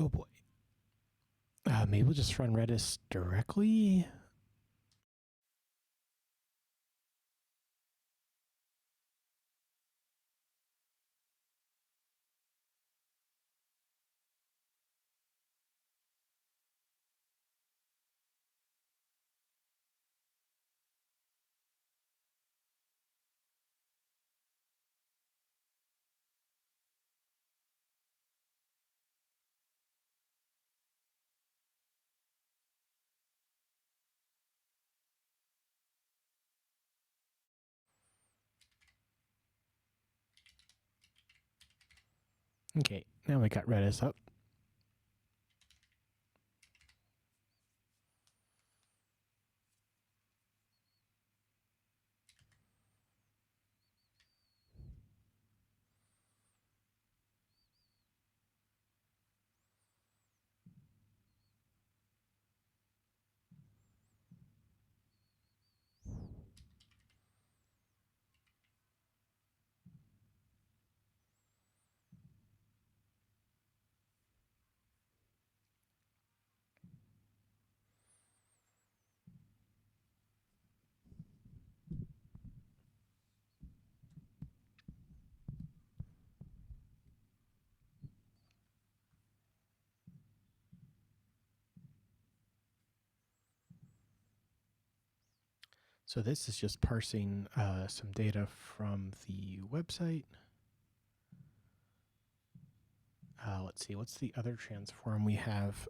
Oh boy. Maybe we'll just run Redis directly. Okay, now we got Redis up. So this is just parsing some data from the website. Let's see, what's the other transform we have?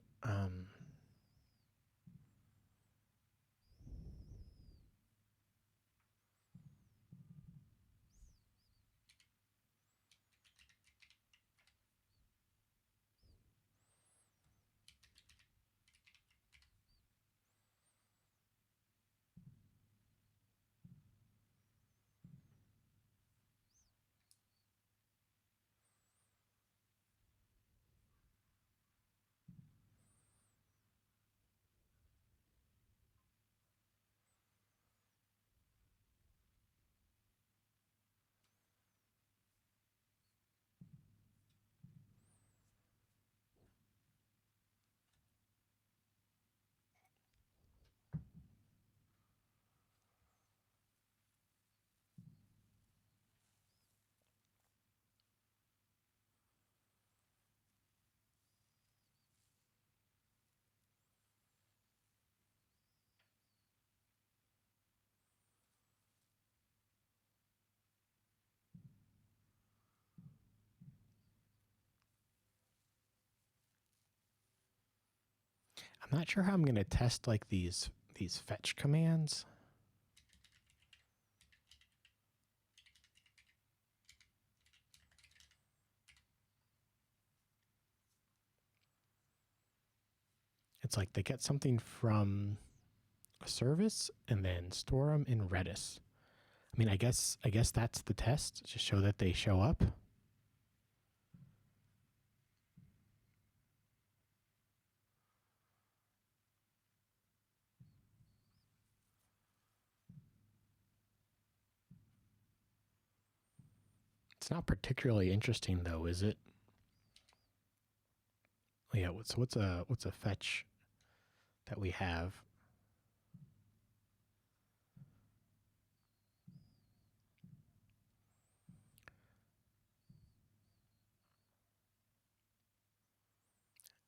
I'm not sure how I'm going to test like these fetch commands. It's like they get something from a service and then store them in Redis. I mean, I guess that's the test, to show that they show up. It's not particularly interesting though, is it? Yeah, what's a fetch that we have?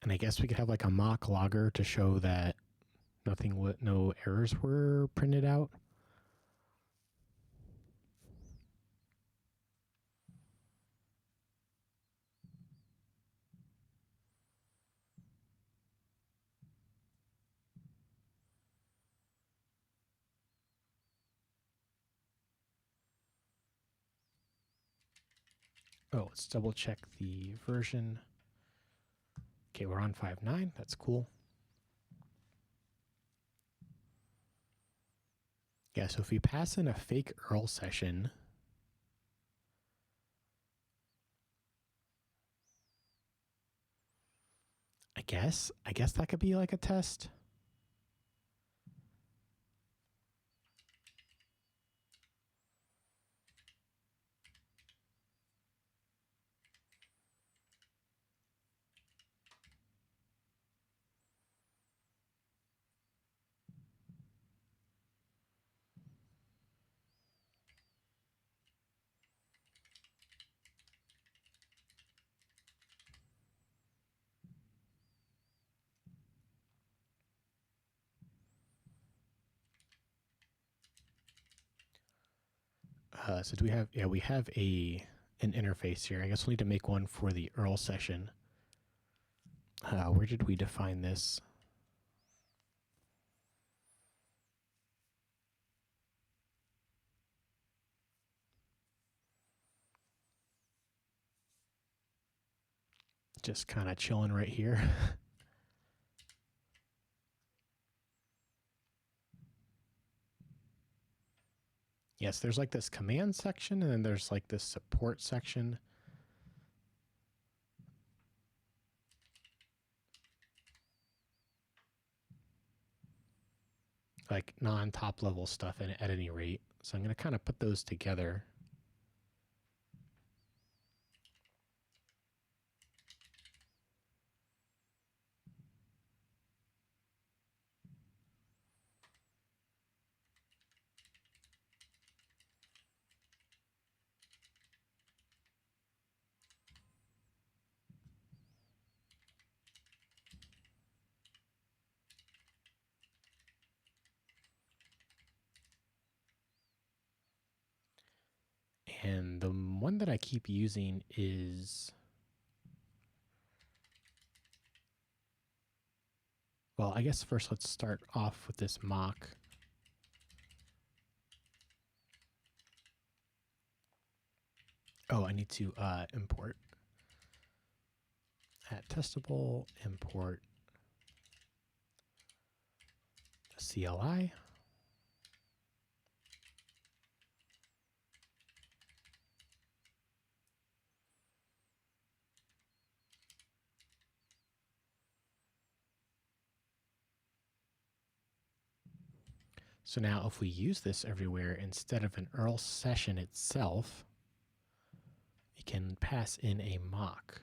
And I guess we could have like a mock logger to show that no errors were printed out. Oh, let's double check the version. Okay, we're on 5.9. That's cool. Yeah, so if we pass in a fake URL session, I guess that could be like a test. So do we have, yeah, we have an interface here. I guess we'll need to make one for the URL session. Where did we define this? Just kind of chilling right here. Yes, there's like this command section, and then there's like this support section. Like non-top level stuff at any rate. So I'm going to kind of put those together. And the one that I keep using is, well, I guess first let's start off with this mock. Oh, I need to import at testable, import CLI. So now if we use this everywhere, instead of an URL session itself, we can pass in a mock.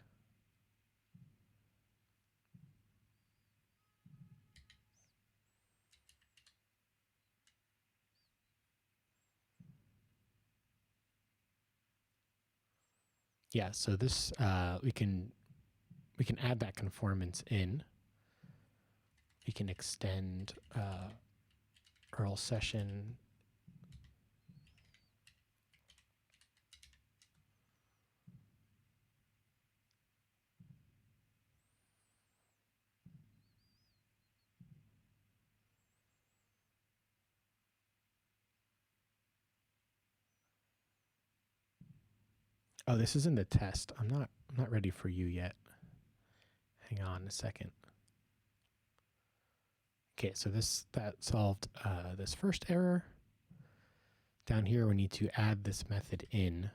Yeah, so this we can add that conformance in. We can extend URL session. Oh, this is in the test. I'm not ready for you yet. Hang on a second. Okay, so that solved this first error. Down here, we need to add this method in.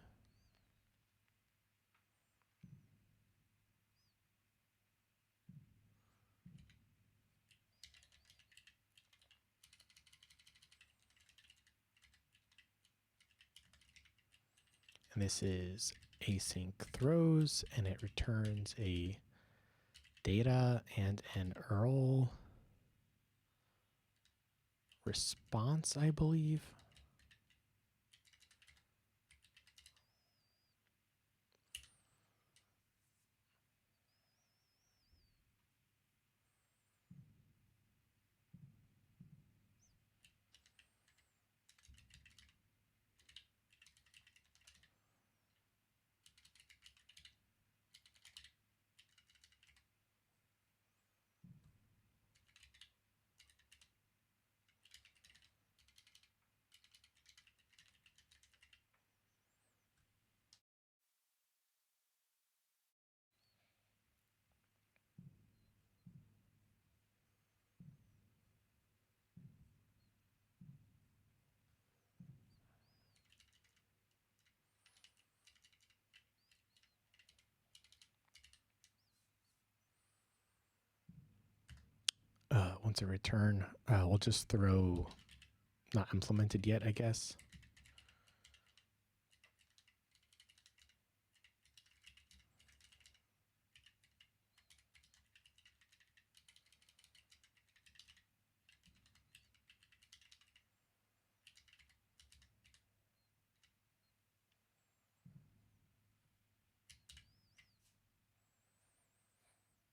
And this is async throws, and it returns a data and an URL response, I believe. Once a return, we'll just throw not implemented yet, I guess.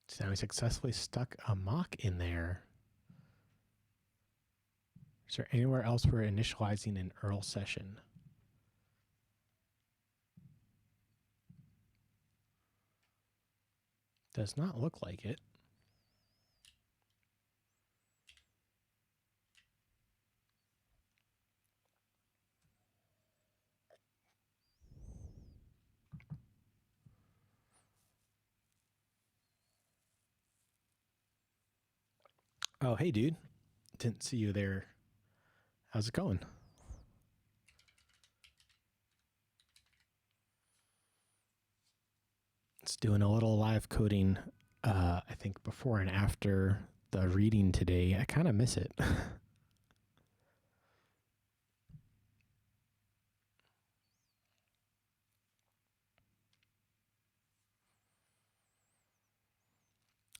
So now we successfully stuck a mock in there. Is there anywhere else we're initializing an URL session? Does not look like it. Oh, hey, dude. Didn't see you there. How's it going? It's doing a little live coding, I think, before and after the reading today. I kind of miss it.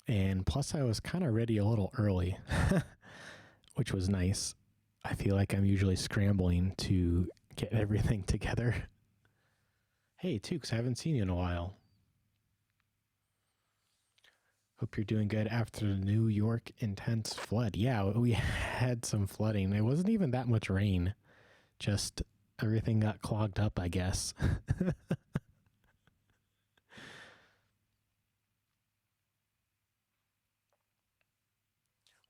And plus, I was kind of ready a little early, which was nice. I feel like I'm usually scrambling to get everything together. Hey, Tukes, I haven't seen you in a while. Hope you're doing good after the New York intense flood. Yeah, we had some flooding. It wasn't even that much rain. Just everything got clogged up, I guess.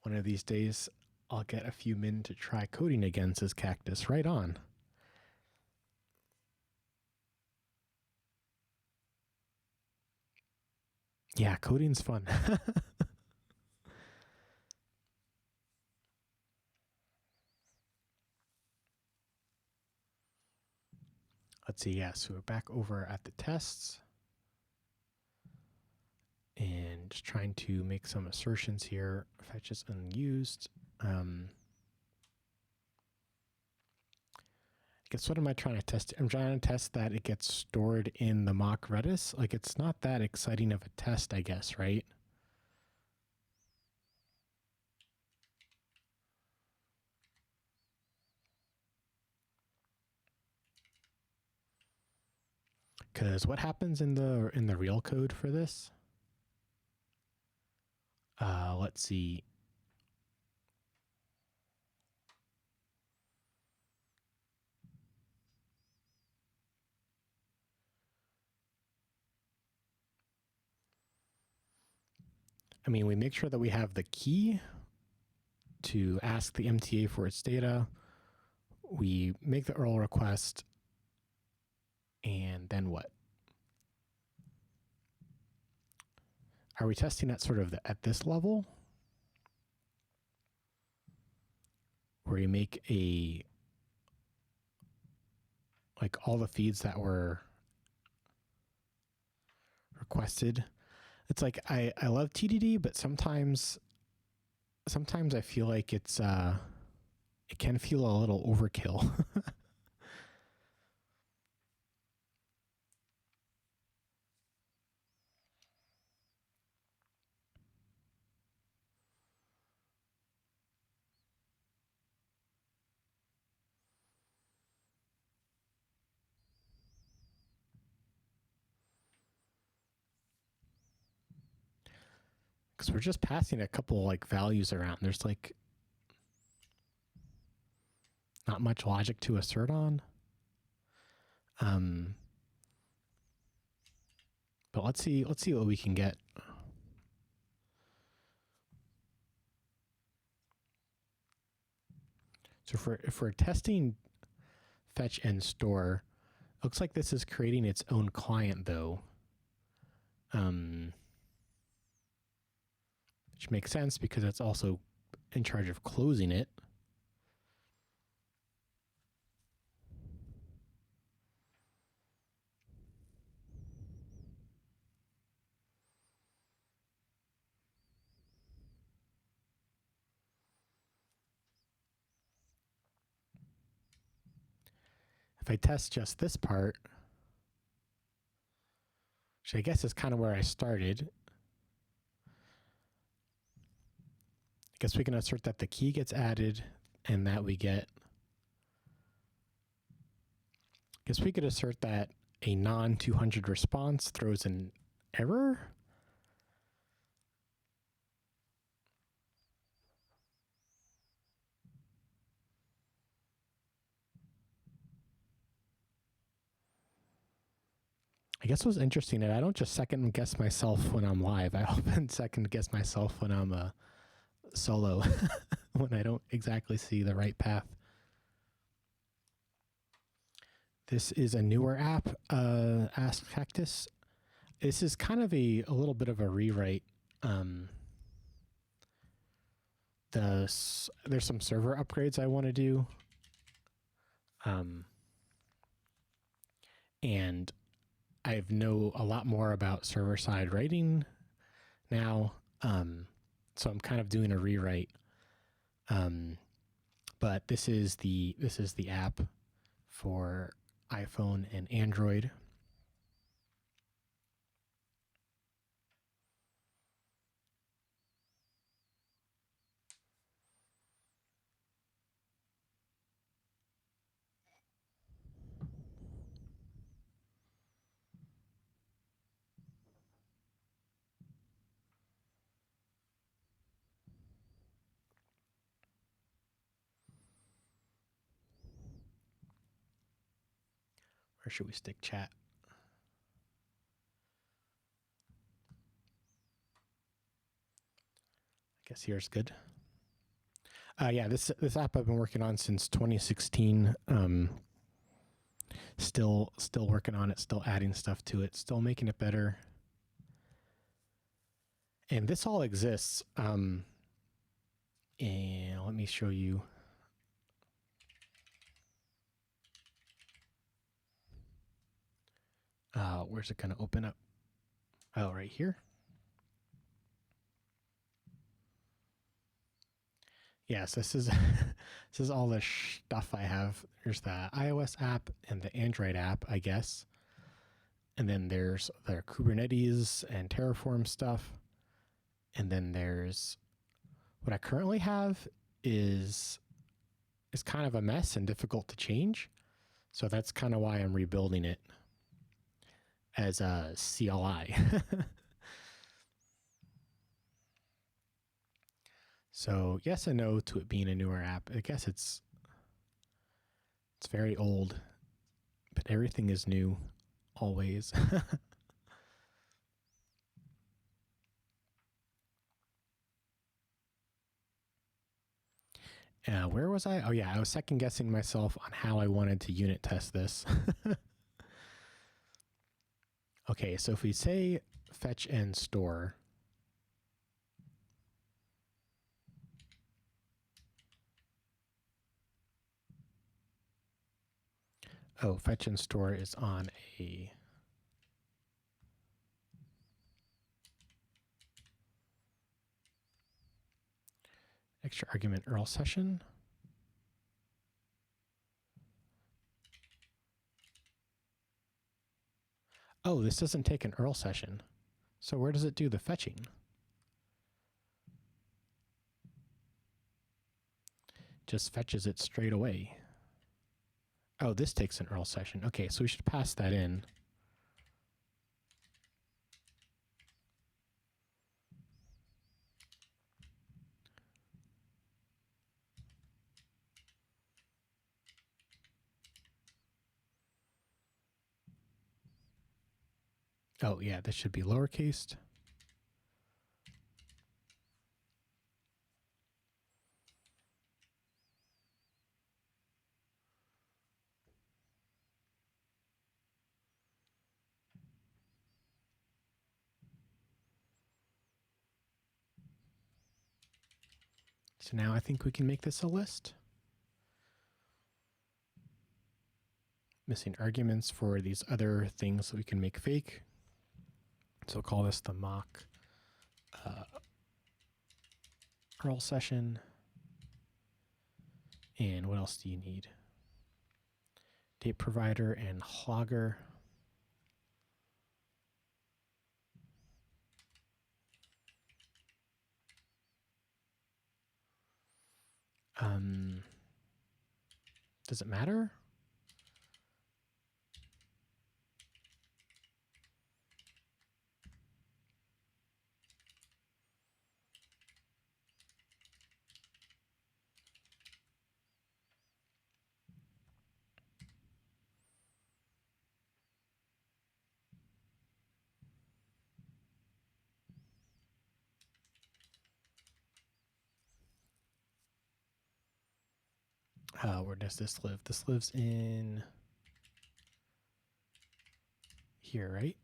One of these days, I'll get a few min to try coding again, says Cactus. Right on. Yeah, coding's fun. Let's see. Yeah, so we're back over at the tests. And just trying to make some assertions here. Fetch is unused. I guess what am I trying to test? I'm trying to test that it gets stored in the mock Redis. Like, it's not that exciting of a test, I guess, right? Because what happens in the real code for this? Let's see. I mean, we make sure that we have the key to ask the MTA for its data. We make the URL request, and then what? Are we testing at sort of at this level? Where you make like all the feeds that were requested. It's like I love TDD, but sometimes I feel like it can feel a little overkill. Because we're just passing a couple like values around. There's like not much logic to assert on. But let's see what we can get. So if we're testing fetch and store, looks like this is creating its own client though. Which makes sense because it's also in charge of closing it. If I test just this part, which I guess is kind of where I started, I guess we can assert that the key gets added and that we get, I guess we could assert that a non-200 response throws an error. I guess what's interesting is I don't just second guess myself when I'm live. I often second guess myself when I'm solo, when I don't exactly see the right path. This is a newer app, Ask Cactus. This is kind of a little bit of a rewrite. There's some server upgrades I want to do. And I know a lot more about server-side writing now. So I'm kind of doing a rewrite. But this is the app for iPhone and Android. Where should we stick chat? I guess here's good. Yeah, this app I've been working on since 2016. Still working on it, still adding stuff to it, still making it better. And this all exists. And let me show you. Where's it going to open up? Oh, right here. Yes, this is this is all the stuff I have. There's the iOS app and the Android app, I guess. And then there's the Kubernetes and Terraform stuff. And then there's what I currently have is kind of a mess and difficult to change. So that's kind of why I'm rebuilding it as a CLI. So yes and no to it being a newer app. I guess it's very old, but everything is new always. Where was I? Oh yeah, I was second guessing myself on how I wanted to unit test this. Okay, so if we say fetch and store, oh, fetch and store is on a extra argument URL session. Oh, this doesn't take an URL session. So where does it do the fetching? Just fetches it straight away. Oh, this takes an URL session. Okay, so we should pass that in. Oh yeah, this should be lowercase. So now I think we can make this a list. Missing arguments for these other things that we can make fake. So we'll call this the mock URL session. And what else do you need? Date provider and logger. Does it matter? Where does this live? This lives in here, right?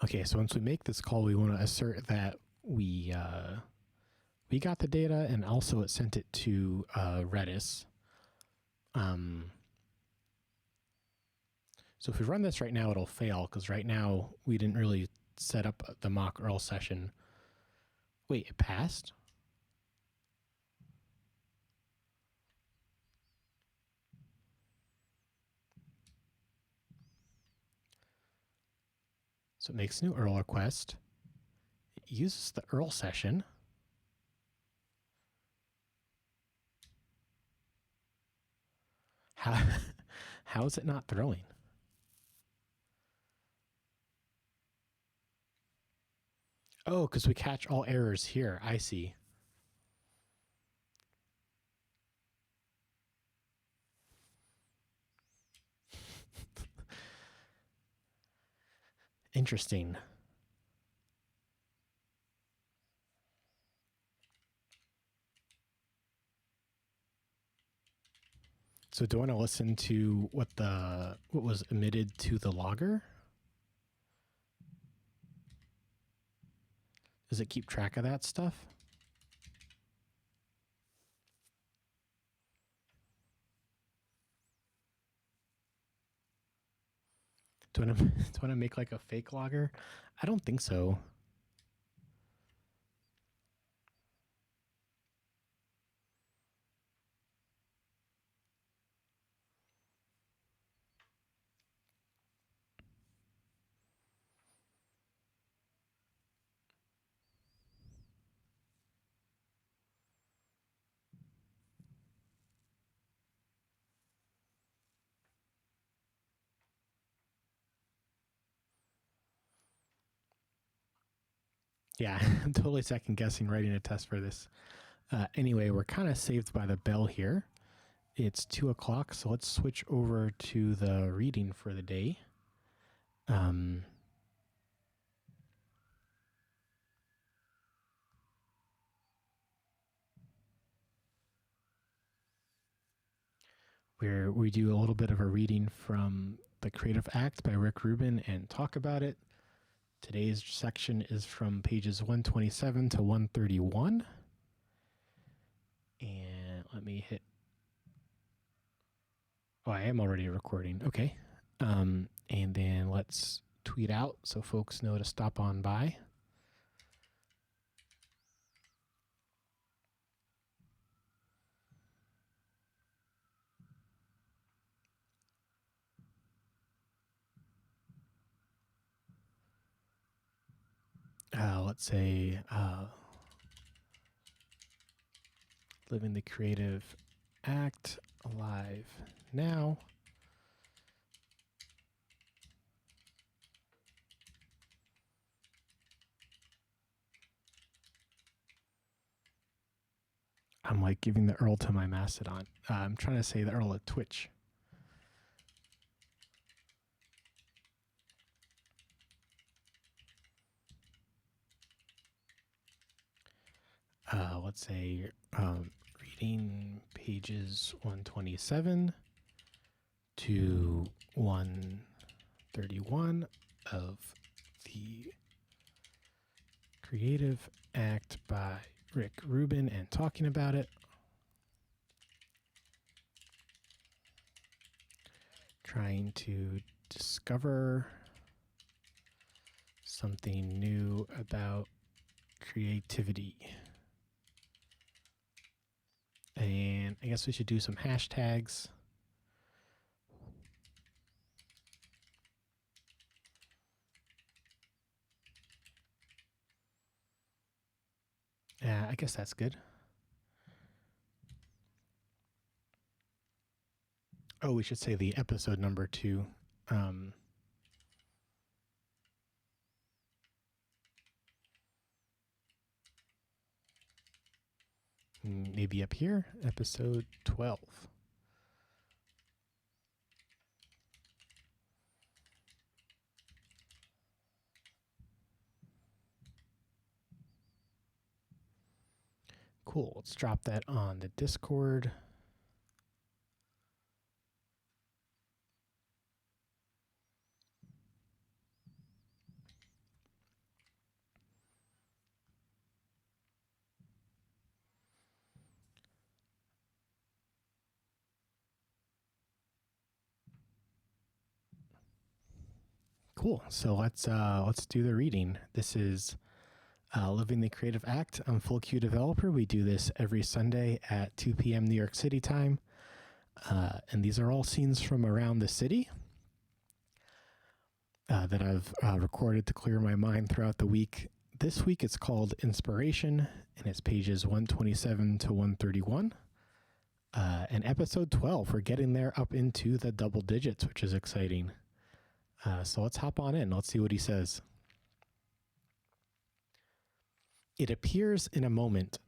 Okay, so once we make this call, we want to assert that we got the data, and also it sent it to Redis. So if we run this right now, it'll fail because right now we didn't really set up the mock URL session. Wait, it passed? So it makes a new URL request. It uses the URL session. How is it not throwing? Oh, because we catch all errors here. I see. Interesting. So do I want to listen to what was emitted to the logger? Does it keep track of that stuff? Do I want to make like a fake logger? I don't think so. Yeah, I'm totally second guessing writing a test for this. Anyway, we're kind of saved by the bell here. It's 2 o'clock, so let's switch over to the reading for the day. Where we do a little bit of a reading from The Creative Act by Rick Rubin and talk about it. Today's section is from pages 127 to 131. And let me hit. Oh, I am already recording. Okay. And then let's tweet out so folks know to stop on by. Let's say living the creative act alive now. I'm like giving the URL to my Mastodon. I'm trying to say the URL at Twitch. Let's say reading pages 127 to 131 of the Creative Act by Rick Rubin and talking about it. Trying to discover something new about creativity. And I guess we should do some hashtags. I guess that's good. Oh, we should say the episode number too. maybe up here, episode 12. Cool, let's drop that on the Discord. Cool. So let's do the reading. This is Living the Creative Act. I'm Full Q Developer. We do this every Sunday at 2 p.m. New York City time. And these are all scenes from around the city that I've recorded to clear my mind throughout the week. This week it's called Inspiration, and it's pages 127 to 131. And episode 12, we're getting there up into the double digits, which is exciting. So let's hop on in. Let's see what he says. It appears in a moment,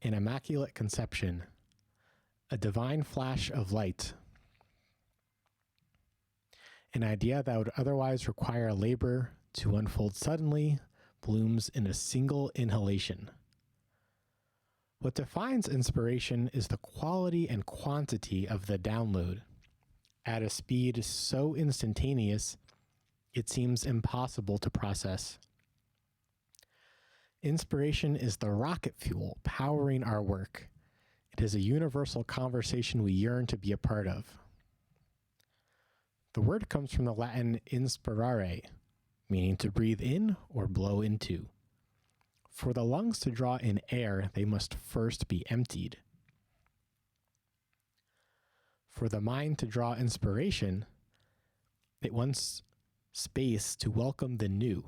an immaculate conception, a divine flash of light, an idea that would otherwise require labor to unfold suddenly blooms in a single inhalation. What defines inspiration is the quality and quantity of the download at a speed so instantaneous it seems impossible to process. Inspiration is the rocket fuel powering our work. It is a universal conversation we yearn to be a part of. The word comes from the Latin inspirare, meaning to breathe in or blow into. For the lungs to draw in air, they must first be emptied. For the mind to draw inspiration, it wants space to welcome the new.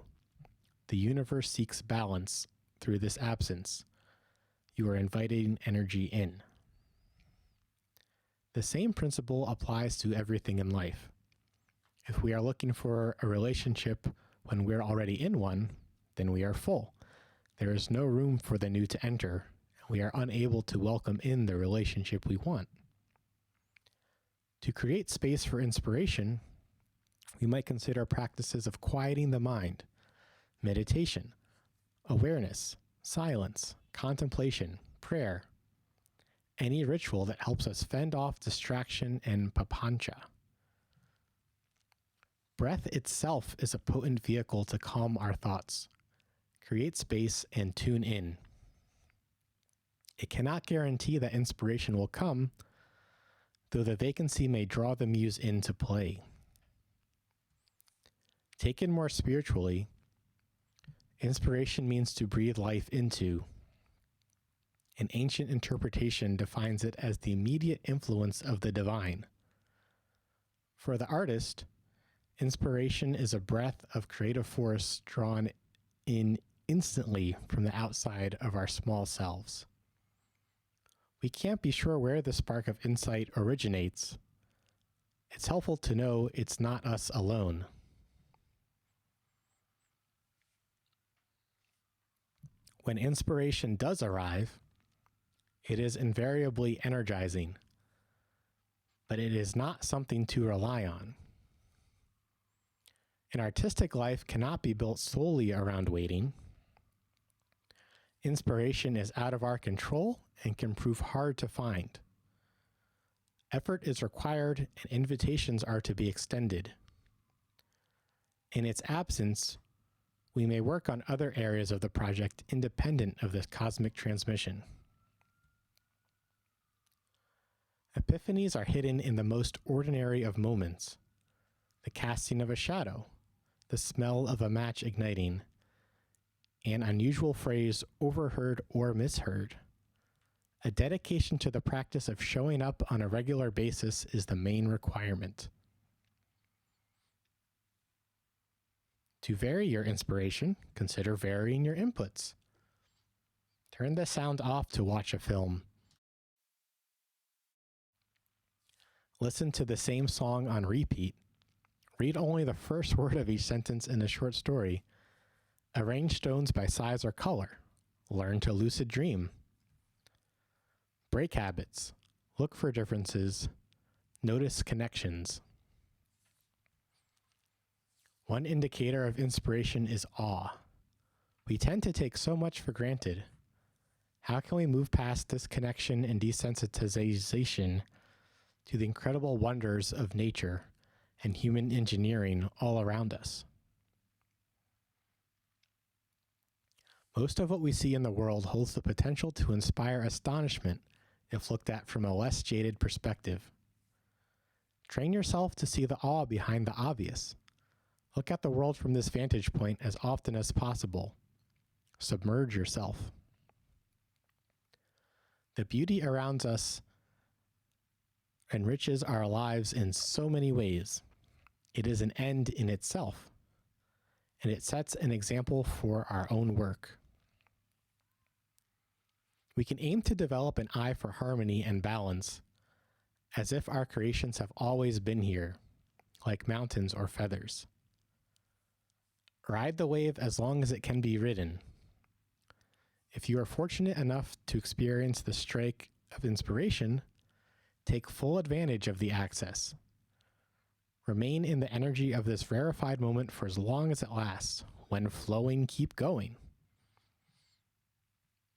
The universe seeks balance through this absence. You are inviting energy in. The same principle applies to everything in life. If we are looking for a relationship when we're already in one, then we are full. There is no room for the new to enter, and we are unable to welcome in the relationship we want. To create space for inspiration, we might consider practices of quieting the mind, meditation, awareness, silence, contemplation, prayer, any ritual that helps us fend off distraction and papancha. Breath itself is a potent vehicle to calm our thoughts, create space, and tune in. It cannot guarantee that inspiration will come, though the vacancy may draw the muse into play. Taken more spiritually, inspiration means to breathe life into. An ancient interpretation defines it as the immediate influence of the divine. For the artist, inspiration is a breath of creative force drawn in instantly from the outside of our small selves. We can't be sure where the spark of insight originates. It's helpful to know it's not us alone. When inspiration does arrive, it is invariably energizing, but it is not something to rely on. An artistic life cannot be built solely around waiting. Inspiration is out of our control and can prove hard to find. Effort is required and invitations are to be extended. In its absence, we may work on other areas of the project independent of this cosmic transmission. Epiphanies are hidden in the most ordinary of moments: the casting of a shadow, the smell of a match igniting, an unusual phrase overheard or misheard. A dedication to the practice of showing up on a regular basis is the main requirement. To vary your inspiration, consider varying your inputs. Turn the sound off to watch a film. Listen to the same song on repeat. Read only the first word of each sentence in a short story. Arrange stones by size or color. Learn to lucid dream. Break habits. Look for differences. Notice connections. One indicator of inspiration is awe. We tend to take so much for granted. How can we move past disconnection and desensitization to the incredible wonders of nature and human engineering all around us? Most of what we see in the world holds the potential to inspire astonishment if looked at from a less jaded perspective. Train yourself to see the awe behind the obvious. Look at the world from this vantage point as often as possible. Submerge yourself. The beauty around us enriches our lives in so many ways. It is an end in itself, and it sets an example for our own work. We can aim to develop an eye for harmony and balance, as if our creations have always been here, like mountains or feathers. Ride the wave as long as it can be ridden. If you are fortunate enough to experience the strike of inspiration, take full advantage of the access. Remain in the energy of this rarefied moment for as long as it lasts. When flowing, keep going.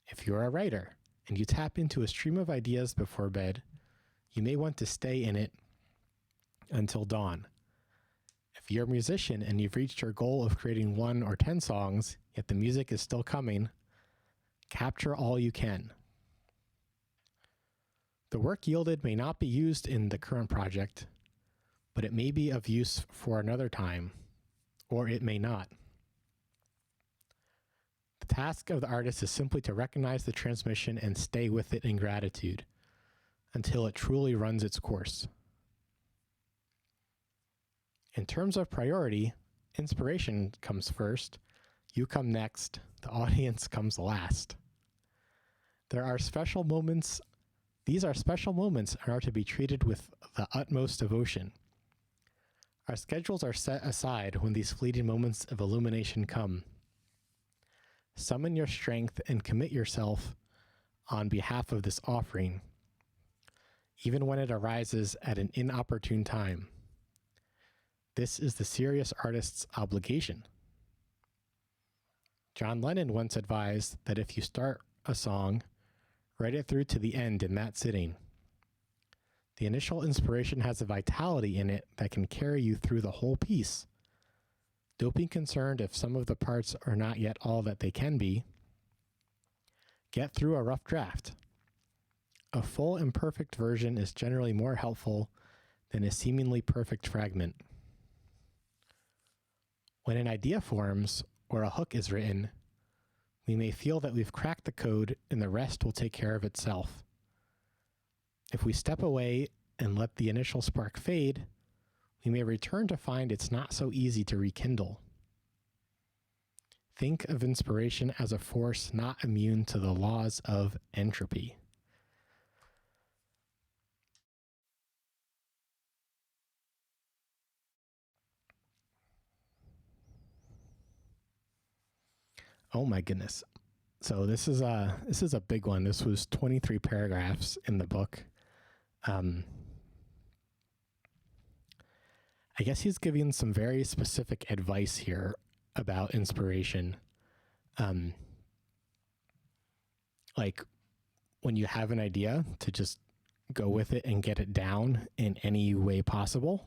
If you're a writer and you tap into a stream of ideas before bed, you may want to stay in it until dawn. If you're a musician and you've reached your goal of creating 1 or 10 songs, yet the music is still coming, capture all you can. The work yielded may not be used in the current project, but it may be of use for another time, or it may not. The task of the artist is simply to recognize the transmission and stay with it in gratitude until it truly runs its course. In terms of priority, inspiration comes first, you come next, the audience comes last. These are special moments and are to be treated with the utmost devotion. Our schedules are set aside when these fleeting moments of illumination come. Summon your strength and commit yourself on behalf of this offering, even when it arises at an inopportune time. This is the serious artist's obligation. John Lennon once advised that if you start a song, write it through to the end in that sitting. The initial inspiration has a vitality in it that can carry you through the whole piece. Don't be concerned if some of the parts are not yet all that they can be. Get through a rough draft. A full and perfect version is generally more helpful than a seemingly perfect fragment. When an idea forms or a hook is written, we may feel that we've cracked the code and the rest will take care of itself. If we step away and let the initial spark fade, we may return to find it's not so easy to rekindle. Think of inspiration as a force not immune to the laws of entropy. Oh my goodness. So this is a big one. This was 23 paragraphs in the book. I guess he's giving some very specific advice here about inspiration. Like when you have an idea, to just go with it and get it down in any way possible.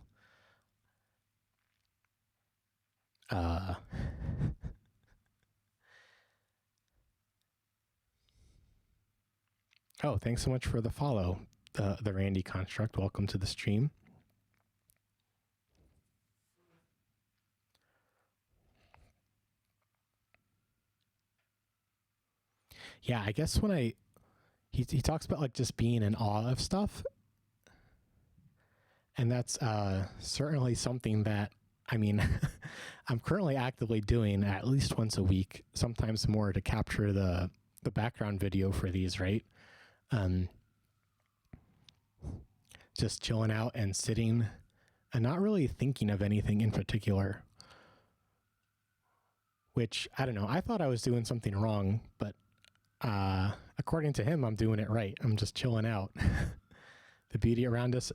Oh, thanks so much for the follow, the Randy Construct. Welcome to the stream. Yeah, I guess when he talks about like just being in awe of stuff, and that's certainly something that, I mean, I'm currently actively doing at least once a week, sometimes more, to capture the background video for these, right? Just chilling out and sitting and not really thinking of anything in particular, which, I don't know, I thought I was doing something wrong, but According to him, I'm doing it right. I'm just chilling out. The beauty around us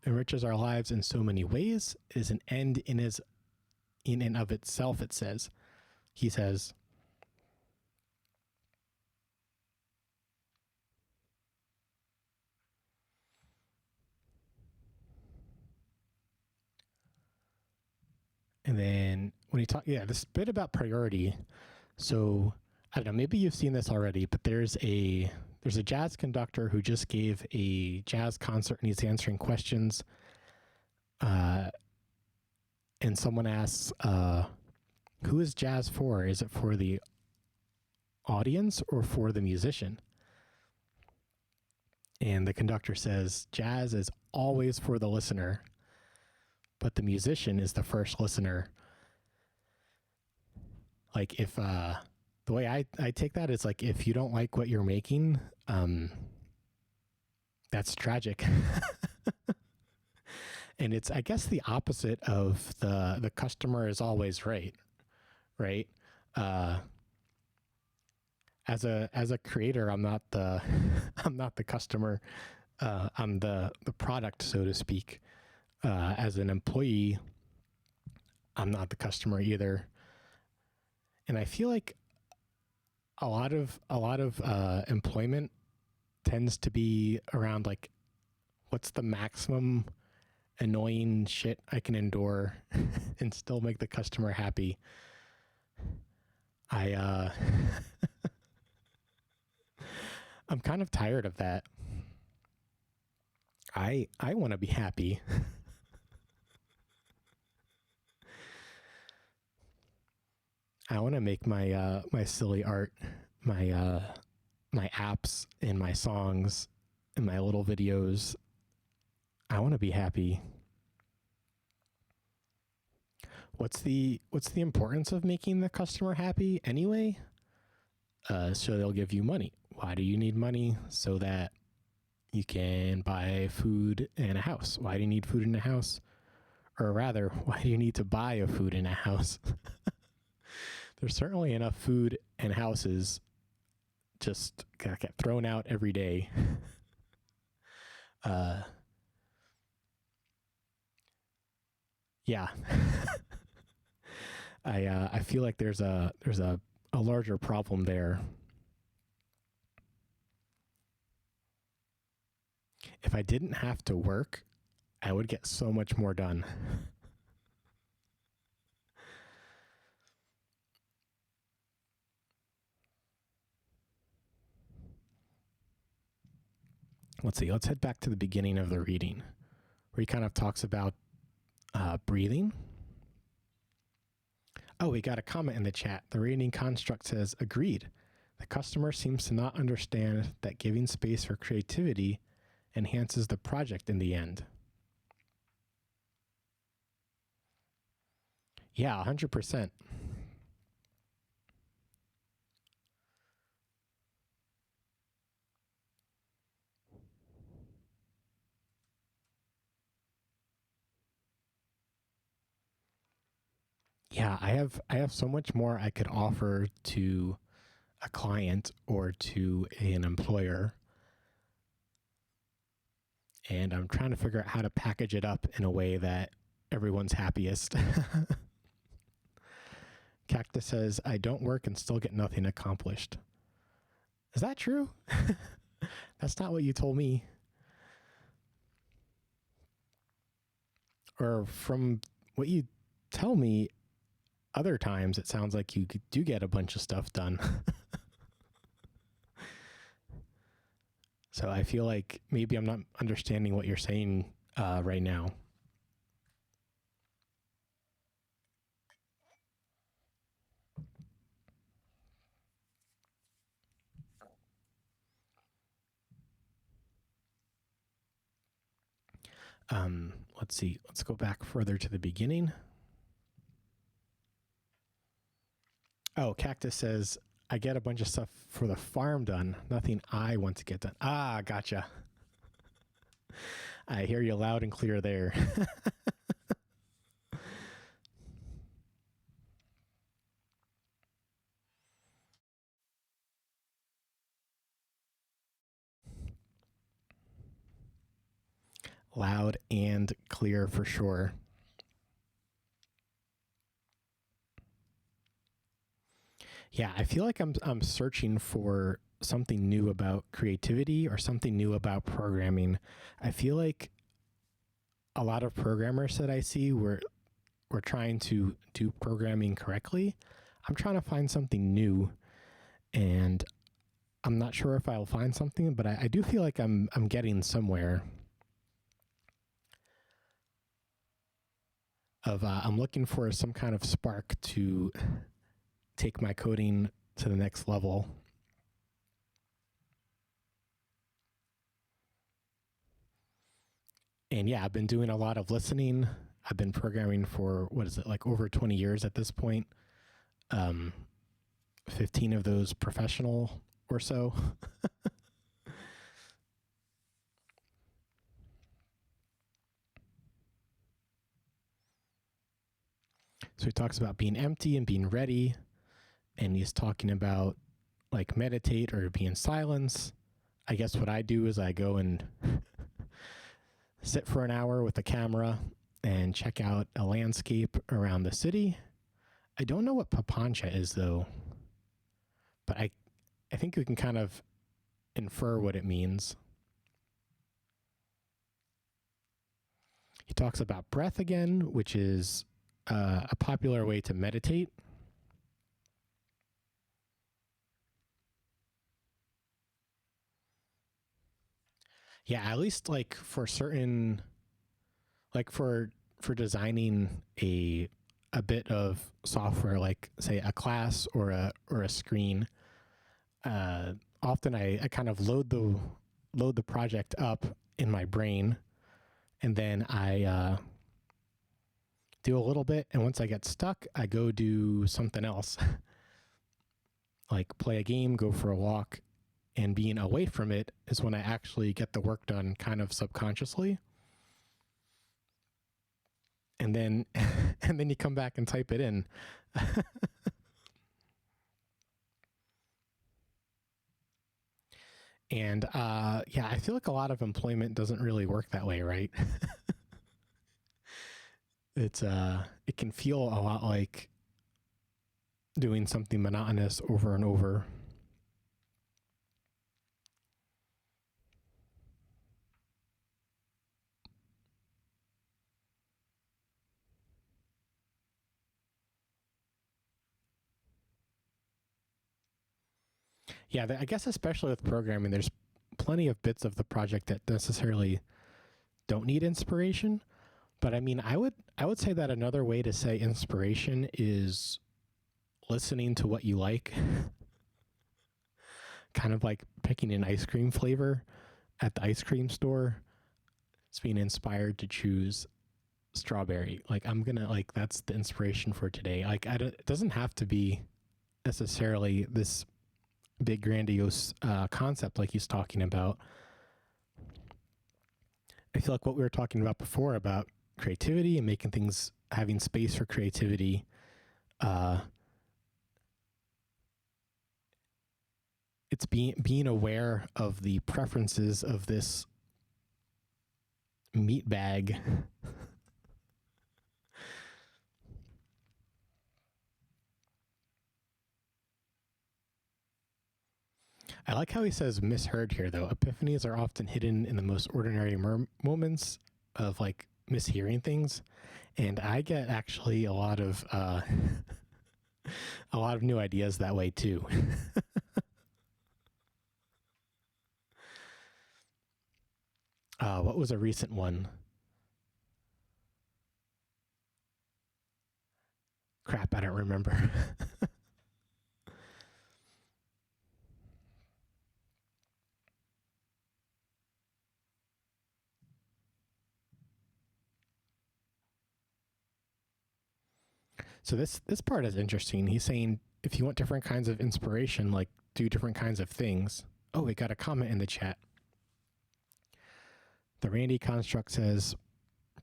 enriches our lives in so many ways. It is an end in and of itself, it says. He says, and then when he talks, this bit about priority. So I don't know, maybe you've seen this already, but there's a jazz conductor who just gave a jazz concert and he's answering questions. And someone asks, who is jazz for? Is it for the audience or for the musician? And the conductor says, jazz is always for the listener, but the musician is the first listener. Like if, the way I take that is like, if you don't like what you're making, that's tragic. And it's, I guess, the opposite of the customer is always right, right? As a creator, I'm not the I'm not the customer. I'm the product, so to speak. As an employee, I'm not the customer either. And I feel like a lot of employment tends to be around like, what's the maximum annoying shit I can endure and still make the customer happy. I'm kind of tired of that. I want to be happy. I want to make my my silly art, my my apps and my songs and my little videos. I want to be happy. What's the importance of making the customer happy anyway? So they'll give you money. Why do you need money? So that you can buy food and a house. Why do you need food in a house? Or rather, why do you need to buy a food in a house? There's certainly enough food and houses just get thrown out every day. Yeah. I feel like there's a larger problem there. If I didn't have to work, I would get so much more done. Let's see. Let's head back to the beginning of the reading, where he kind of talks about breathing. Oh, we got a comment in the chat. The reading construct says, agreed. The customer seems to not understand that giving space for creativity enhances the project in the end. Yeah, 100%. Yeah, I have so much more I could offer to a client or to an employer. And I'm trying to figure out how to package it up in a way that everyone's happiest. Cactus says, I don't work and still get nothing accomplished. Is that true? That's not what you told me. Or from what you tell me other times, it sounds like you do get a bunch of stuff done. So I feel like maybe I'm not understanding what you're saying right now. Let's see. Let's go back further to the beginning. Oh, Cactus says, I get a bunch of stuff for the farm done. Nothing I want to get done. Ah, gotcha. I hear you loud and clear there. loud and clear for sure. Yeah, I feel like I'm searching for something new about creativity or something new about programming. I feel like a lot of programmers that I see we're trying to do programming correctly. I'm trying to find something new, and I'm not sure if I'll find something, but I do feel like I'm getting somewhere. I'm looking for some kind of spark to take my coding to the next level. And yeah, I've been doing a lot of listening. I've been programming for, what is it, like over 20 years at this point. 15 of those professional or so. So he talks about being empty and being ready. And he's talking about like meditate or be in silence. I guess what I do is I go and sit for an hour with a camera and check out a landscape around the city. I don't know what papancha is though, but I think we can kind of infer what it means. He talks about breath again, which is a popular way to meditate. Yeah, at least like for certain, like for designing a bit of software, like say a class or a screen. Often I kind of load the project up in my brain, and then I do a little bit, and once I get stuck, I go do something else, like play a game, go for a walk, and being away from it is when I actually get the work done, kind of subconsciously. And then and then you come back and type it in. And yeah, I feel like a lot of employment doesn't really work that way, right? It can feel a lot like doing something monotonous over and over. Yeah, I guess especially with programming, there's plenty of bits of the project that necessarily don't need inspiration. But I mean, I would say that another way to say inspiration is listening to what you like. Kind of like picking an ice cream flavor at the ice cream store. It's being inspired to choose strawberry. Like that's the inspiration for today. Like it doesn't have to be necessarily this big grandiose concept like he's talking about. I feel like what we were talking about before about creativity and making things, having space for creativity, it's being aware of the preferences of this meat bag. I like how he says misheard here, though. Epiphanies are often hidden in the most ordinary moments of like mishearing things, and I get actually a lot of new ideas that way too. What was a recent one? Crap, I don't remember. So this part is interesting. He's saying if you want different kinds of inspiration, like do different kinds of things. Oh, we got a comment in the chat. The Randy Construct says,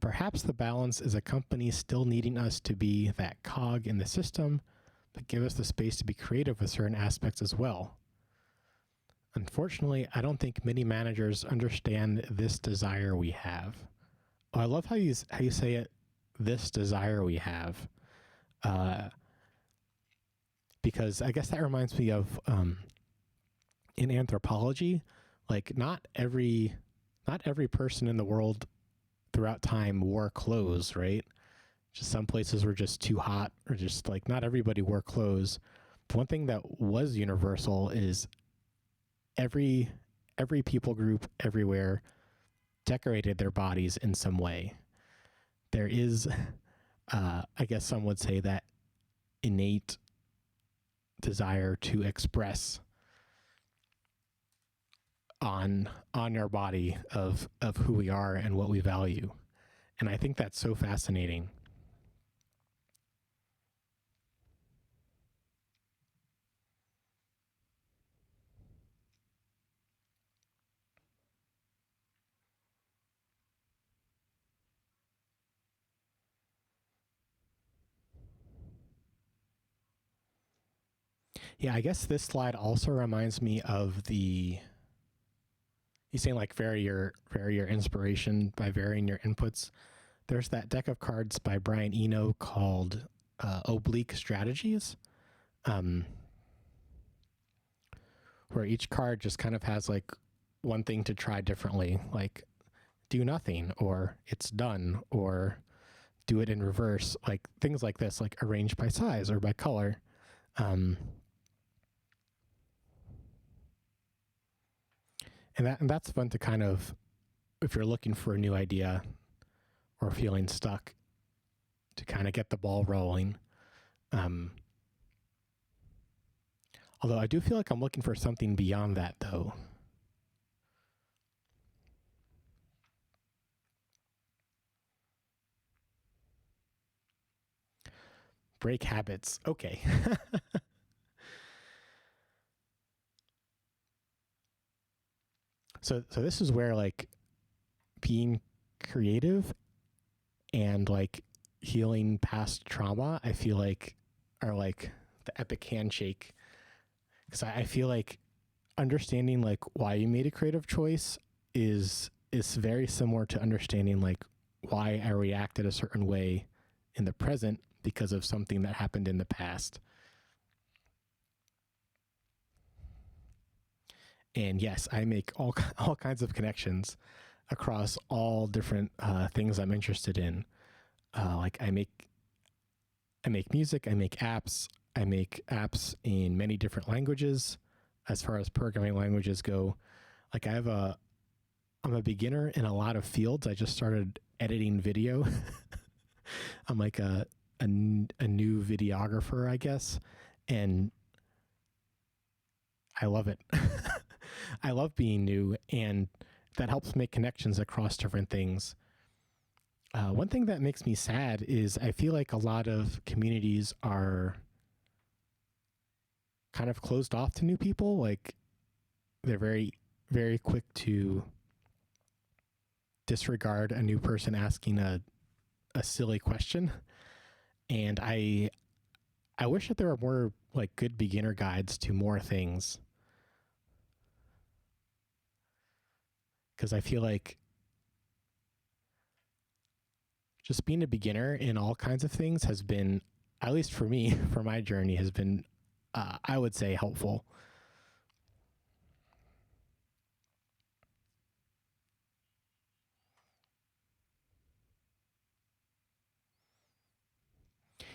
perhaps the balance is a company still needing us to be that cog in the system, but give us the space to be creative with certain aspects as well. Unfortunately, I don't think many managers understand this desire we have. I love how you say it. This desire we have, uh, because I guess that reminds me of in anthropology, like not every person in the world throughout time wore clothes, right? Just some places were just too hot, or just like not everybody wore clothes. But one thing that was universal is every people group everywhere decorated their bodies in some way. There is, I guess some would say, that innate desire to express on our body of who we are and what we value. And I think that's so fascinating. Yeah, I guess this slide also reminds me of the he's saying like vary your inspiration by varying your inputs. There's that deck of cards by Brian Eno called Oblique Strategies, um, where each card just kind of has like one thing to try differently, like do nothing, or it's done, or do it in reverse, like things like this, like arrange by size or by color. Um, and that's fun to kind of, if you're looking for a new idea or feeling stuck, to kind of get the ball rolling. Um, although I do feel like I'm looking for something beyond that, though. Break habits. Okay. So this is where like being creative and like healing past trauma, I feel like are like the epic handshake. Because I feel like understanding like why you made a creative choice is very similar to understanding like why I reacted a certain way in the present because of something that happened in the past. And yes, I make all kinds of connections across all different things I'm interested in. Like I make music, I make apps in many different languages. As far as programming languages go, like I'm a beginner in a lot of fields. I just started editing video. I'm like a new videographer, I guess, and I love it. I love being new, and that helps make connections across different things. One thing that makes me sad is I feel like a lot of communities are kind of closed off to new people. Like they're very quick to disregard a new person asking a silly question. And I wish that there were more like good beginner guides to more things. Because I feel like just being a beginner in all kinds of things has been, at least for me, for my journey, has been, I would say, helpful.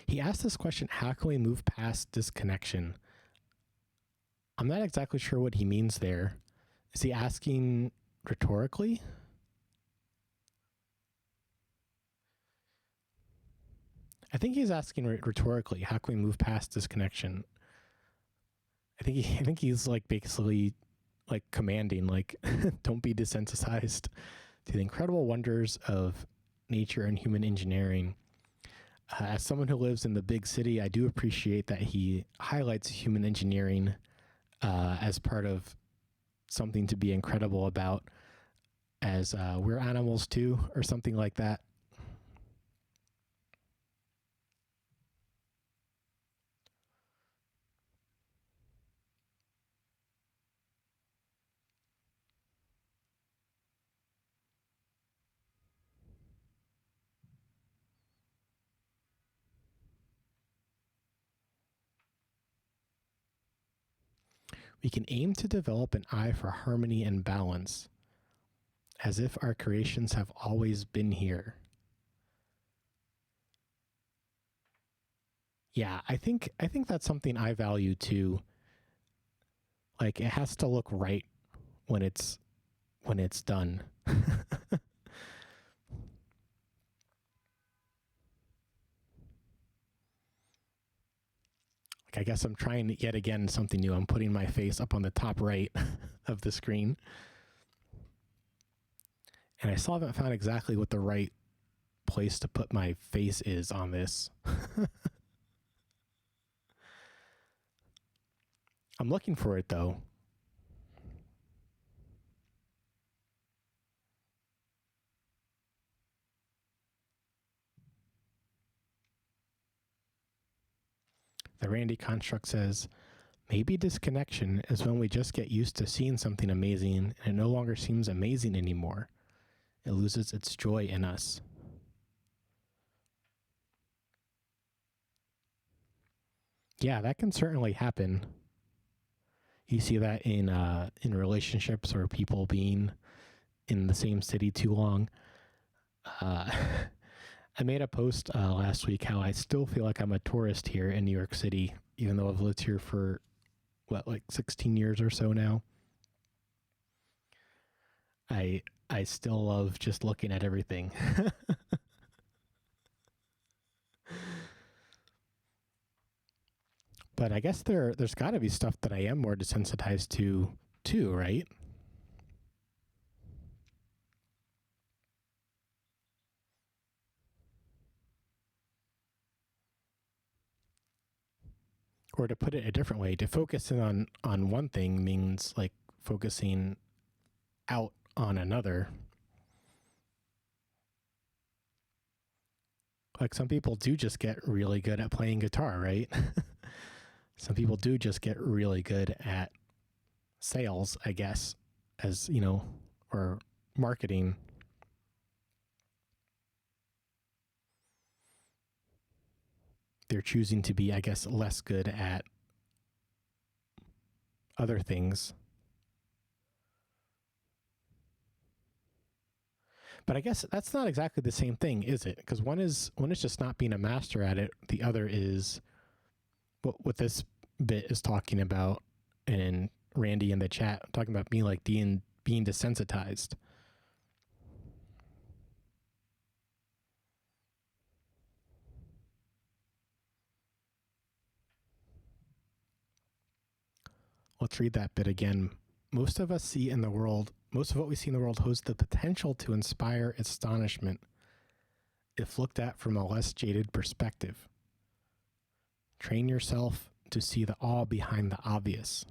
He asked this question: how can we move past disconnection? I'm not exactly sure what he means there. Is he asking rhetorically? I think he's asking rhetorically, how can we move past disconnection? I think he's like basically like commanding, like, don't be desensitized to the incredible wonders of nature and human engineering. As someone who lives in the big city, I do appreciate that he highlights human engineering as part of something to be incredible about, as we're animals too, or something like that. We can aim to develop an eye for harmony and balance, as if our creations have always been here. Yeah, I think that's something I value too. Like, it has to look right when it's done. Like, I guess I'm trying yet again something new. I'm putting my face up on the top right of the screen. And I still haven't found exactly what the right place to put my face is on this. I'm looking for it though. The Randy construct says, maybe disconnection is when we just get used to seeing something amazing and it no longer seems amazing anymore. It loses its joy in us. Yeah, that can certainly happen. You see that in relationships or people being in the same city too long. I made a post last week how I still feel like I'm a tourist here in New York City, even though I've lived here for, 16 years or so now. I still love just looking at everything. But I guess there's got to be stuff that I am more desensitized to too, right? Or to put it a different way, to focus in on one thing means like focusing out on another. Like, some people do just get really good at playing guitar, right? Some people do just get really good at sales, I guess, as, or marketing. They're choosing to be, I guess, less good at other things. But I guess that's not exactly the same thing, is it? Because one is just not being a master at it. The other is what this bit is talking about, and Randy in the chat talking about being like being desensitized. Let's read that bit again. Most of what we see in the world holds the potential to inspire astonishment if looked at from a less jaded perspective. Train yourself to see the awe behind the obvious.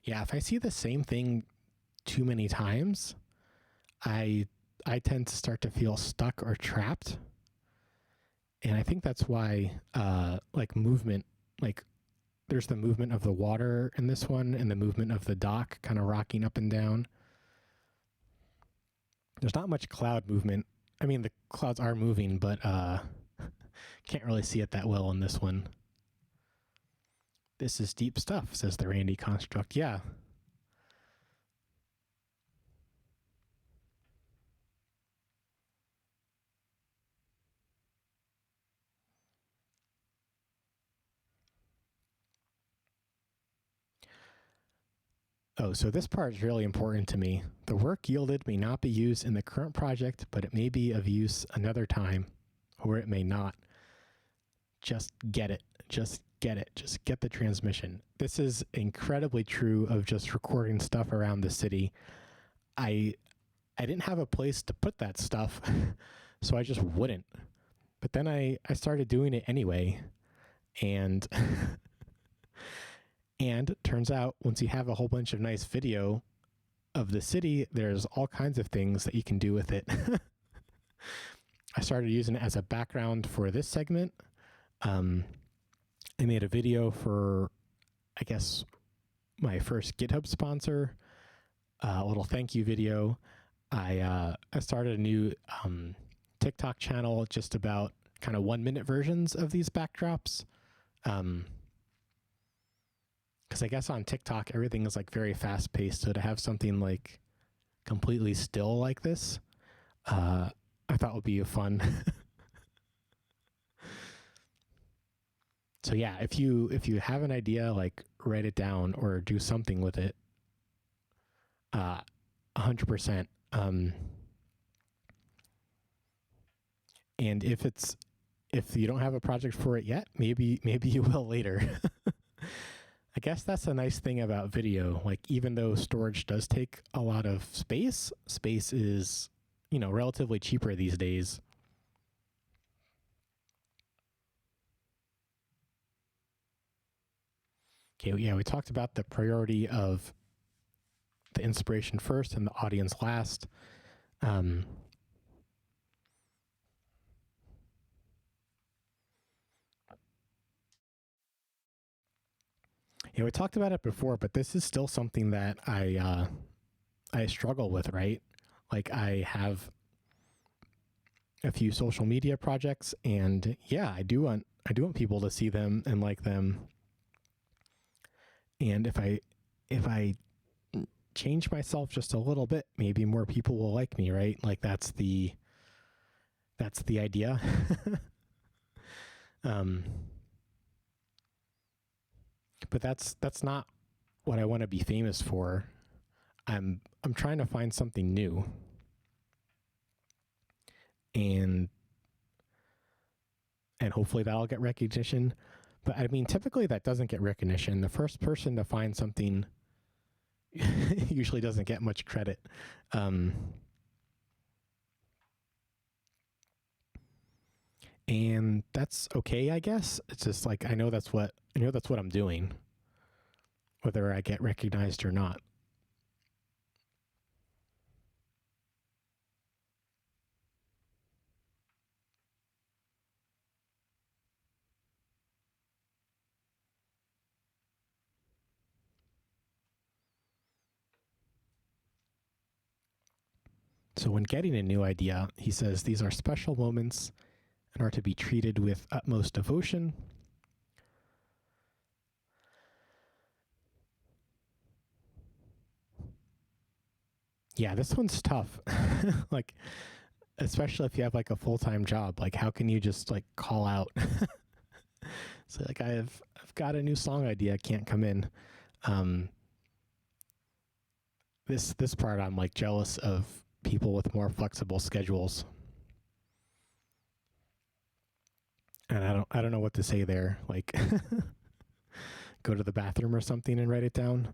Yeah, if I see the same thing too many times, I tend to start to feel stuck or trapped. And I think that's why movement, like there's the movement of the water in this one and the movement of the dock kind of rocking up and down. There's not much cloud movement. I mean, the clouds are moving, but can't really see it that well in this one. This is deep stuff, says the Randy construct. Yeah. Oh, so this part is really important to me. The work yielded may not be used in the current project, but it may be of use another time, or it may not. Just get it. Just get it. Just get the transmission. This is incredibly true of just recording stuff around the city. I didn't have a place to put that stuff, so I just wouldn't. But then I started doing it anyway, and and it turns out once you have a whole bunch of nice video of the city, there's all kinds of things that you can do with it. I started using it as a background for this segment. I made a video for, I guess, my first GitHub sponsor a little thank you video. I started a new TikTok channel just about kind of 1-minute versions of these backdrops. Because I guess on TikTok everything is like very fast paced, so to have something like completely still like this, I thought would be fun. So yeah, if you have an idea, like write it down or do something with it. 100%. And if you don't have a project for it yet, maybe you will later. I guess that's a nice thing about video. Like, even though storage does take a lot of space is, relatively cheaper these days. Okay, yeah, we talked about the priority of the inspiration first and the audience last. Yeah, we talked about it before, but this is still something that I struggle with, right? Like, I have a few social media projects, and yeah, I do want people to see them and like them. And if I change myself just a little bit, maybe more people will like me, right? Like, that's the idea. But that's not what I want to be famous for. I'm trying to find something new. And hopefully that'll get recognition. But I mean, typically that doesn't get recognition. The first person to find something usually doesn't get much credit. And that's okay, I guess. It's just like, I know that's what I'm doing, whether I get recognized or not. So when getting a new idea, he says these are special moments and are to be treated with utmost devotion. Yeah, this one's tough. Like, especially if you have like a full-time job, like how can you just like call out? So like, I've got a new song idea, can't come in. This part I'm like jealous of people with more flexible schedules. And I don't know what to say there. Like, go to the bathroom or something and write it down.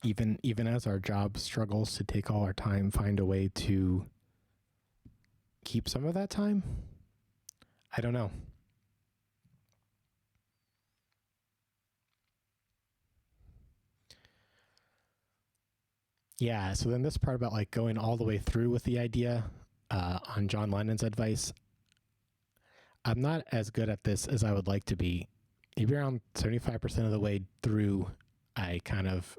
Even as our job struggles to take all our time, find a way to keep some of that time. I don't know. Yeah, so then this part about like going all the way through with the idea, on John Lennon's advice, I'm not as good at this as I would like to be. Maybe around 75% of the way through, I kind of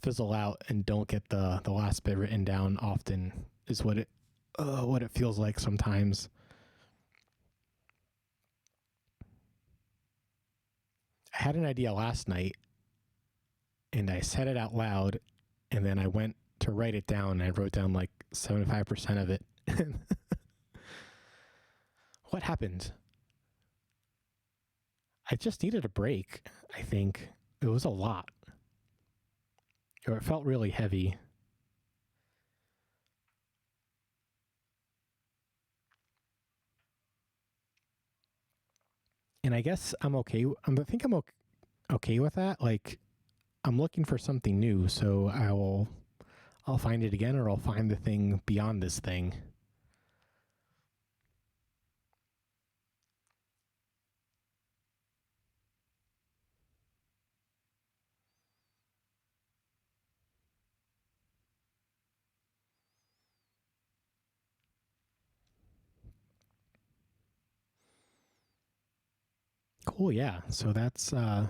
fizzle out and don't get the last bit written down often, is what it feels like sometimes. I had an idea last night and I said it out loud, and then I went to write it down and I wrote down like 75% of it. What happened? I just needed a break, I think. It was a lot. Or it felt really heavy. And I guess I'm okay. I think I'm okay with that. Like, I'm looking for something new, so I'll find it again, or I'll find the thing beyond this thing. Cool. Yeah. So that's the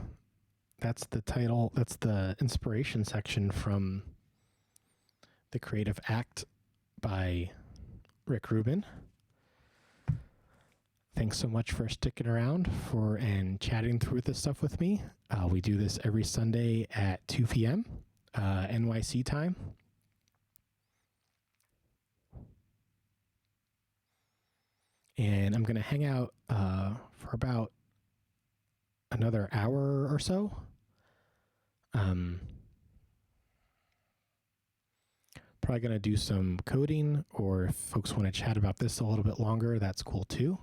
title. That's the inspiration section from The Creative Act by Rick Rubin. Thanks so much for sticking around and chatting through this stuff with me. We do this every Sunday at 2 p.m. NYC time. And I'm going to hang out for about another hour or so. Probably going to do some coding, or if folks want to chat about this a little bit longer, that's cool too.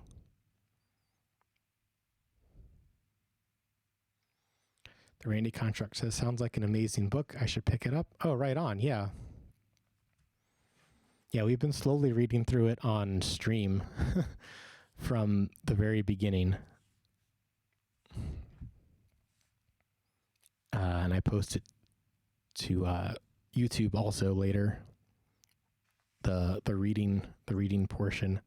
The Randy Contract says, sounds like an amazing book. I should pick it up. Oh, right on. Yeah. Yeah, we've been slowly reading through it on stream from the very beginning. And I post it to YouTube also later. The reading portion.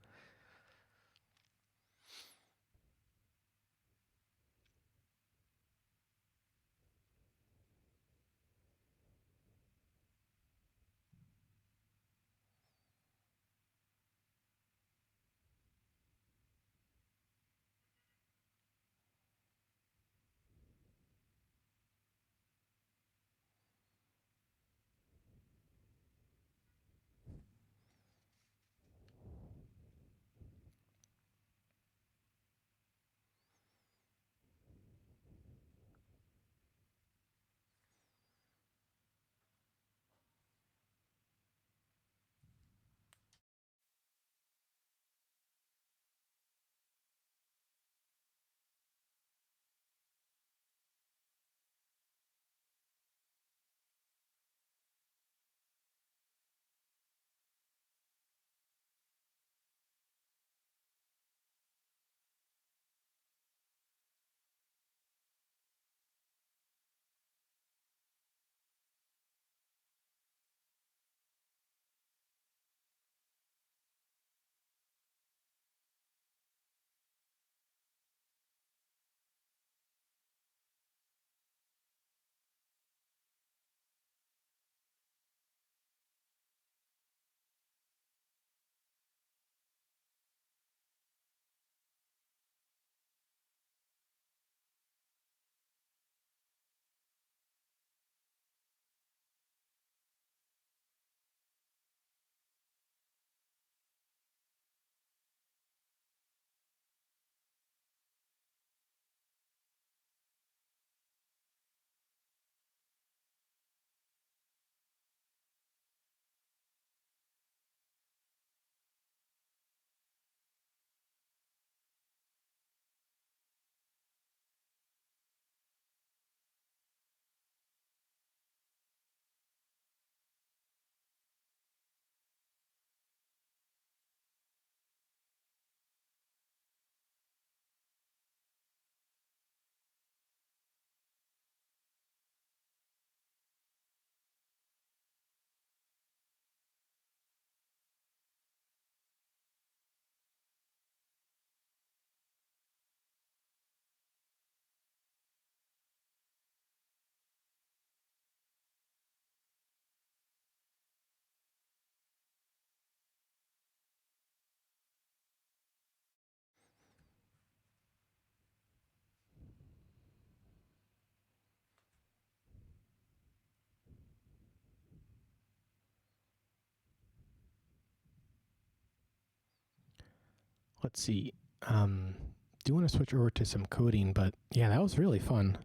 Let's see. Do want to switch over to some coding, but yeah, that was really fun.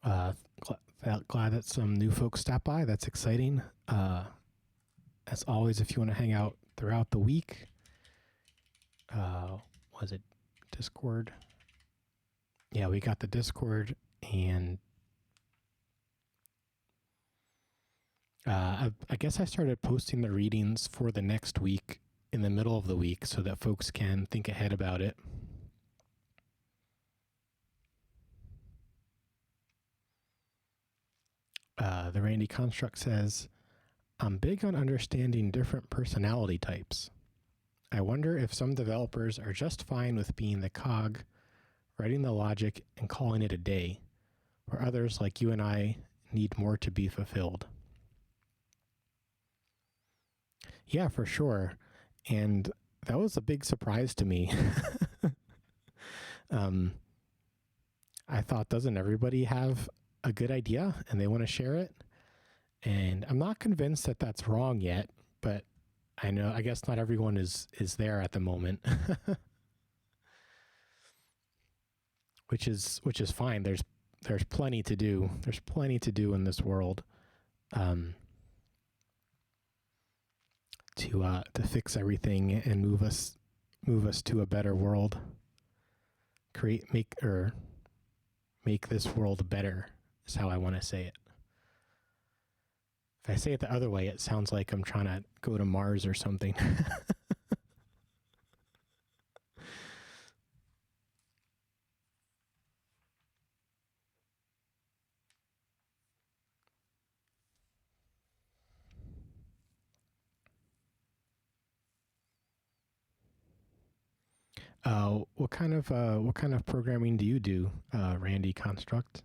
Glad that some new folks stopped by. That's exciting. As always, if you want to hang out throughout the week, was it Discord? Yeah, we got the Discord, and I guess I started posting the readings for the next week in the middle of the week so that folks can think ahead about it. The Randy Construct says, I'm big on understanding different personality types. I wonder if some developers are just fine with being the cog, writing the logic, and calling it a day, where others like you and I need more to be fulfilled. Yeah, for sure. And that was a big surprise to me. I thought, doesn't everybody have a good idea and they want to share it? And I'm not convinced that that's wrong yet, but I guess not everyone is there at the moment. which is fine. There's plenty to do. There's plenty to do in this world. To fix everything and move us to a better world. Make this world better is how I want to say it. If I say it the other way, it sounds like I'm trying to go to Mars or something. What kind of programming do you do, Randy Construct?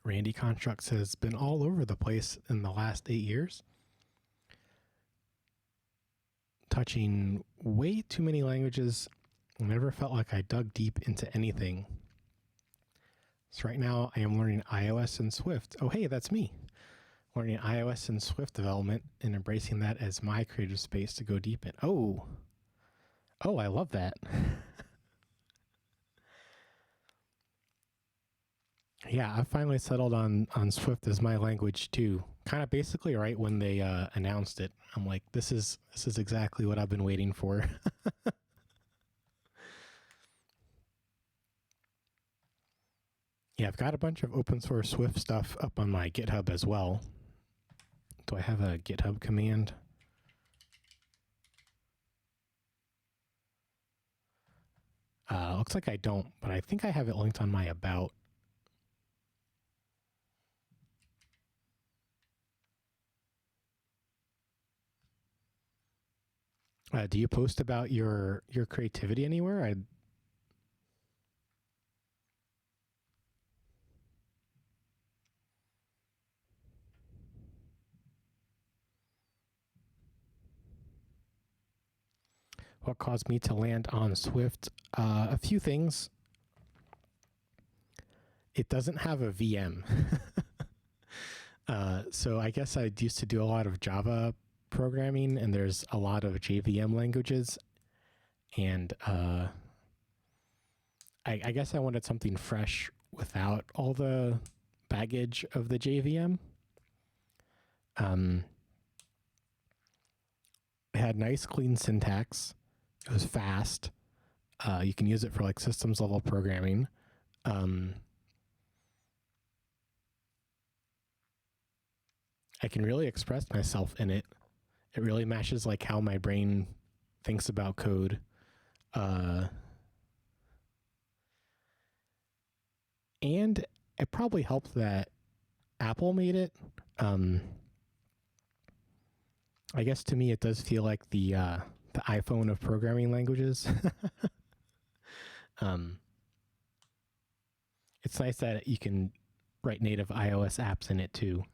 Randy Constructs has been all over the place in the last 8 years, touching way too many languages. I never felt like I dug deep into anything. So right now I am learning iOS and Swift. Oh, hey, that's me. Learning iOS and Swift development and embracing that as my creative space to go deep in. Oh, I love that. Yeah, I finally settled on Swift as my language too. Kind of basically right when they announced it. I'm like, this is exactly what I've been waiting for. Yeah, I've got a bunch of open source Swift stuff up on my GitHub as well. Do I have a GitHub command? Looks like I don't, but I think I have it linked on my About. Do you post about your creativity anywhere? What caused me to land on Swift? A few things. It doesn't have a VM. So I guess I used to do a lot of Java programming, and there's a lot of JVM languages. And I guess I wanted something fresh without all the baggage of the JVM. It had nice, clean syntax. It was fast. You can use it for like systems level programming. I can really express myself in it. It really matches like how my brain thinks about code. And it probably helped that Apple made it. I guess to me it does feel like the iPhone of programming languages. um, it's nice that you can write native iOS apps in it too.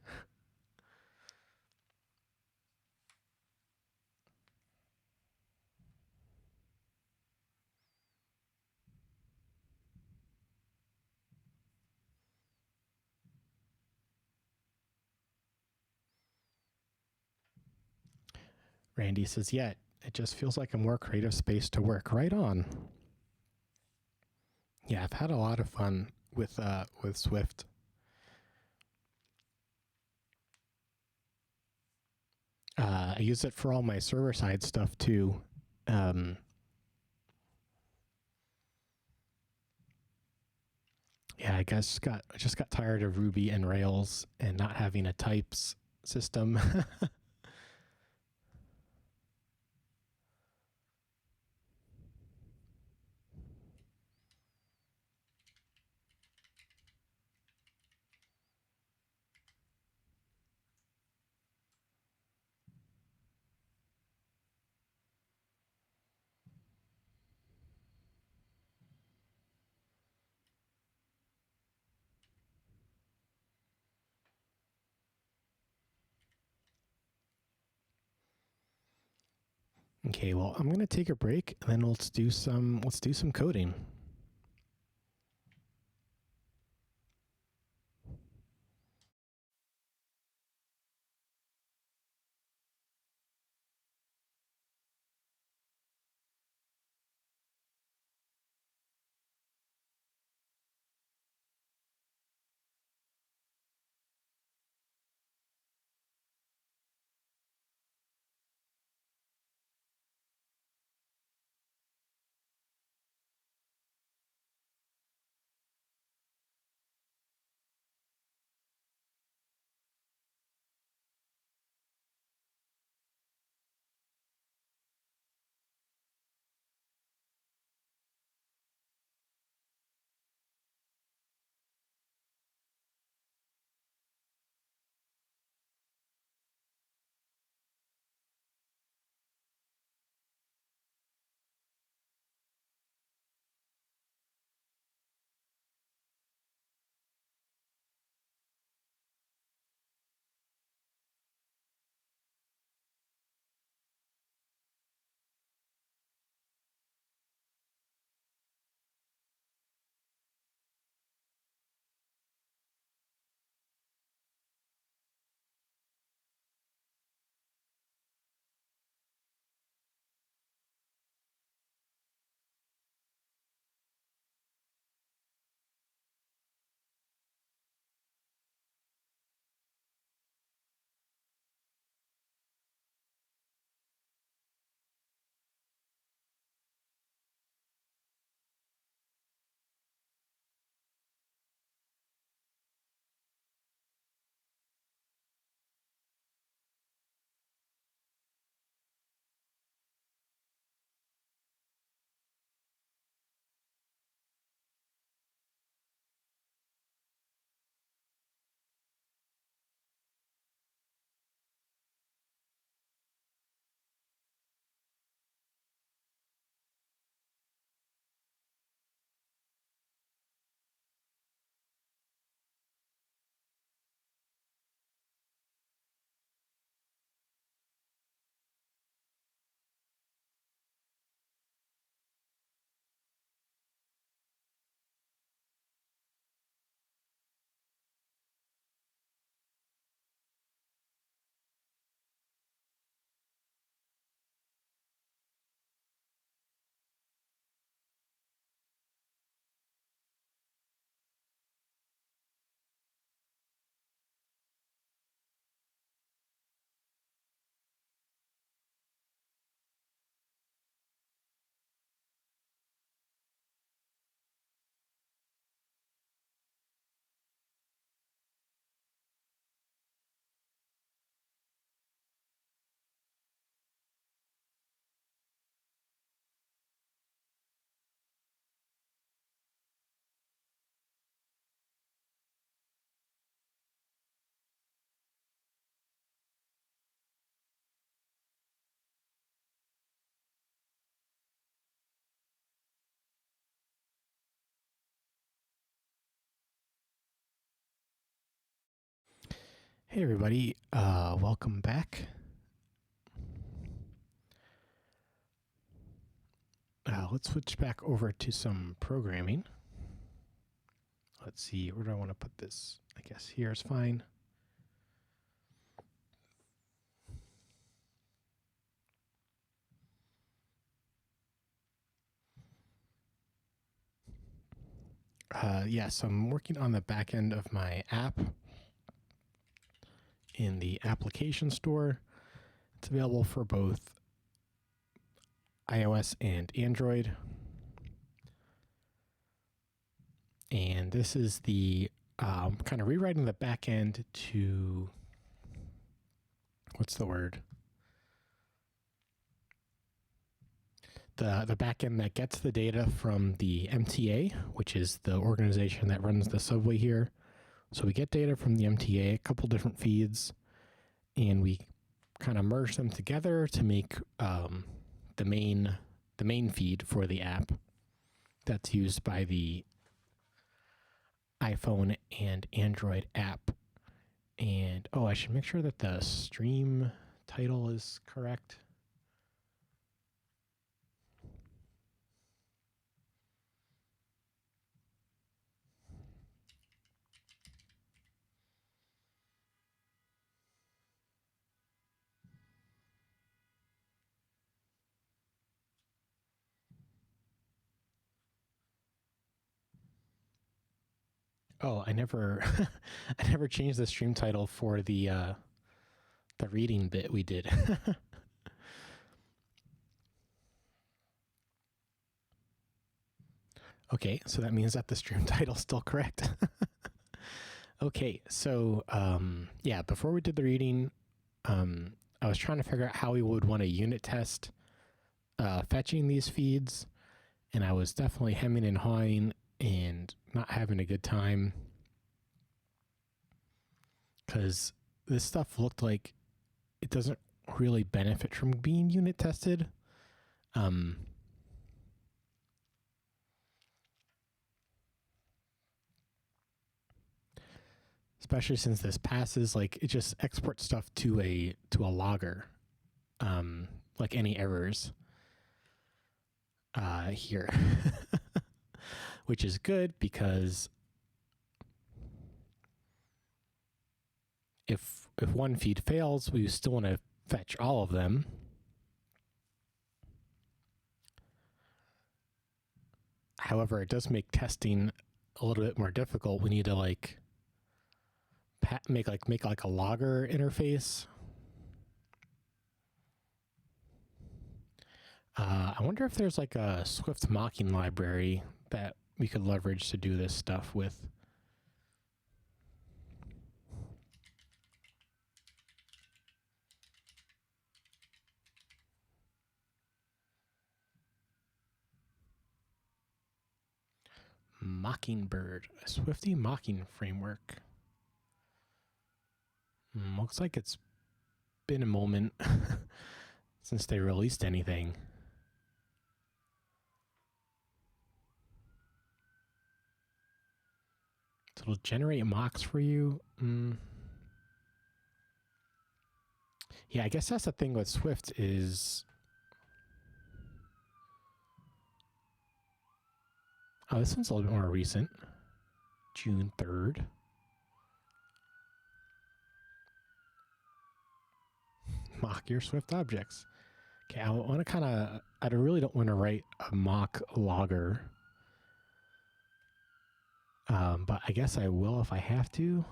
Randy says, yeah, it just feels like a more creative space to work. Right on. Yeah, I've had a lot of fun with Swift. I use it for all my server side stuff too. Yeah, I just got tired of Ruby and Rails and not having a types system. Okay, well, I'm gonna take a break and then let's do some coding. Hey everybody, welcome back. Let's switch back over to some programming. Let's see, where do I want to put this? I guess here is fine. Yes, I'm working on the back end of my app in the application store. It's available for both iOS and Android. And this is the kind of rewriting the back end to, what's the word? The back end that gets the data from the MTA, which is the organization that runs the subway here. So we get data from the MTA, a couple different feeds, and we kind of merge them together to make the main feed for the app that's used by the iPhone and Android app. And I should make sure that the stream title is correct. Oh, I never I never changed the stream title for the reading bit we did. Okay, so that means that the stream title's still correct. Okay, so yeah, before we did the reading, I was trying to figure out how we would want to unit test fetching these feeds, and I was definitely hemming and hawing and not having a good time because this stuff looked like it doesn't really benefit from being unit tested. Especially since this passes, like it just exports stuff to a logger, like any errors here, which is good because if one feed fails, we still want to fetch all of them. However, it does make testing a little bit more difficult. We need to like make a logger interface. I wonder if there's like a Swift mocking library that we could leverage to do this stuff with. Mockingbird, a Swifty mocking framework. Looks like it's been a moment since they released anything. So it'll generate mocks for you. Yeah, I guess that's the thing with Swift is... Oh, this one's a little bit more recent. June 3rd. Mock your Swift objects. Okay, I want to kind of... I really don't want to write a mock logger. But I guess I will if I have to.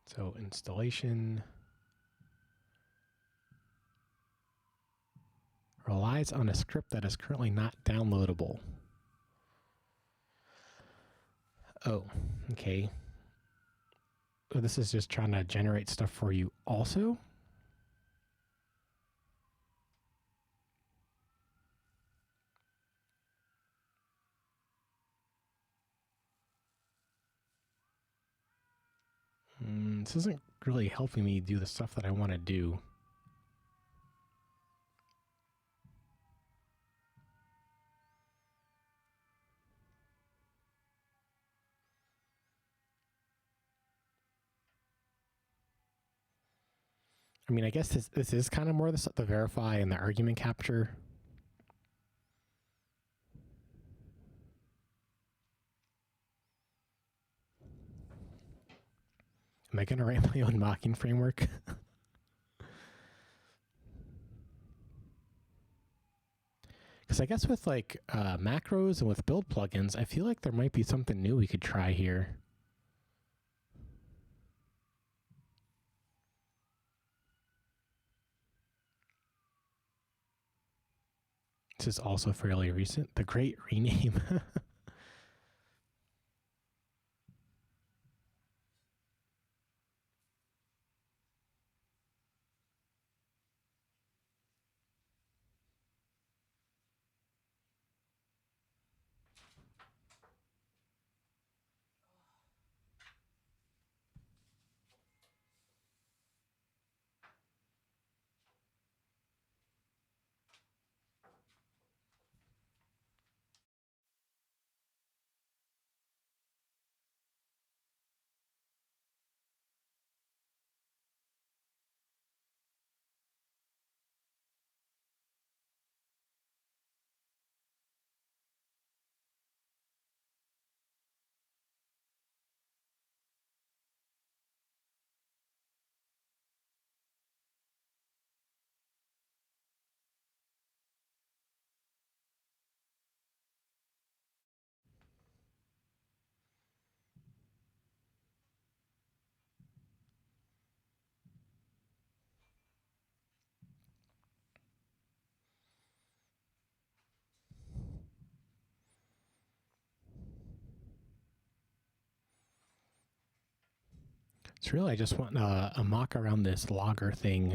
So installation relies on a script that is currently not downloadable. Oh, okay. So this is just trying to generate stuff for you also. This isn't really helping me do the stuff that I want to do. I mean, I guess this is kind of more the verify and the argument capture. Am I going to write my own mocking framework? Because I guess with like macros and with build plugins, I feel like there might be something new we could try here. This is also fairly recent. The Great Rename. It's really, I just want a mock around this logger thing.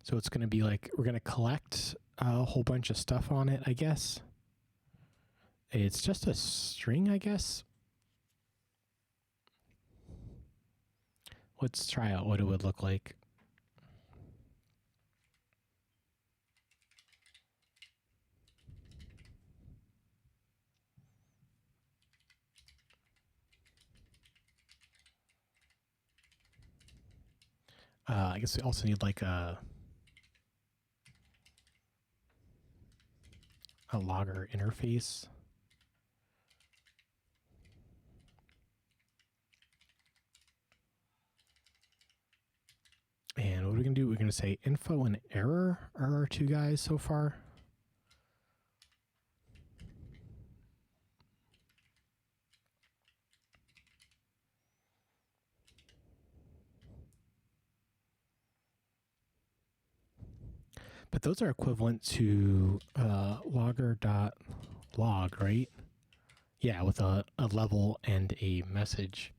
So it's going to be like, we're going to collect a whole bunch of stuff on it, I guess. It's just a string, I guess. Let's try out what it would look like. I guess we also need like a logger interface. And what are we going to do? We're going to say info and error are our two guys so far. But those are equivalent to logger.log, right? Yeah, with a level and a message.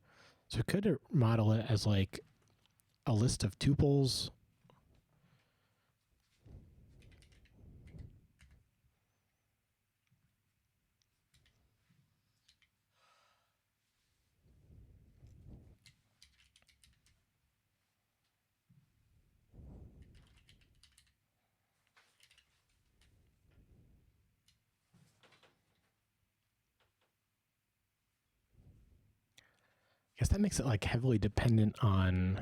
So could model it as like a list of tuples. I guess that makes it like heavily dependent on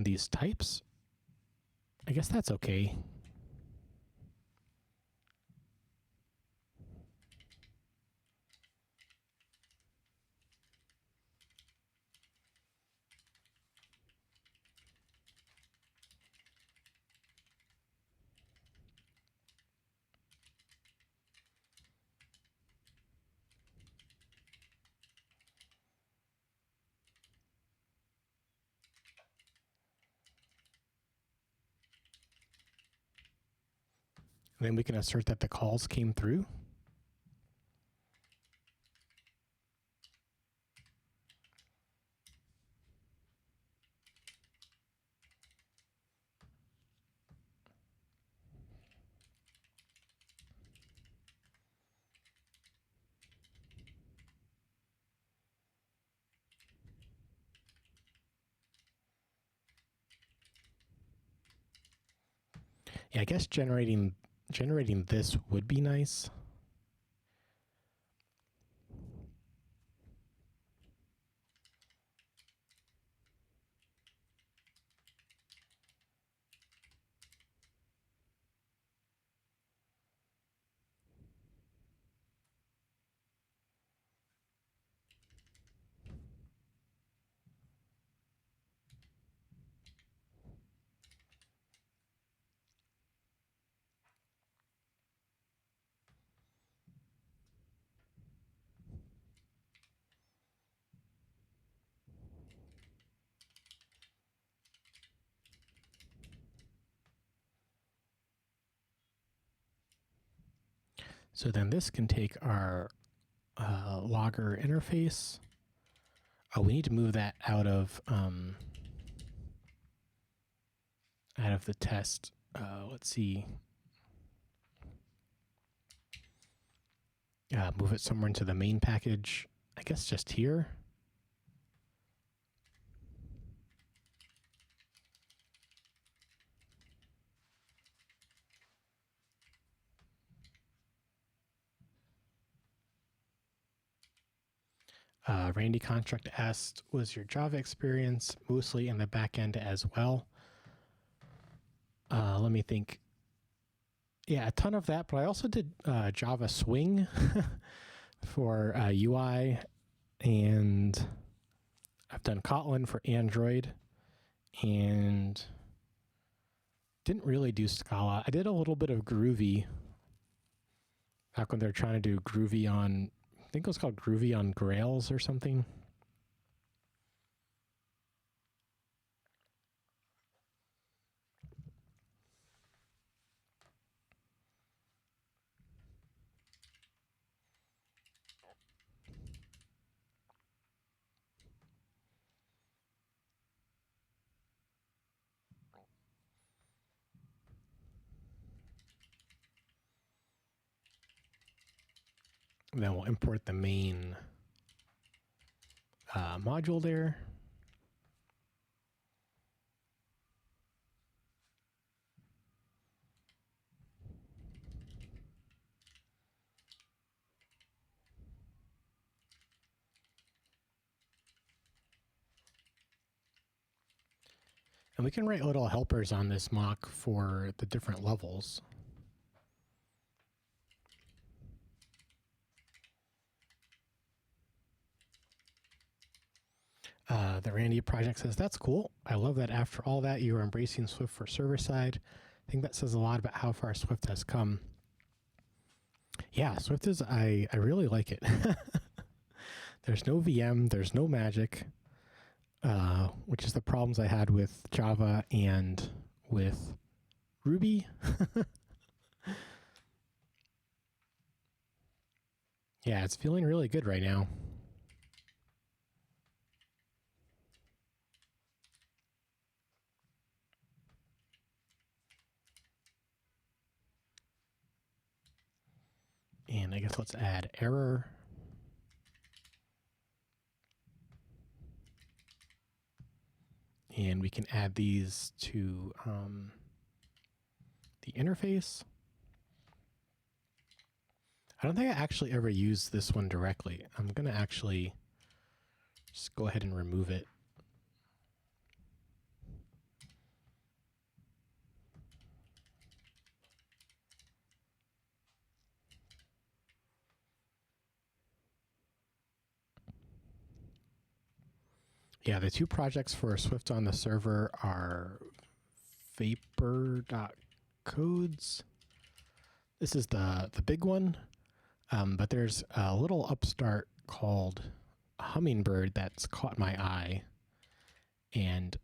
these types. I guess that's okay. And then we can assert that the calls came through. Yeah, I guess generating this would be nice. So then this can take our logger interface. Oh, we need to move that out of the test. Let's see. Move it somewhere into the main package. I guess just here. Randy Construct asked, was your Java experience mostly in the backend as well? Let me think. Yeah, a ton of that, but I also did Java Swing for UI, and I've done Kotlin for Android, and didn't really do Scala. I did a little bit of Groovy back when they were trying to do Groovy on, I think it was called Groovy on Grails or something. And then we'll import the main module there. And we can write little helpers on this mock for the different levels. The Randy project says, that's cool. I love that after all that, you are embracing Swift for server side. I think that says a lot about how far Swift has come. Yeah, Swift is, I really like it. There's no VM, there's no magic, which is the problems I had with Java and with Ruby. Yeah, it's feeling really good right now. And I guess let's add error. And we can add these to the interface. I don't think I actually ever used this one directly. I'm going to actually just go ahead and remove it. Yeah, the two projects for Swift on the server are vapor.codes. This is the big one, but there's a little upstart called Hummingbird that's caught my eye. And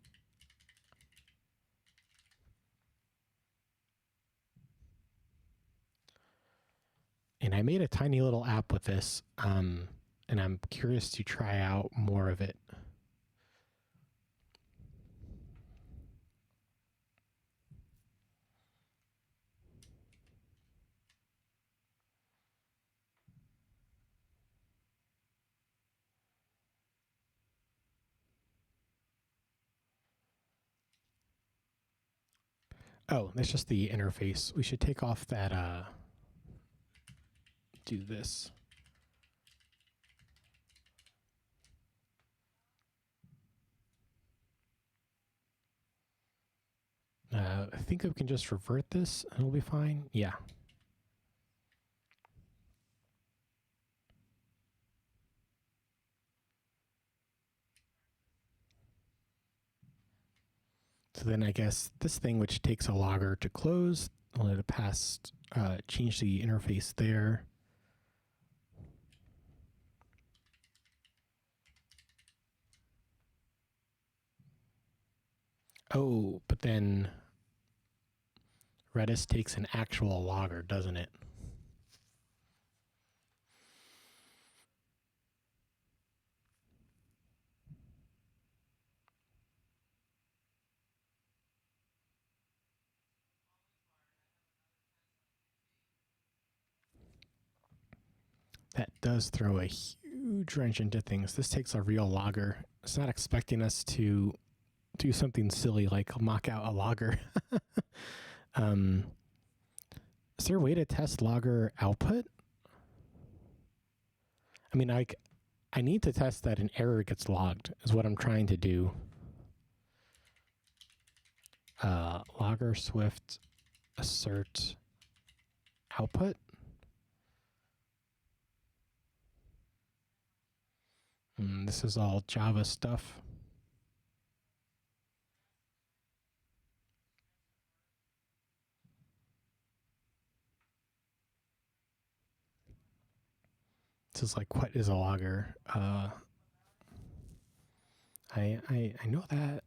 I made a tiny little app with this, and I'm curious to try out more of it. Oh, that's just the interface. We should take off that, do this. I think we can just revert this and it'll be fine. Yeah. So then I guess this thing, which takes a logger to close, I'll let it pass, change the interface there. Oh, but then Redis takes an actual logger, doesn't it? that does throw a huge wrench into things. This takes a real logger. It's not expecting us to do something silly like mock out a logger. Is there a way to test logger output? I mean, I need to test that an error gets logged is what I'm trying to do. Logger Swift assert output. This is all Java stuff. This is like, what is a logger? I know that.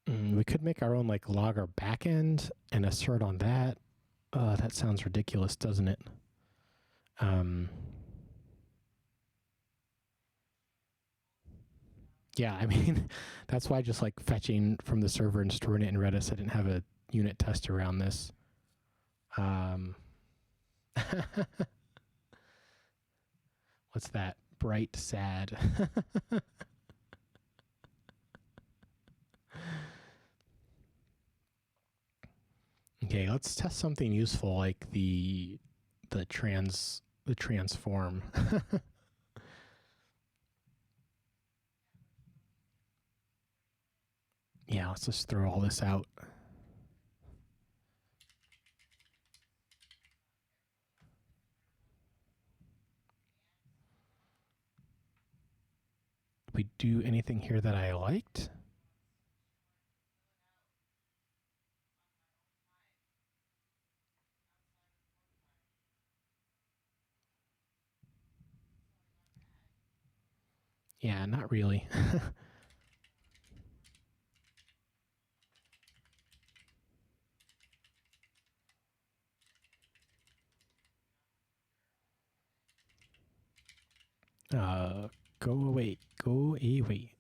We could make our own like logger backend and assert on that. That sounds ridiculous, doesn't it? Yeah, I mean, that's why just like fetching from the server and storing it in Redis, I didn't have a unit test around this. What's that? Bright, sad. Okay, let's test something useful like the transform. Yeah, let's just throw all this out. Did we do anything here that I liked? Yeah, not really. Go away. Go away.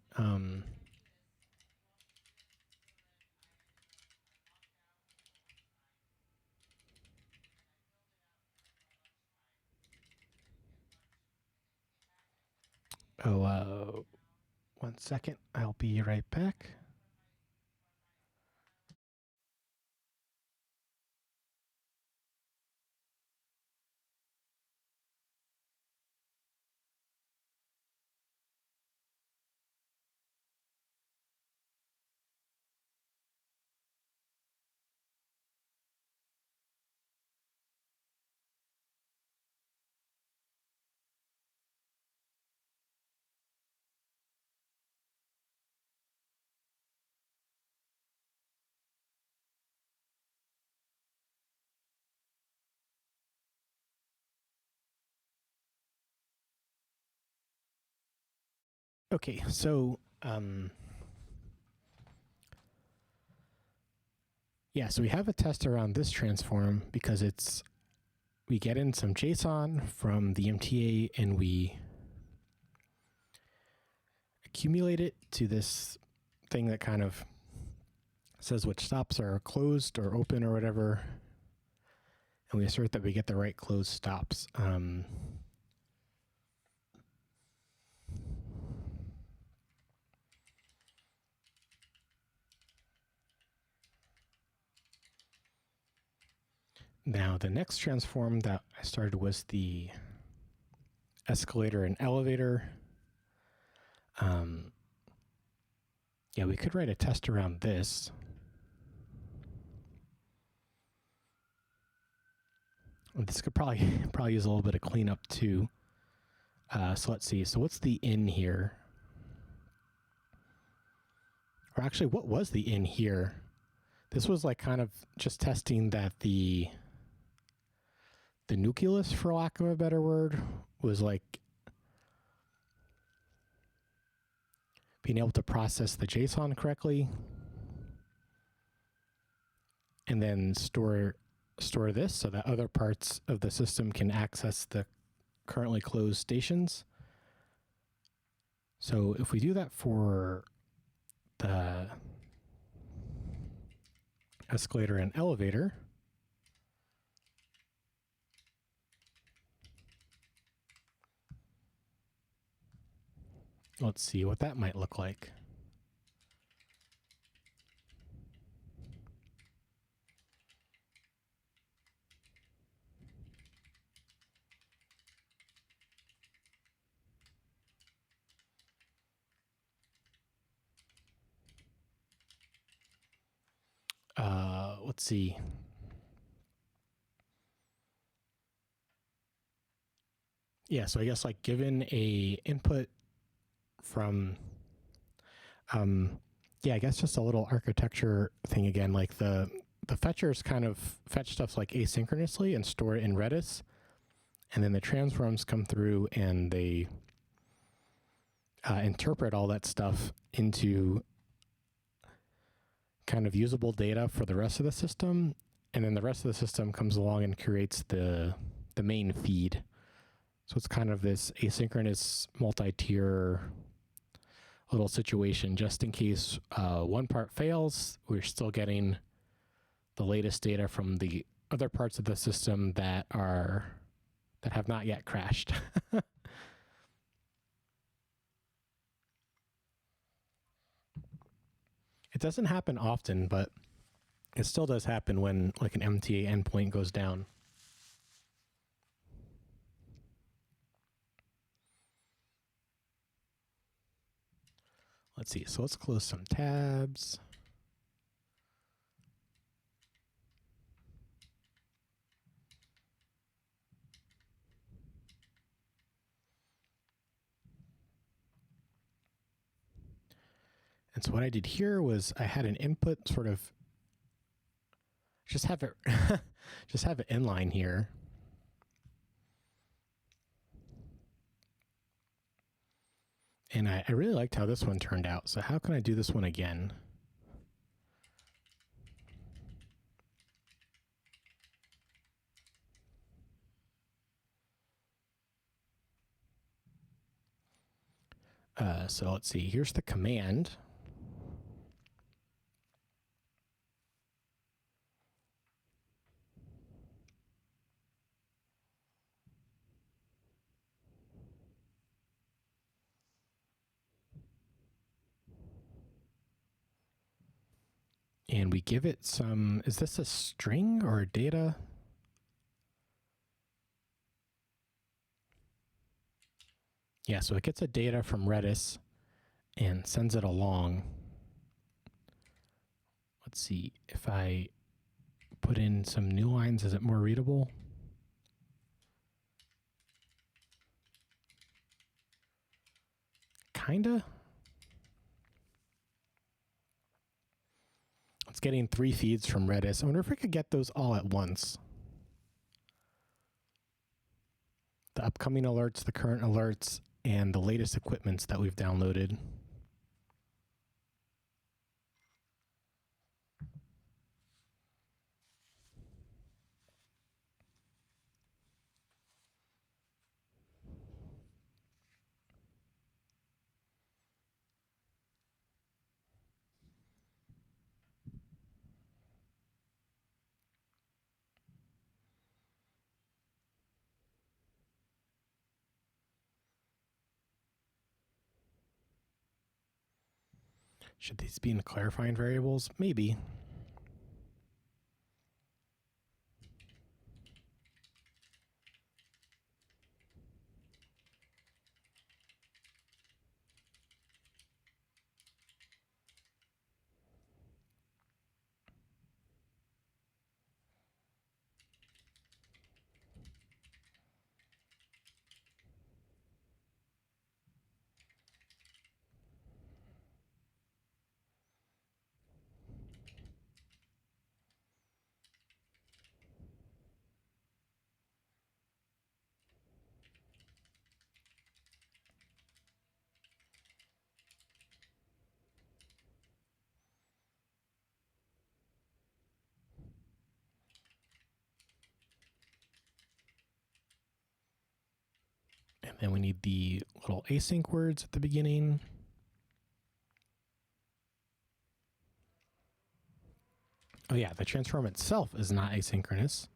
Oh, 1 second. I'll be right back. Okay, so yeah, so we have a test around this transform because we get in some JSON from the MTA and we accumulate it to this thing that kind of says which stops are closed or open or whatever, and we assert that we get the right closed stops. Now, the next transform that I started was the escalator and elevator. Yeah, we could write a test around this. This could probably use a little bit of cleanup too. So let's see. So what's the in here? Or actually, what was the in here? This was like kind of just testing that the nucleus, for lack of a better word, was like being able to process the JSON correctly and then store this so that other parts of the system can access the currently closed stations. So if we do that for the escalator and elevator, let's see what that might look like. Let's see. Yeah, so I guess like given a input from, yeah, I guess just a little architecture thing again, like the fetchers kind of fetch stuff like asynchronously and store it in Redis. And then the transforms come through and they interpret all that stuff into kind of usable data for the rest of the system. And then the rest of the system comes along and creates the main feed. So it's kind of this asynchronous multi-tier little situation. Just in case one part fails, we're still getting the latest data from the other parts of the system that have not yet crashed. It doesn't happen often, but it still does happen when like an MTA endpoint goes down. Let's see. So let's close some tabs. And so what I did here was I had an input sort of just have it just have it inline here. And I really liked how this one turned out. So how can I do this one again? So let's see, here's the command. And we give it some, is this a string or a data? Yeah, so it gets a data from Redis and sends it along. Let's see, if I put in some new lines, is it more readable? Kinda. It's getting 3 feeds from Redis. I wonder if we could get those all at once. The upcoming alerts, the current alerts, and the latest equipments that we've downloaded. Should these be in clarifying variables? Maybe. And then we need the little async words at the beginning. Oh yeah, the transform itself is not asynchronous.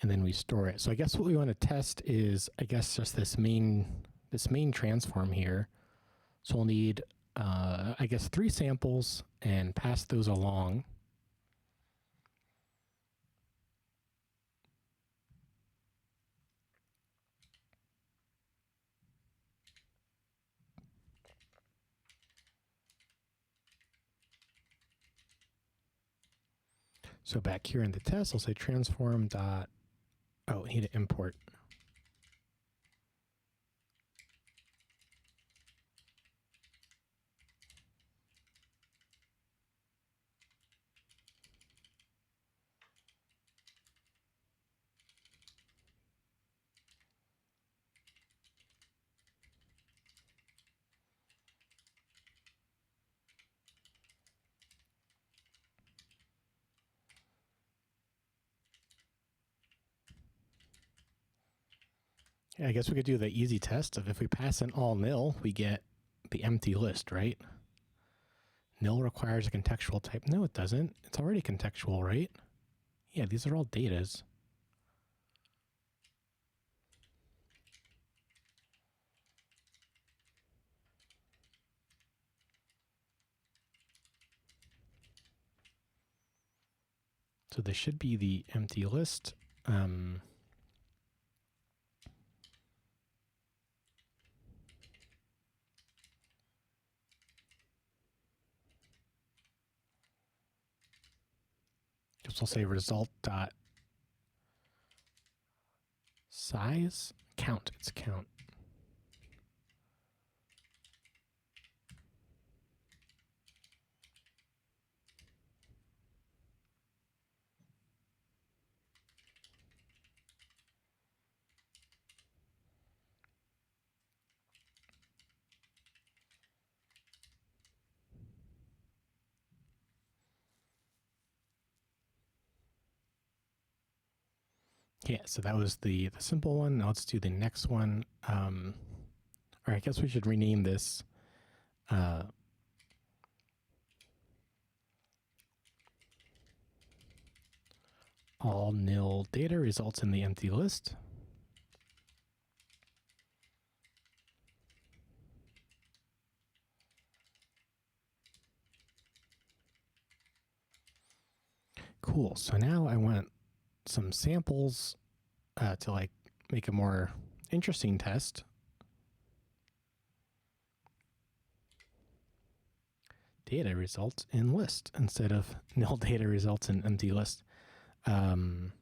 And then we store it. So I guess what we want to test is, I guess, just this main transform here. So we'll need, I guess, 3 samples and pass those along. So back here in the test, I'll say transform dot, oh, I need to import. I guess we could do the easy test of if we pass in all nil, we get the empty list, right? Nil requires a contextual type. No, it doesn't. It's already contextual, right? Yeah, these are all datas. So this should be the empty list. Just we'll say result dot size count. It's count. Yeah, so that was the simple one. Now let's do the next one. Or I guess we should rename this. All nil data results in the empty list. Cool. So now I want some samples to like make a more interesting test. Data results in list instead of nil data results in empty list. Let's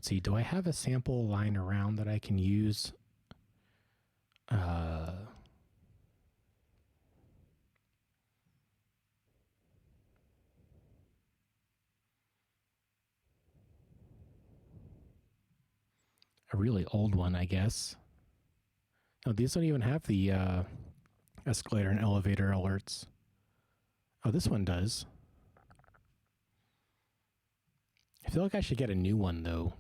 see, do I have a sample lying around that I can use? A really old one, I guess. No, these don't even have the escalator and elevator alerts. Oh, this one does. I feel like I should get a new one, though.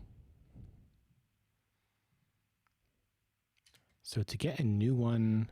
So to get a new one...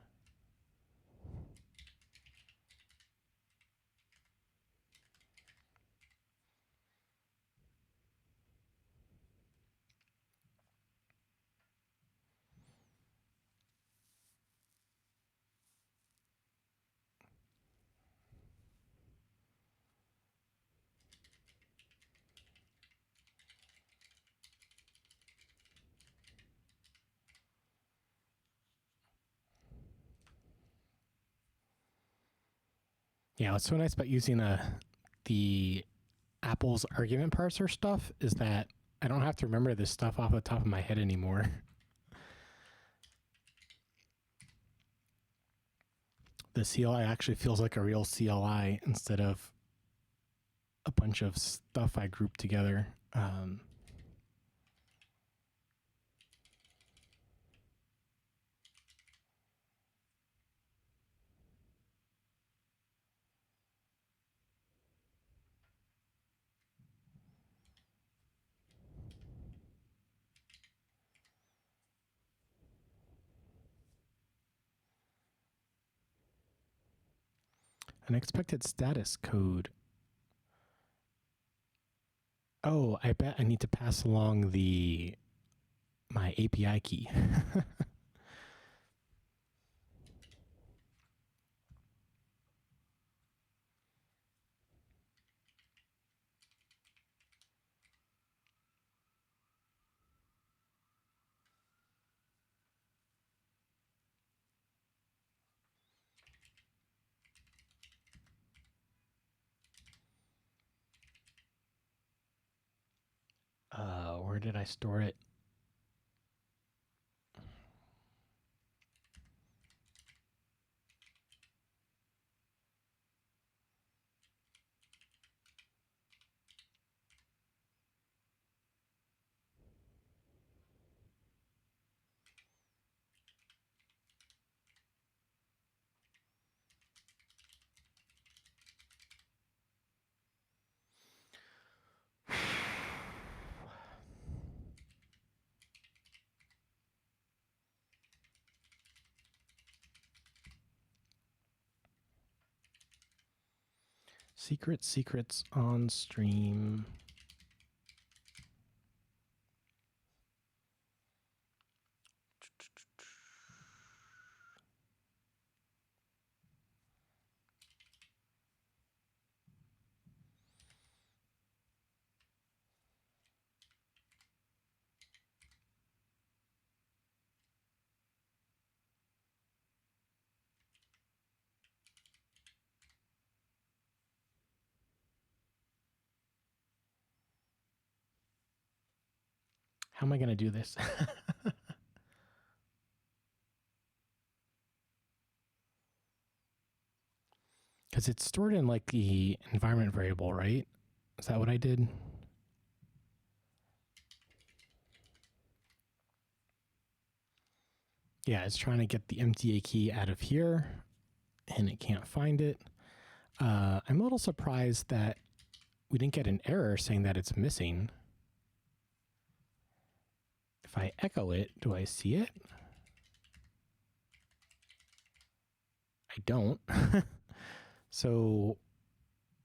Yeah, what's so nice about using the Apple's argument parser stuff is that I don't have to remember this stuff off the top of my head anymore. The CLI actually feels like a real CLI instead of a bunch of stuff I grouped together. Unexpected status code. Oh, I bet I need to pass along my API key. Where did I store it? Secrets on stream. How am I going to do this? Because it's stored in like the environment variable, right? Is that what I did? Yeah, it's trying to get the MTA key out of here, and it can't find it. I'm a little surprised that we didn't get an error saying that it's missing. If I echo it, do I see it? I don't. So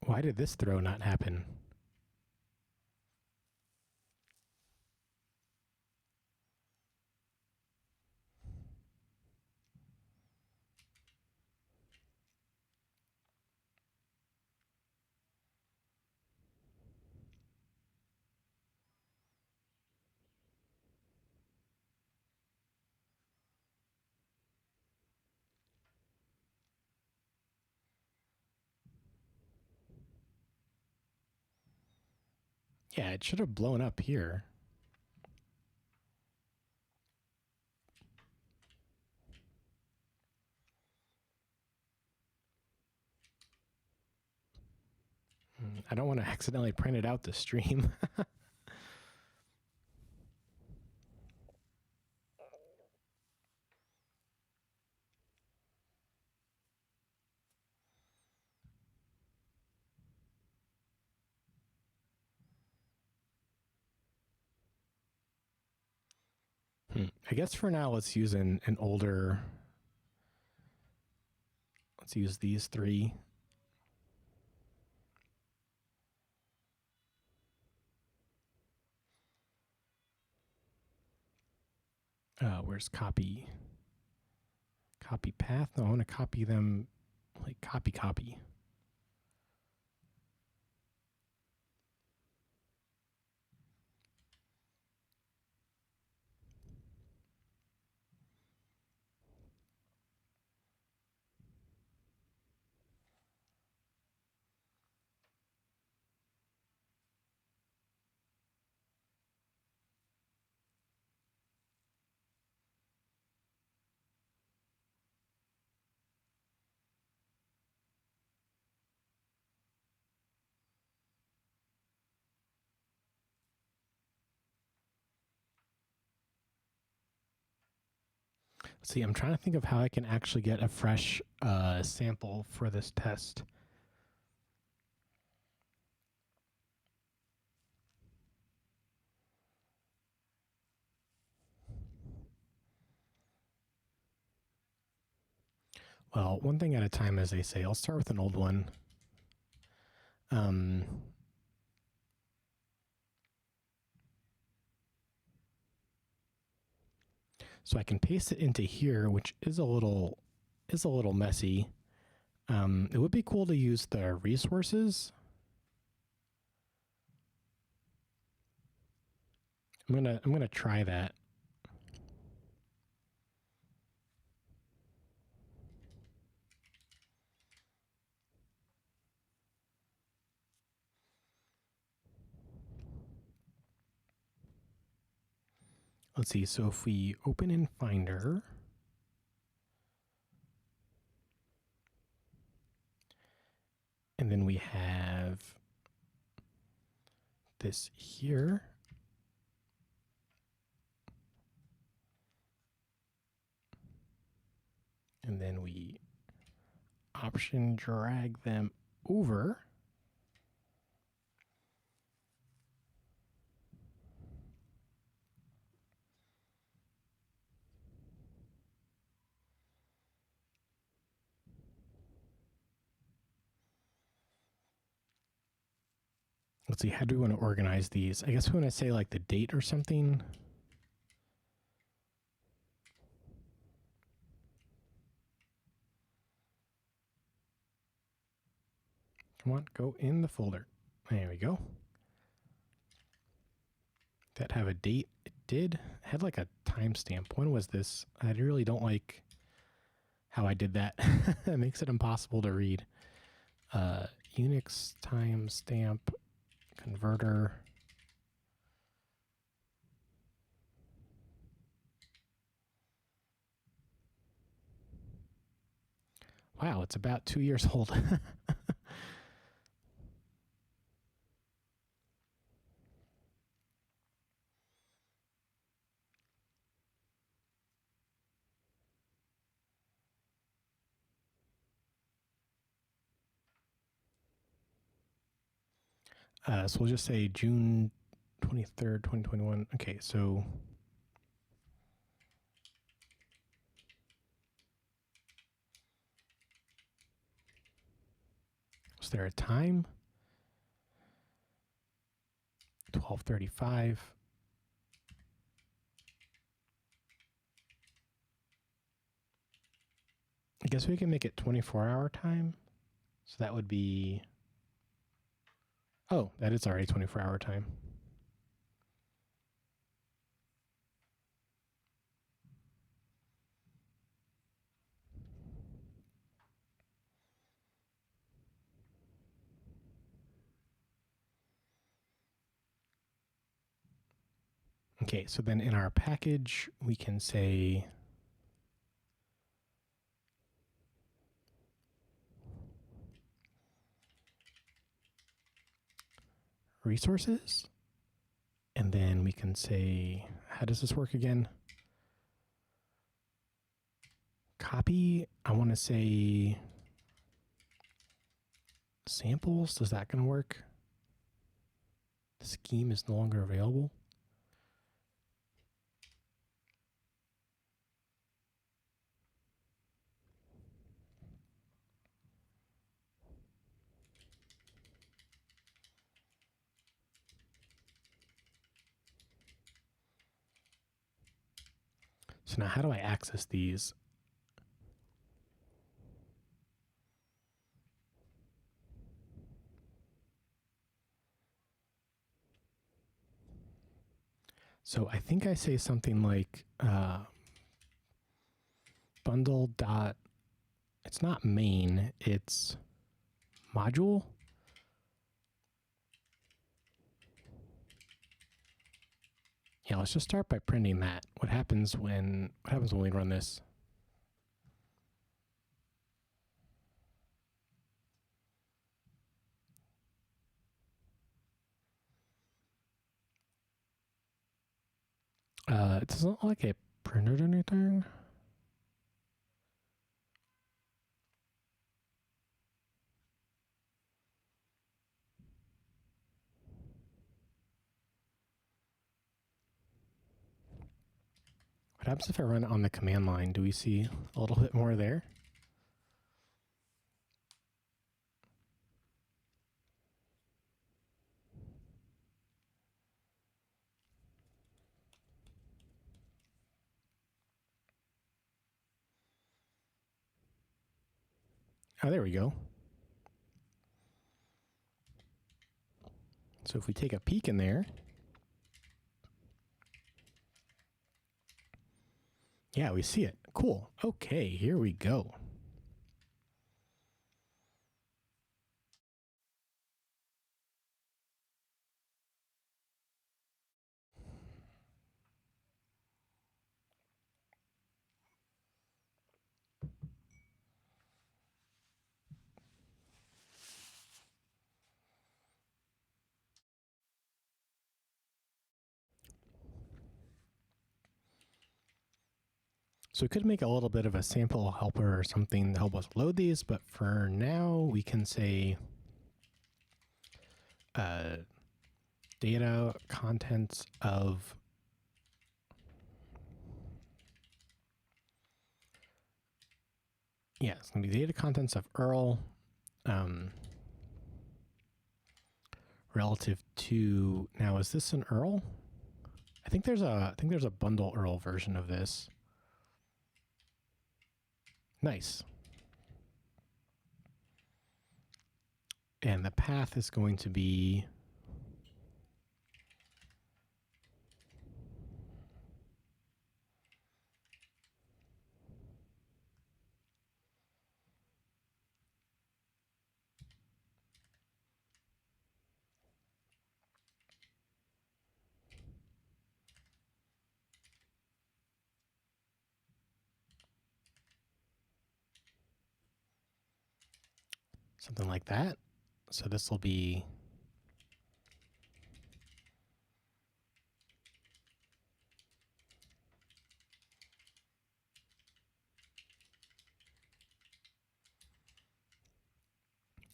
why did this throw not happen? Yeah, it should have blown up here. I don't want to accidentally print it out the stream. I guess for now, let's use an older. Let's use these three. Where's copy? Copy path? No, I want to copy them like copy. Let's see, I'm trying to think of how I can actually get a fresh sample for this test. Well, one thing at a time, as they say. I'll start with an old one. So I can paste it into here, which is a little messy. It would be cool to use the resources. I'm gonna try that. Let's see. So if we open in Finder, and then we have this here. And then we option drag them over. Let's see, how do we want to organize these? I guess we want to say like the date or something. Come on, go in the folder. There we go. Did that have a date? It did. It had like a timestamp. When was this? I really don't like how I did that. It makes it impossible to read. Unix timestamp converter. Wow, it's about 2 years old. So we'll just say June 23rd, 2021. Okay, so was there a time? 12:35. I guess we can make it 24-hour time. So that would be... Oh, that is already 24-hour time. Okay, so then in our package, we can say resources. And then we can say, how does this work again? Copy, I want to say samples. Is that going to work? The scheme is no longer available. So now how do I access these? So I think I say something like bundle dot, it's not main, it's module. Yeah, let's just start by printing that. What happens when we run this? It doesn't look like it printed anything. What happens if I run it on the command line? Do we see a little bit more there? Oh, there we go. So if we take a peek in there, yeah, we see it. Cool. Okay, here we go. So we could make a little bit of a sample helper or something to help us load these, but for now we can say data contents of it's going to be data contents of URL relative to, now is this an URL? I think there's a bundle URL version of this. Nice. And the path is going to be something like that. So this will be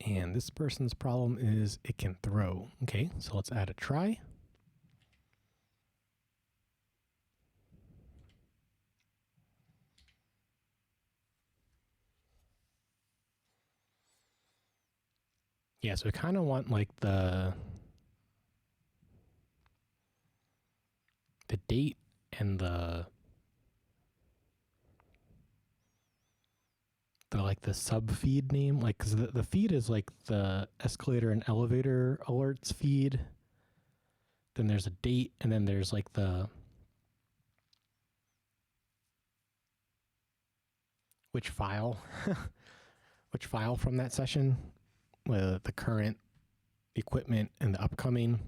and this person's problem is it can throw. Okay, so let's add a try. Yeah, so we kind of want like the date and the like the sub feed name, like, because the feed is like the escalator and elevator alerts feed. Then there's a date, and then there's like the which file from that session, the current equipment and the upcoming.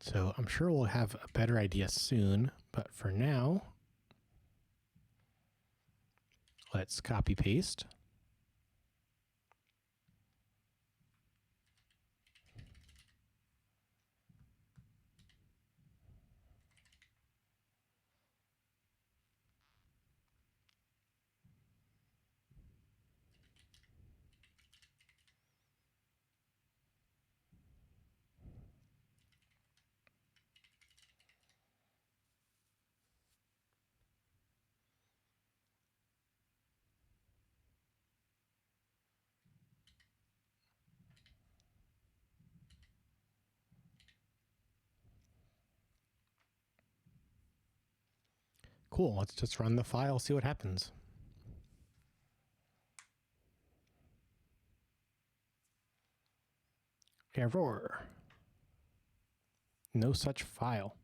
So I'm sure we'll have a better idea soon, but for now, let's copy paste. Cool, let's just run the file, see what happens. Error. No such file.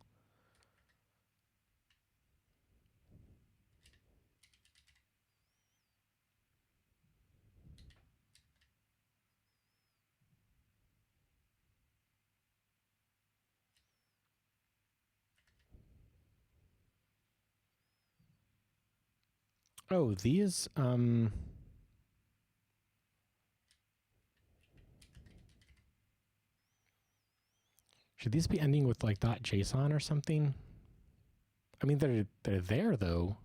Oh, these, should these be ending with like .json or something? I mean, they're there though.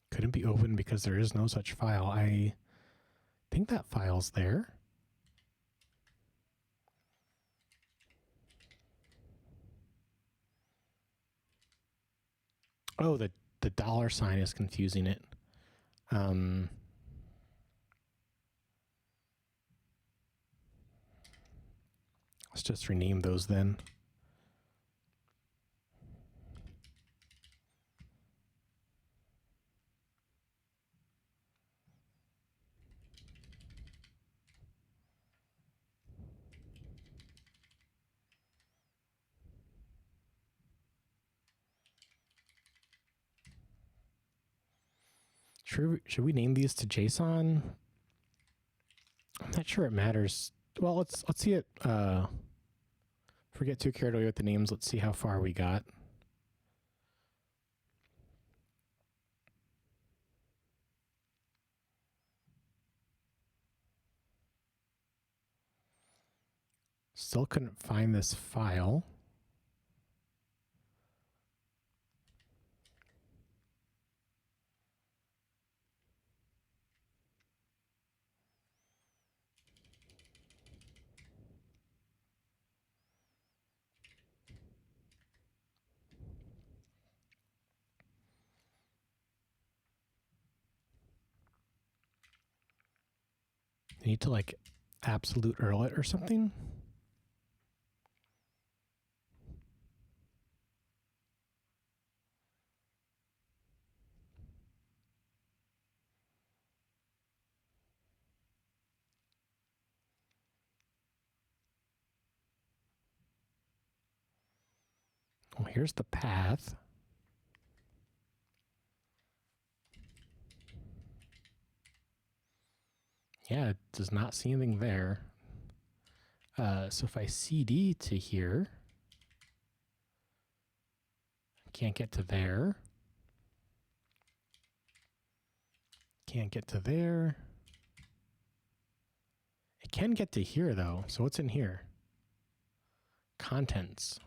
Couldn't be open because there is no such file. I think that file's there. Oh, the the $sign is confusing it. Let's just rename those then. Should we name these to JSON? I'm not sure it matters. Well, let's see it. If we get too carried away with the names, let's see how far we got. Still couldn't find this file. You need to like absolute URL it or something. Well, here's the path. Yeah, it does not see anything there. So if I CD to here, can't get to there. Can't get to there. It can get to here though. So what's in here? Contents.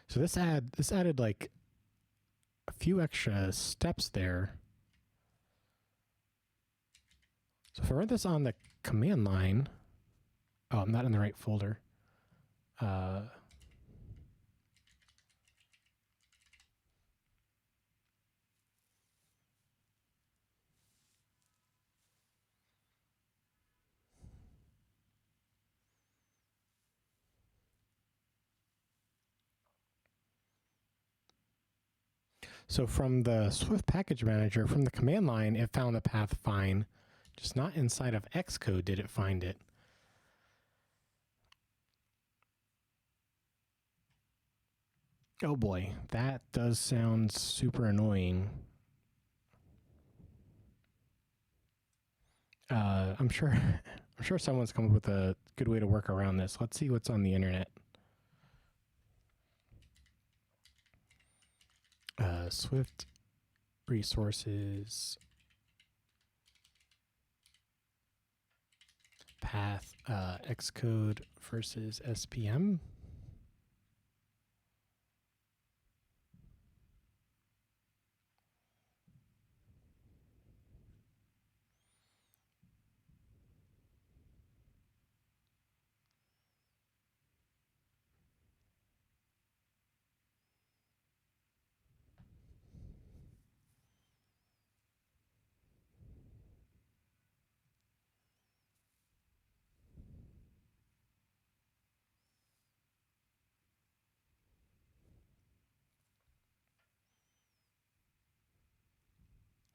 So this added like a few extra steps there. So if I run this on the command line, oh, I'm not in the right folder. So from the Swift package manager, from the command line, it found the path fine. Just not inside of Xcode did it find it. Oh boy, that does sound super annoying. I'm sure someone's come up with a good way to work around this. Let's see what's on the internet. Swift resources path Xcode versus SPM.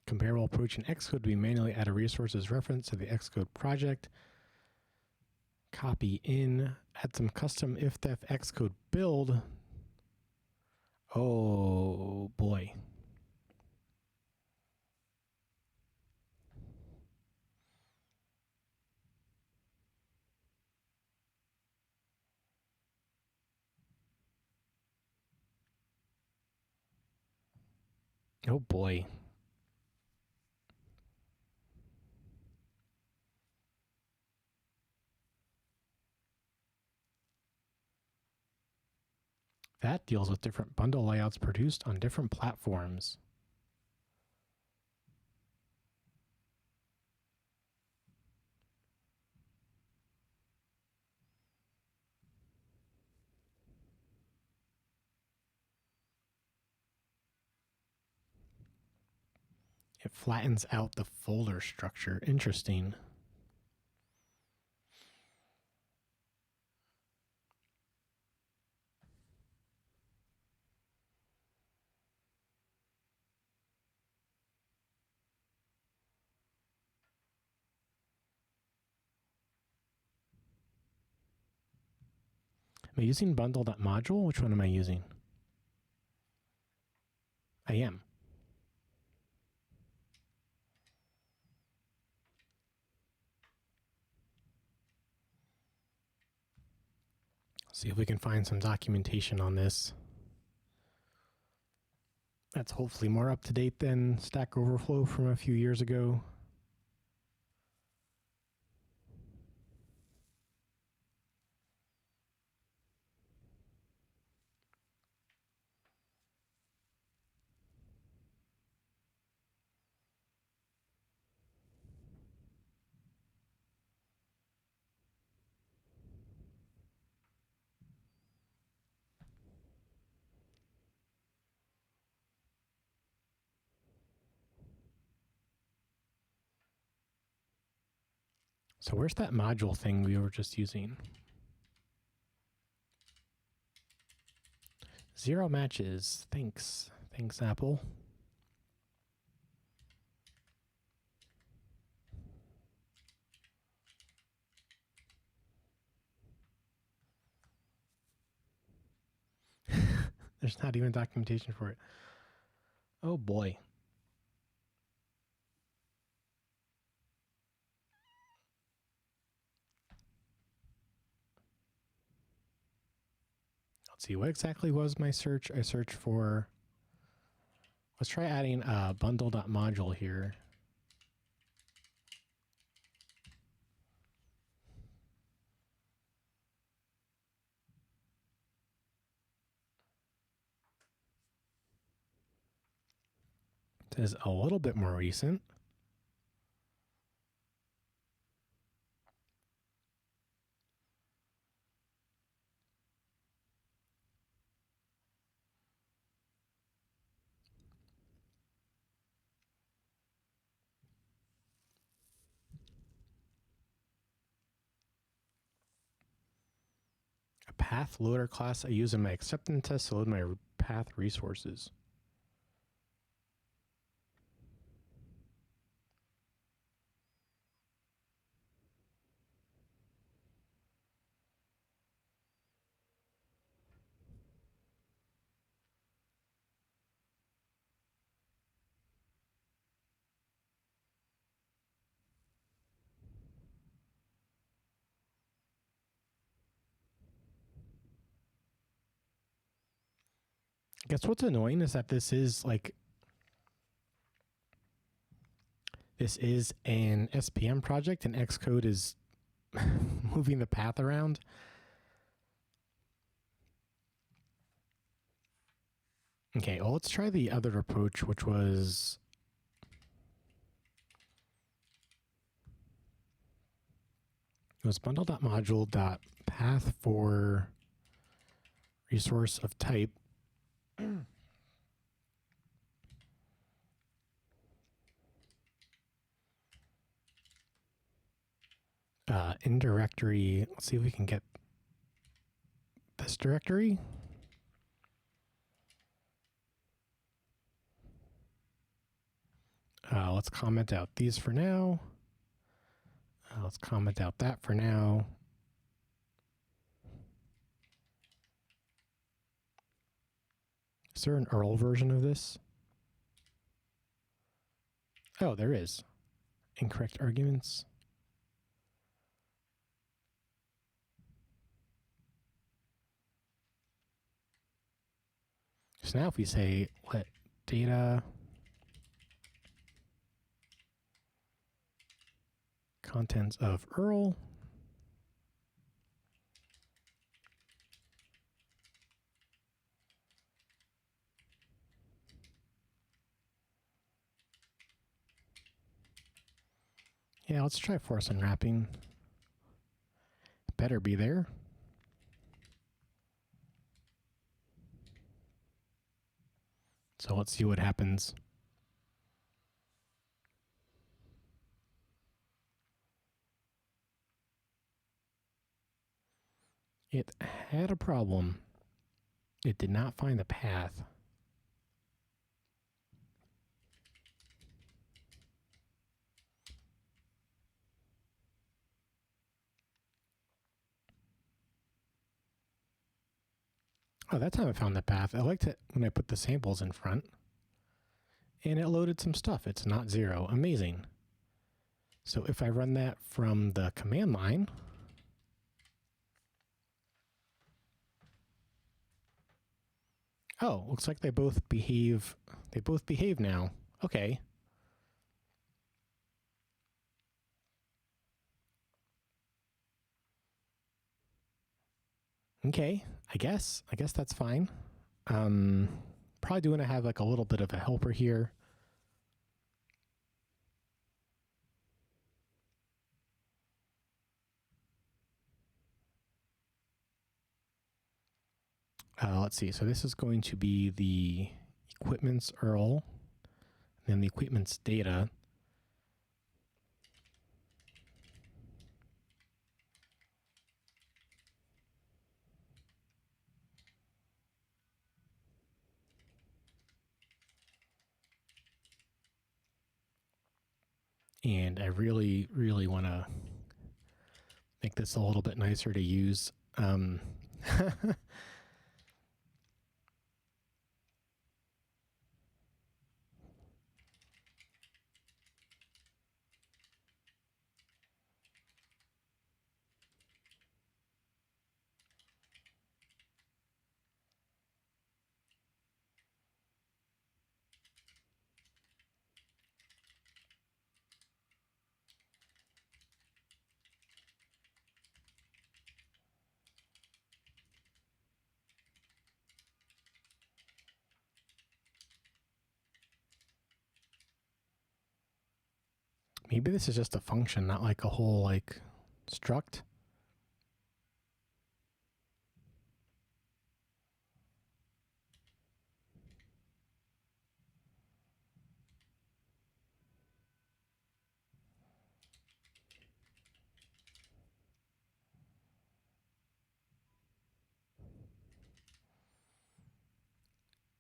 Comparable approach in Xcode, we manually add a resources reference to the Xcode project. Copy in, add some custom if-def Xcode build. Oh boy. Oh boy. That deals with different bundle layouts produced on different platforms. It flattens out the folder structure. Interesting. Am I using bundle.module? Which one am I using? I am. See if we can find some documentation on this. That's hopefully more up to date than Stack Overflow from a few years ago. So where's that module thing we were just using? 0 matches. Thanks. Thanks, Apple. There's not even documentation for it. Oh boy. Let's see, what exactly was my search? I searched for, let's try adding a bundle.module here. It is a little bit more recent. A path loader class I use in my acceptance test to load my path resources. Guess what's annoying is that this is an SPM project and Xcode is moving the path around. Okay, well, let's try the other approach, which was bundle.module.path for resource of type. In directory, let's see if we can get this directory. Let's comment out these for now. Let's comment out that for now. Is there an URL version of this? Oh, there is. Incorrect arguments. So now if we say let data contents of URL yeah, let's try force unwrapping. Better be there. So let's see what happens. it had a problem. It did not find the path. Oh, that time I found the path. I liked it when I put the samples in front. And it loaded some stuff. It's not 0. Amazing. So if I run that from the command line, oh, looks like they both behave now. Okay. Okay, I guess that's fine. Probably do want to have like a little bit of a helper here. Let's see. So this is going to be the equipment's URL, then the equipment's data. And I really, really want to make this a little bit nicer to use. Maybe this is just a function, not like a whole like struct.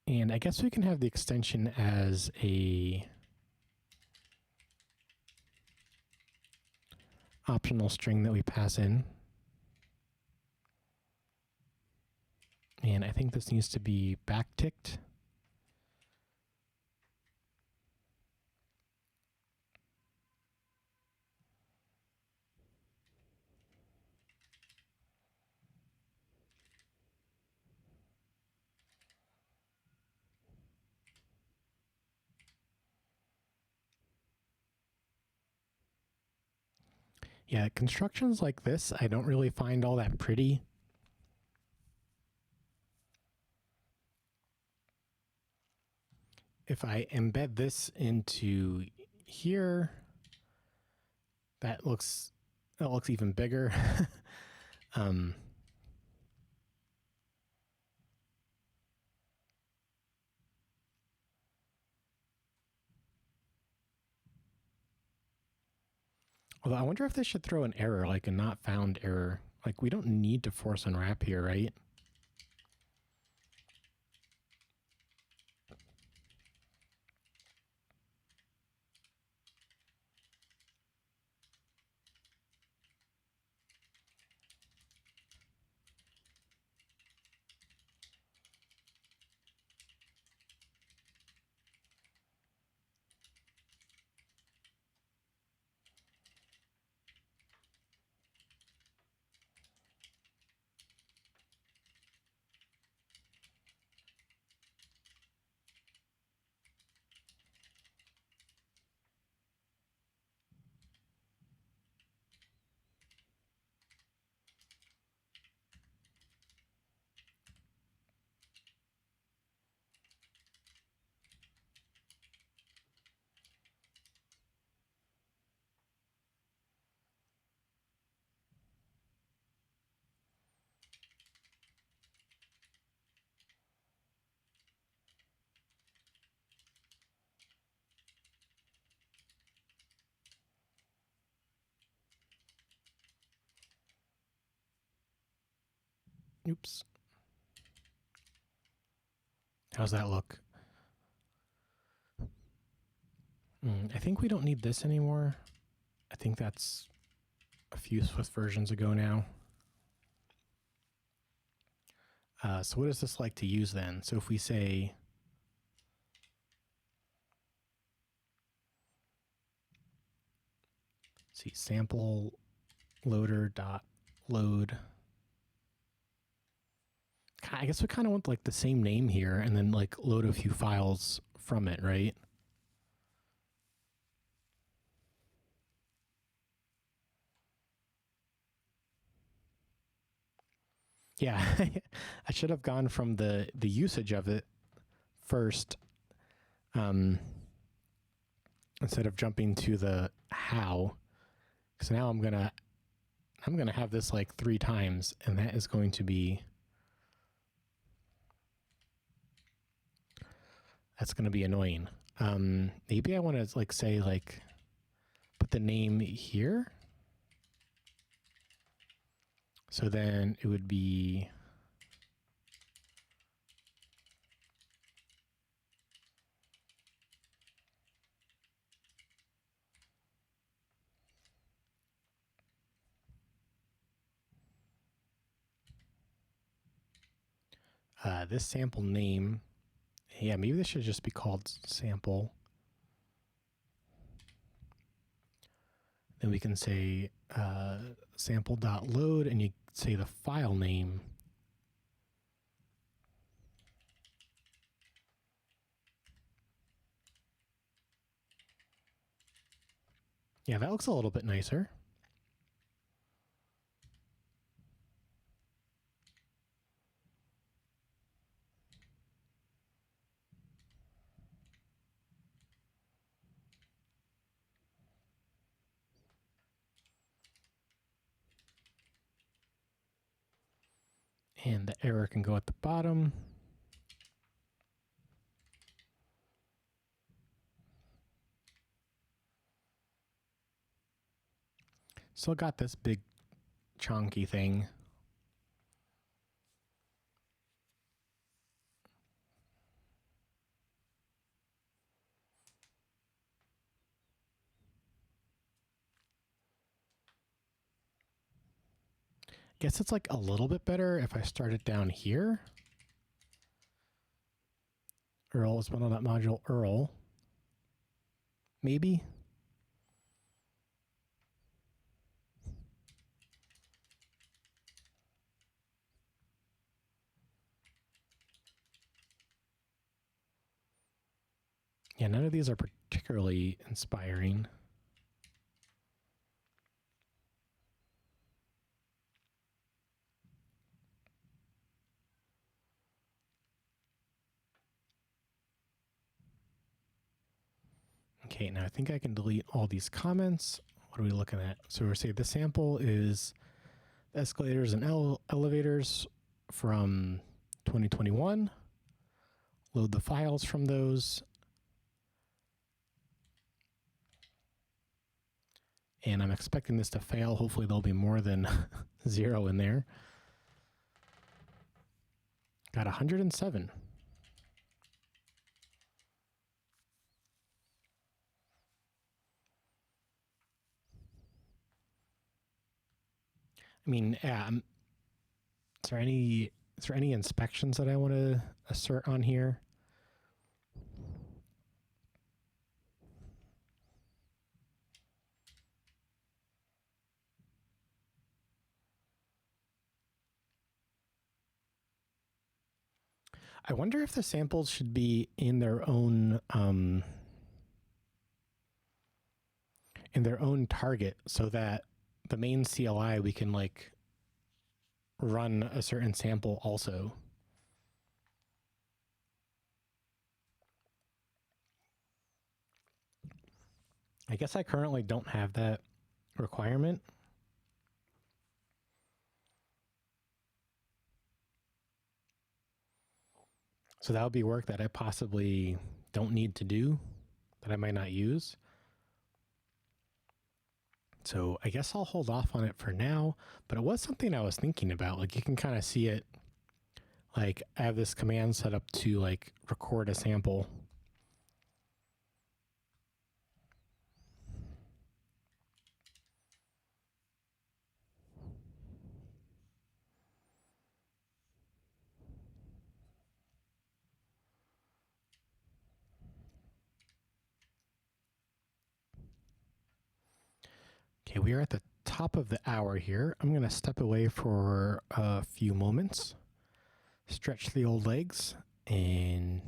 And I guess we can have the extension as a optional string that we pass in. And I think this needs to be backticked. Yeah, constructions like this, I don't really find all that pretty. If I embed this into here, that looks even bigger. Although I wonder if this should throw an error, like a not found error. Like we don't need to force unwrap here, right? Oops. How's that look? I think we don't need this anymore. I think that's a few Swift versions ago now. So what is this like to use then? So if we say sample loader dot load. I guess we kind of want like the same name here and then like load a few files from it, right? Yeah, I should have gone from the usage of it first, instead of jumping to the how. Because now I'm gonna have this like 3 times, and that is going to be annoying. Maybe I want to like say like put the name here. So then it would be this sample name. Yeah, maybe this should just be called sample. Then we can say sample.load, and you say the file name. Yeah, that looks a little bit nicer. And the error can go at the bottom. Still got this big chunky thing. Guess it's like a little bit better if I start it down here. Earl is bundle.module Earl. Maybe. Yeah, none of these are particularly inspiring. Okay, now I think I can delete all these comments. What are we looking at? So we're saying the sample is escalators and elevators from 2021. Load the files from those. And I'm expecting this to fail. Hopefully there'll be more than 0 in there. Got 107. I mean, yeah, is there any inspections that I want to assert on here? I wonder if the samples should be in their own target, so that the main CLI we can like run a certain sample also. I guess I currently don't have that requirement. So that would be work that I possibly don't need to do, that I might not use. So I guess I'll hold off on it for now, but it was something I was thinking about. Like, you can kind of see it Like I have this command set up to like record a sample. Okay, we are at the top of the hour here. I'm going to step away for a few moments, stretch the old legs, and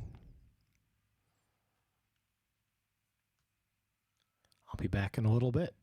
I'll be back in a little bit.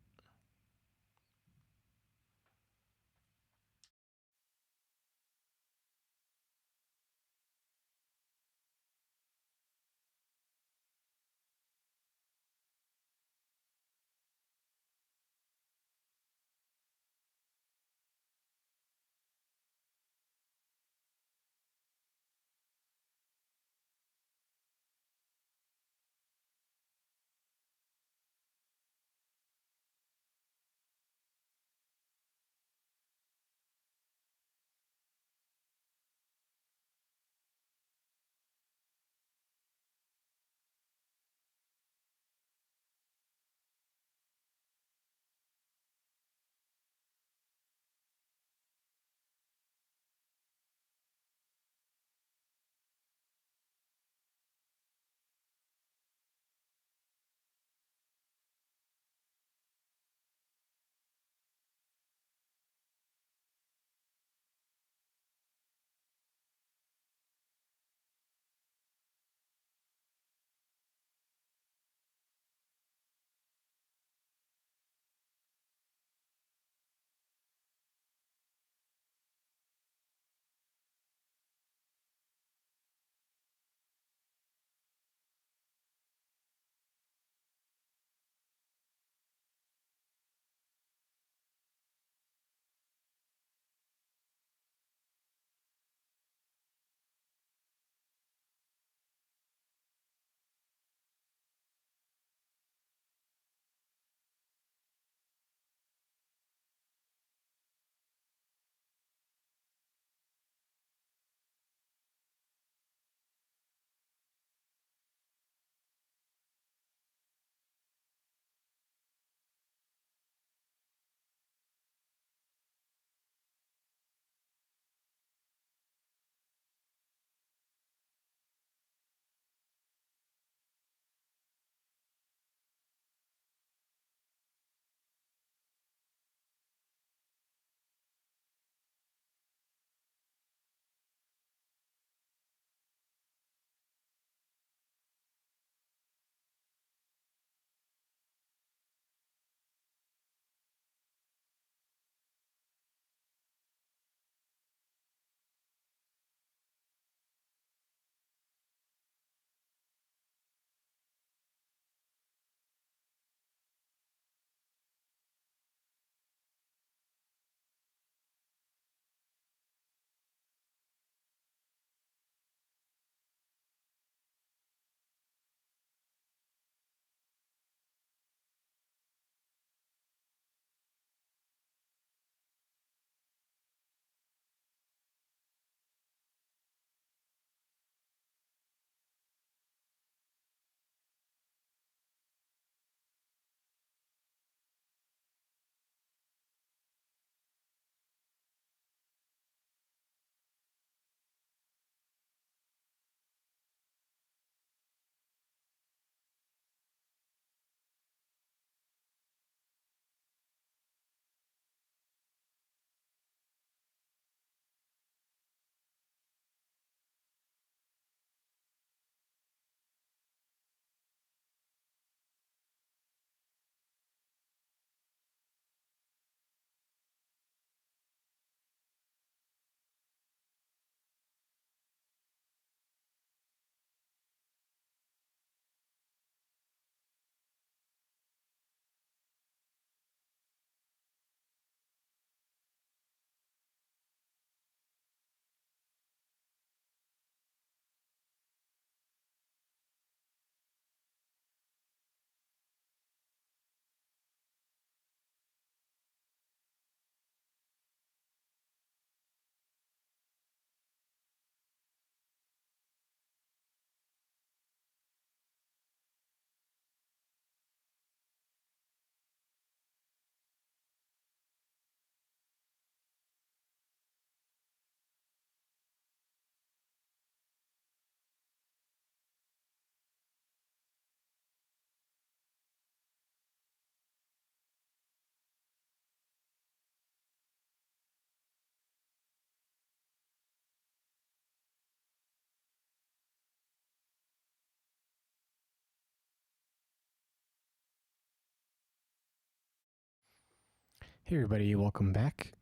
Hey everybody, welcome back.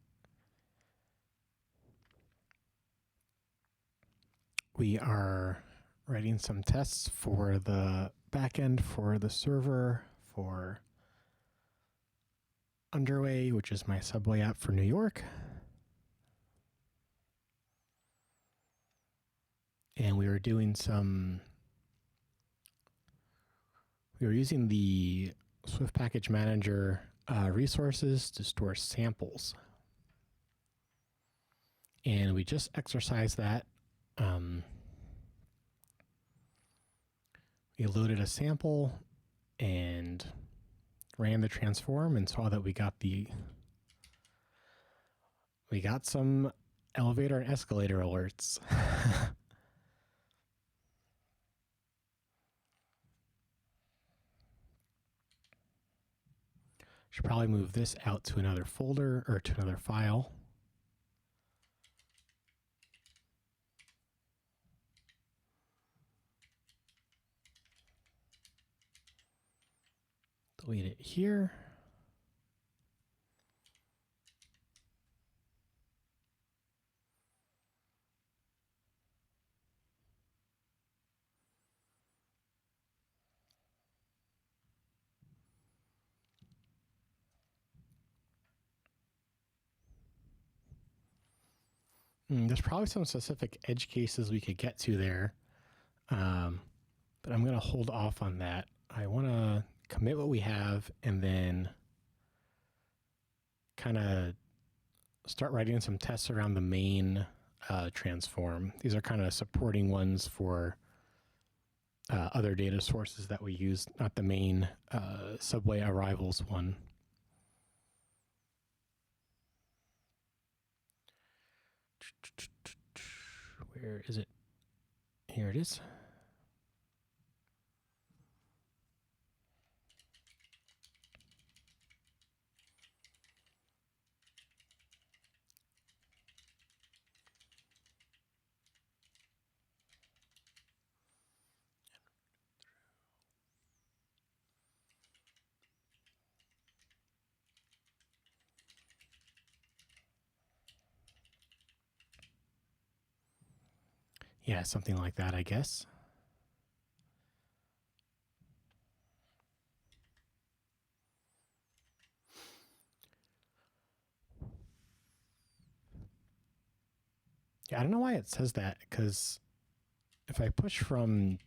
We are writing some tests for the backend for the server for Underway, which is my subway app for New York. And we were using the Swift Package Manager resources to store samples. And we just exercised that. We loaded a sample and ran the transform and saw that we got some elevator and escalator alerts. Should probably move this out to another folder or to another file. Delete it here. There's probably some specific edge cases we could get to there, but I'm going to hold off on that. I want to commit what we have and then kind of start writing some tests around the main transform. These are kind of supporting ones for other data sources that we use, not the main subway arrivals one. Where is it? Here it is. Yeah, something like that, I guess. Yeah, I don't know why it says that, because if I push from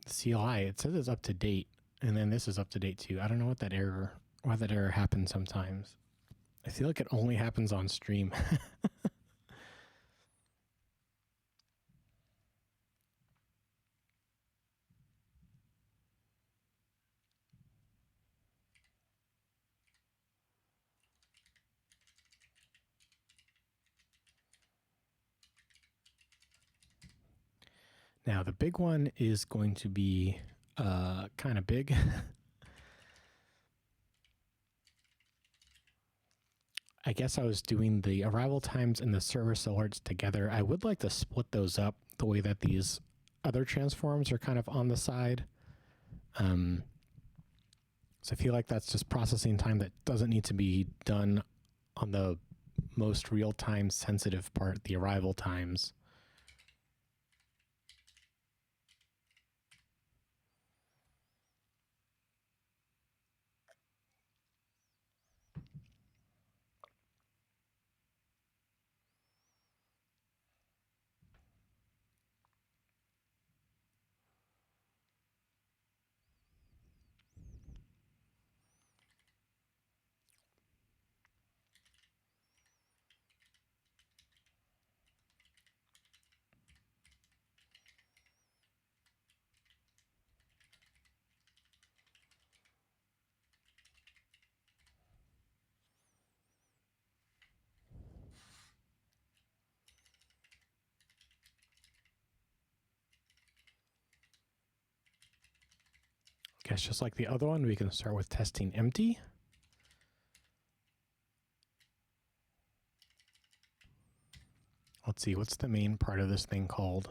the CLI, it says it's up to date, and then this is up to date too. I don't know why that error happens sometimes. I feel like it only happens on stream. Now, the big one is going to be kind of big. I guess I was doing the arrival times and the service alerts together. I would like to split those up the way that these other transforms are kind of on the side. So I feel like that's just processing time that doesn't need to be done on the most real-time sensitive part, the arrival times. Guess just like the other one, we can start with testing empty. Let's see, what's the main part of this thing called?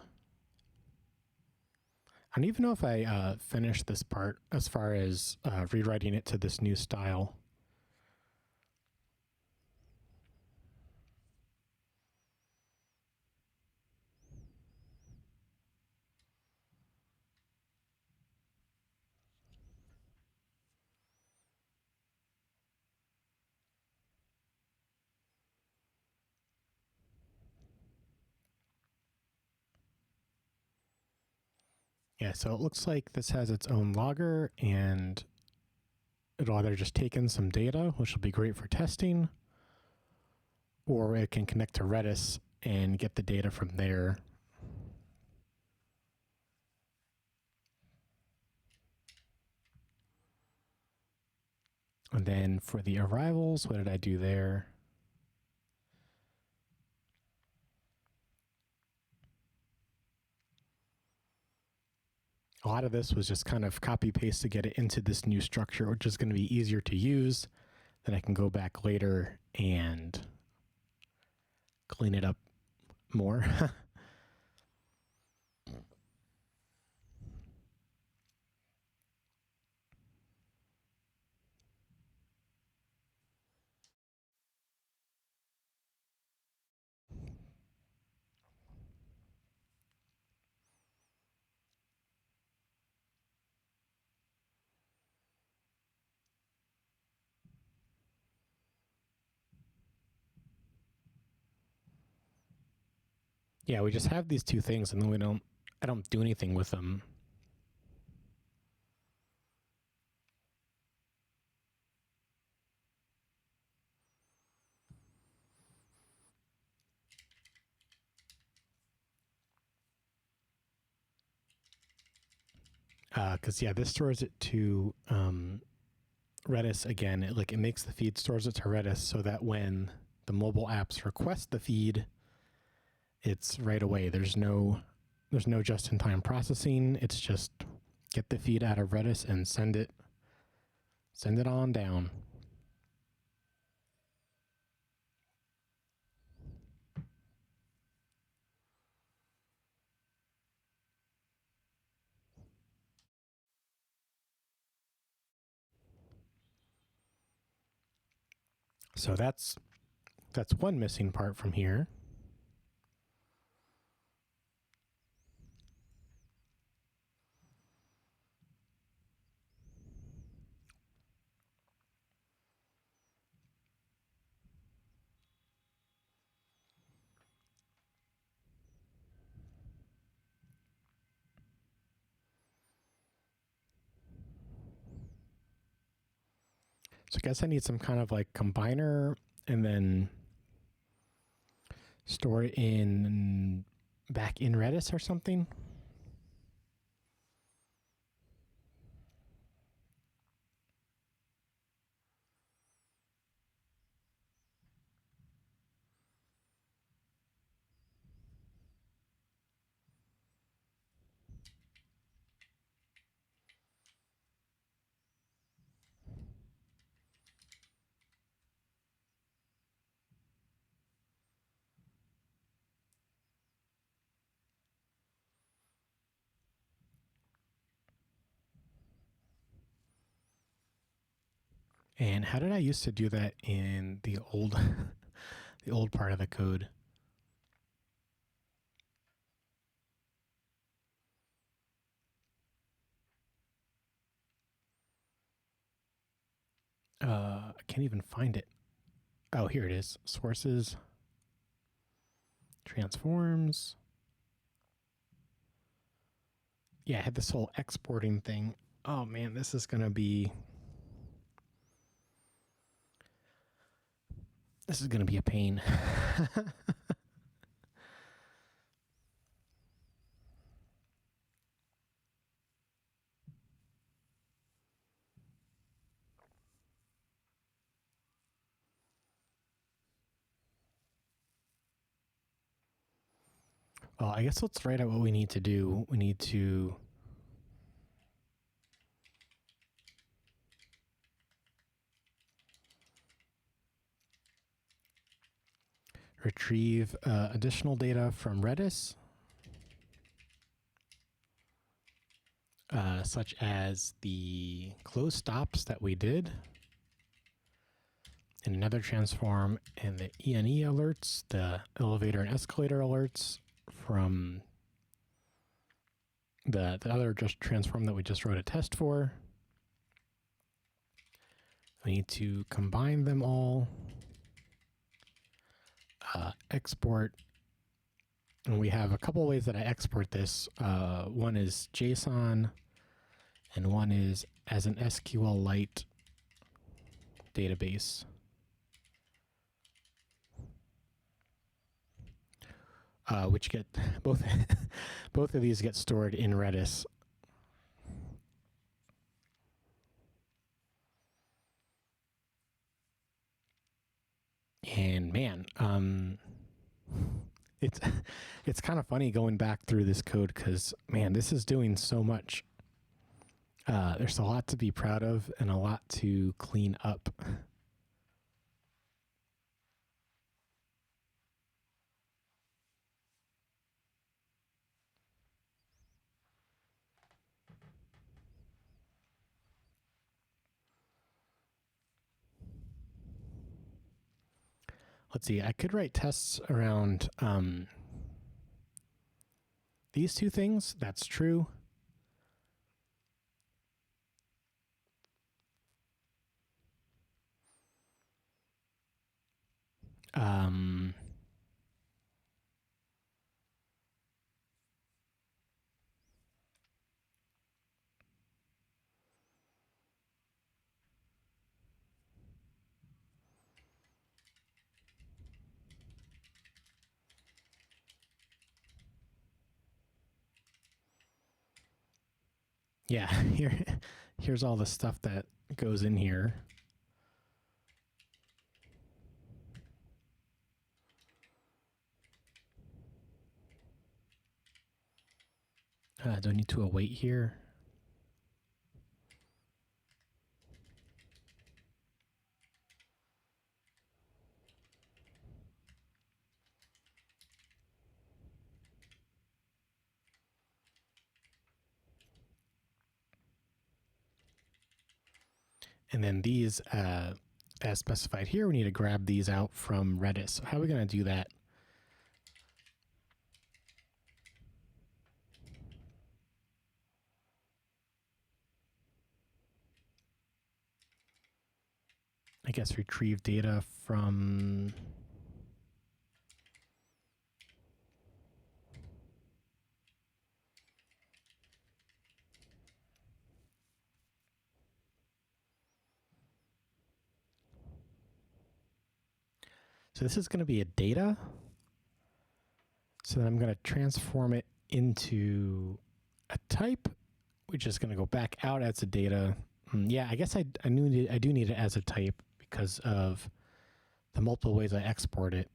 I don't even know if I finished this part as far as rewriting it to this new style. Yeah, so it looks like this has its own logger, and it'll either just take in some data, which will be great for testing, or it can connect to Redis and get the data from there. And then for the arrivals, what did I do there? A lot of this was just kind of copy paste to get it into this new structure, which is going to be easier to use. Then I can go back later and clean it up more. Yeah, we just have these two things, and then I don't do anything with them. Because yeah, this stores it to Redis again. It makes the feed, stores it to Redis, so that when the mobile apps request the feed, it's right away. There's no just-in-time processing. It's just get the feed out of Redis and send it on down. So that's one missing part from here. So I guess I need some kind of like combiner and then store it back in Redis or something. And how did I used to do that in the old the old part of the code? I can't even find it. Oh, here it is. Sources, transforms. Yeah, I had this whole exporting thing. Oh man, this is gonna be a pain. Well, I guess let's write out what we need to do. We need to retrieve additional data from Redis, such as the close stops that we did, and another transform, and the ENE alerts, the elevator and escalator alerts from the other just transform that we just wrote a test for. We need to combine them all, export And we have a couple of ways that I export this. One is JSON, and one is as an SQLite database. Which get both both of these get stored in Redis. And man, it's kind of funny going back through this code because man, this is doing so much. There's a lot to be proud of and a lot to clean up. Let's see, I could write tests around these two things. That's true. Yeah, here's all the stuff that goes in here. Do I need to await here? And then these, as specified here, we need to grab these out from Redis. So how are we going to do that? I guess retrieve data from... So this is going to be a data. So then I'm going to transform it into a type, which is going to go back out as a data. Yeah, I guess I do need it as a type because of the multiple ways I export it.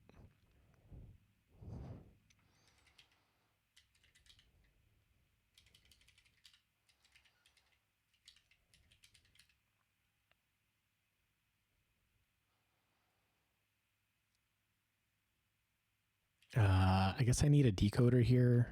I guess I need a decoder here.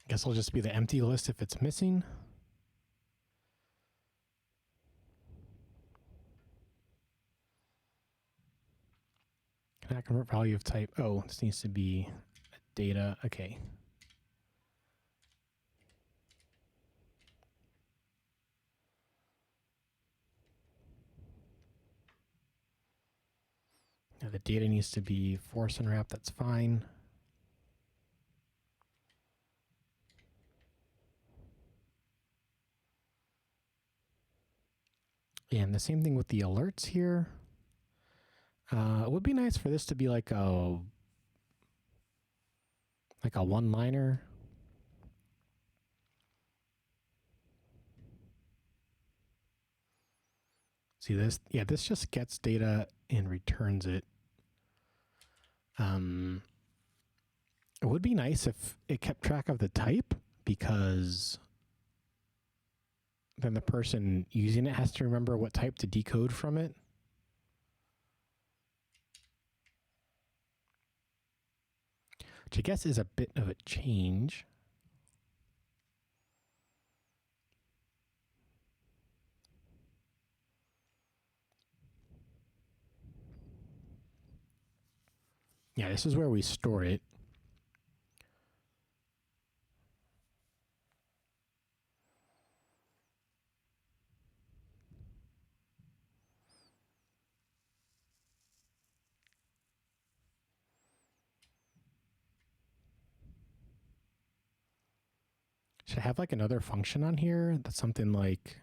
I guess I'll just be the empty list if it's missing. Cannot convert value of type. Oh, this needs to be data. Okay. Now the data needs to be force unwrap. That's fine. And the same thing with the alerts here. It would be nice for this to be like a one-liner. do this. Yeah, this just gets data and returns it. It would be nice if it kept track of the type, because then the person using it has to remember what type to decode from it. Which I guess is a bit of a change. Yeah, this is where we store it. Should I have like another function on here that's something like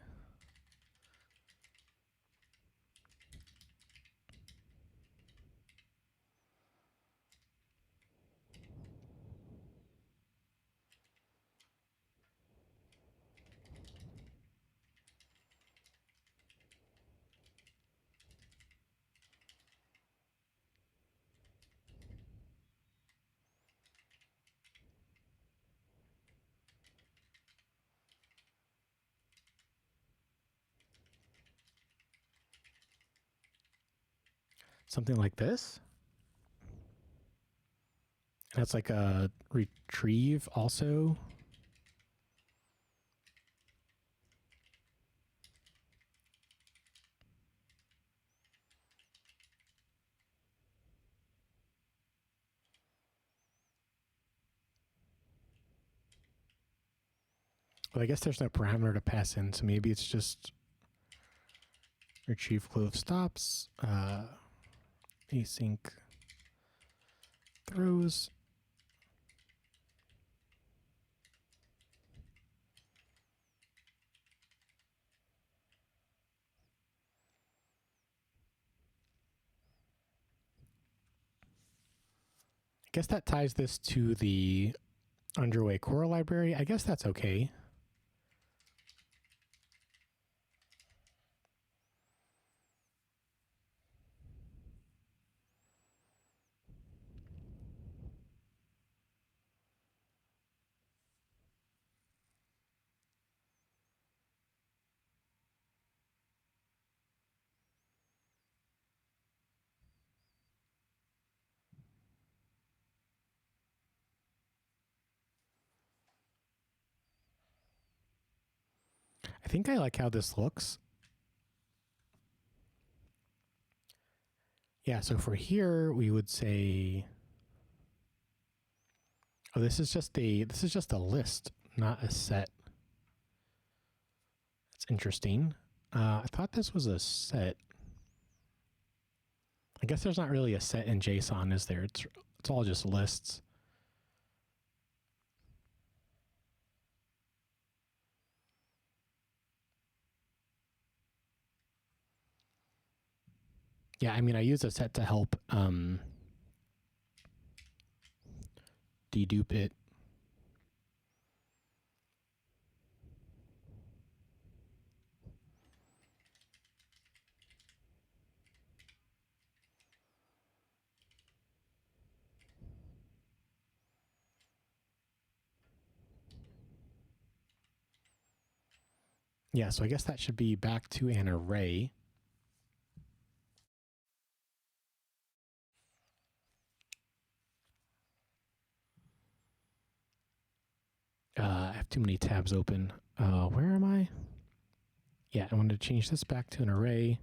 something like this? And that's like a retrieve also. Well, I guess there's no parameter to pass in, so maybe it's just retrieve clove stops, async throws. I guess that ties this to the underway core library. I guess that's okay. I think I like how this looks. Yeah, so for here we would say, oh, this is just a list, not a set. That's interesting. I thought this was a set. I guess there's not really a set in JSON, is there? It's all just lists. Yeah, I mean, I use a set to help dedupe it. Yeah, so I guess that should be back to an array. I have too many tabs open. Where am I? Yeah, I wanted to change this back to an array.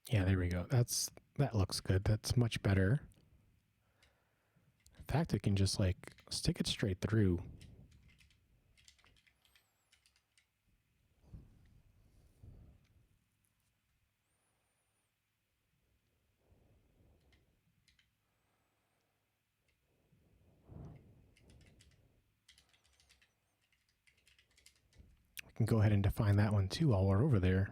Yeah, there we go. That looks good. That's much better. In fact, it can just like stick it straight through. can go ahead and define that one too while we're over there.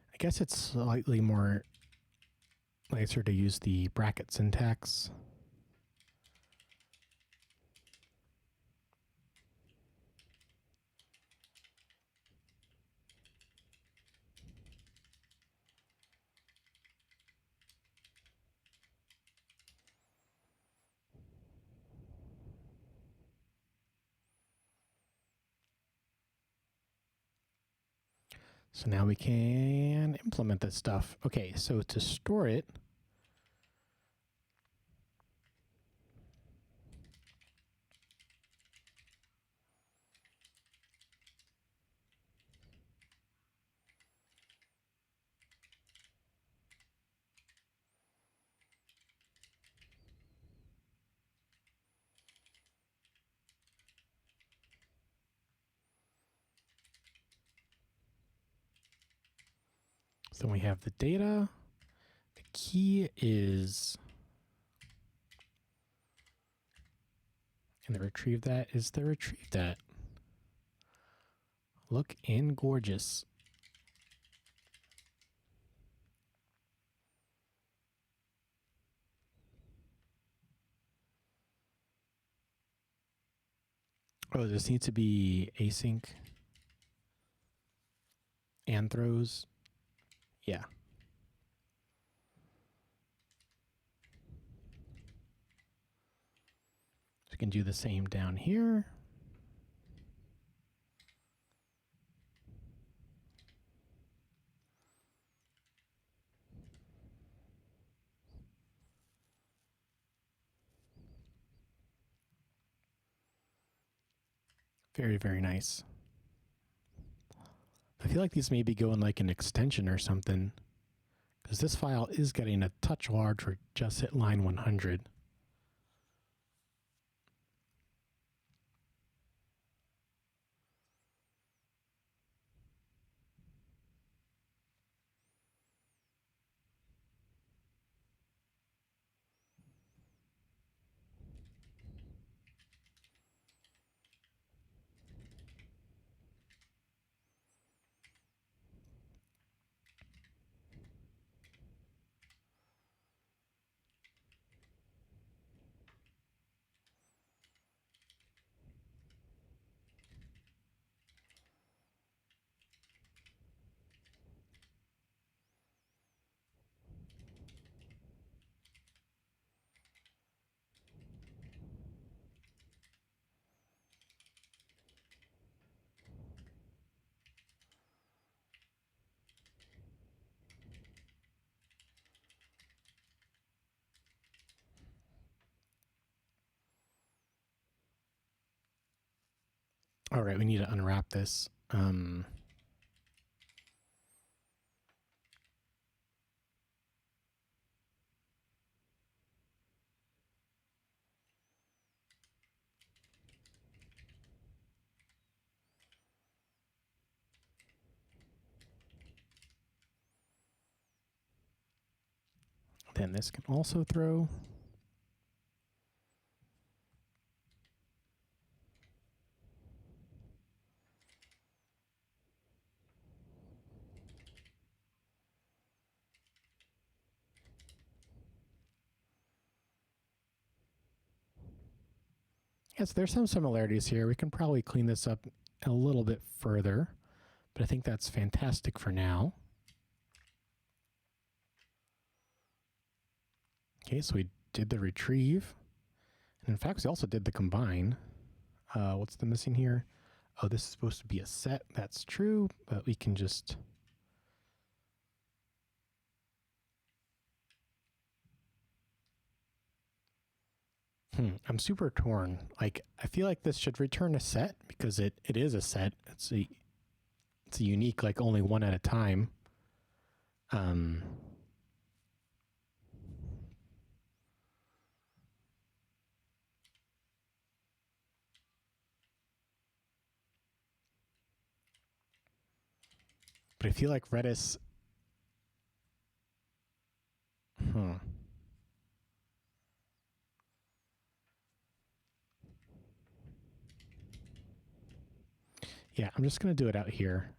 I guess it's slightly more nicer to use the bracket syntax. So now we can implement this stuff. Okay, so to store it, so we have the data. The key is, and the retrieve that is the retrieve that. Look in gorgeous. Oh, this needs to be async and throws. Yeah. So we can do the same down here. Very, very nice. I feel like these maybe go in like an extension or something, because this file is getting a touch large for just hit line 100. All right, we need to unwrap this. Then this can also throw. Yes, there's some similarities here. We can probably clean this up a little bit further, but I think that's fantastic for now. Okay, so we did the retrieve. And in fact, we also did the combine. What's the missing here? Oh, this is supposed to be a set. That's true, but we can just... I'm super torn. Like, I feel like this should return a set because it is a set. It's a unique, like only one at a time. Um, but I feel like Redis. Hmm. Yeah, I'm just gonna do it out here.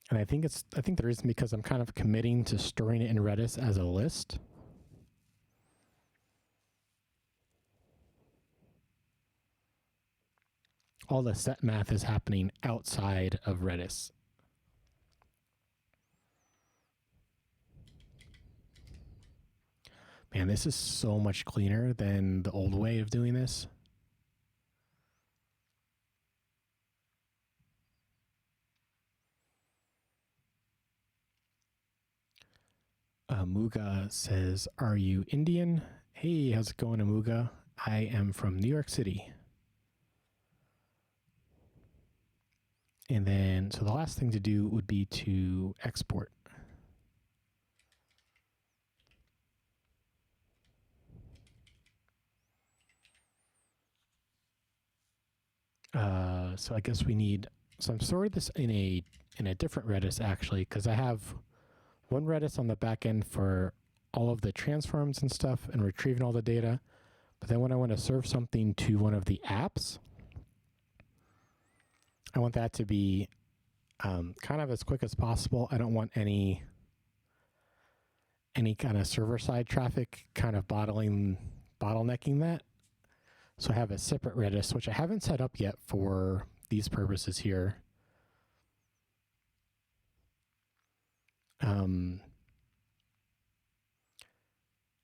And I think the reason because I'm kind of committing to storing it in Redis as a list. All the set math is happening outside of Redis. Man, this is so much cleaner than the old way of doing this. Muga says, "Are you Indian?" Hey, how's it going, Amuga? I am from New York City. And then, so the last thing to do would be to export. So I guess we need. So I'm storing this in a different Redis actually, because I have one Redis on the back end for all of the transforms and stuff and retrieving all the data. But then when I want to serve something to one of the apps, I want that to be kind of as quick as possible. I don't want any kind of server side traffic kind of bottlenecking that. So I have a separate Redis, which I haven't set up yet for these purposes here.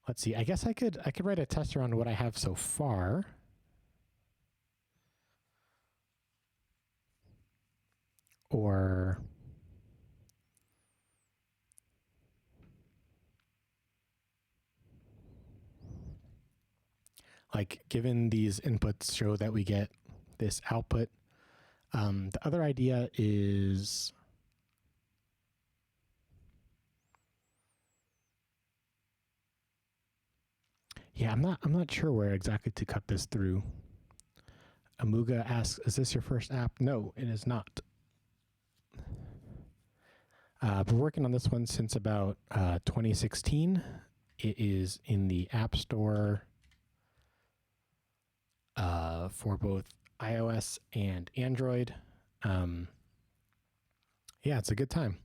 Let's see. I guess I could write a test around what I have so far. Or like given these inputs show that we get this output. The other idea is I'm not sure where exactly to cut this through. Amuga asks, "Is this your first app?" No, it is not. I've been working on this one since about 2016. It is in the App Store for both iOS and Android. Yeah, it's a good time.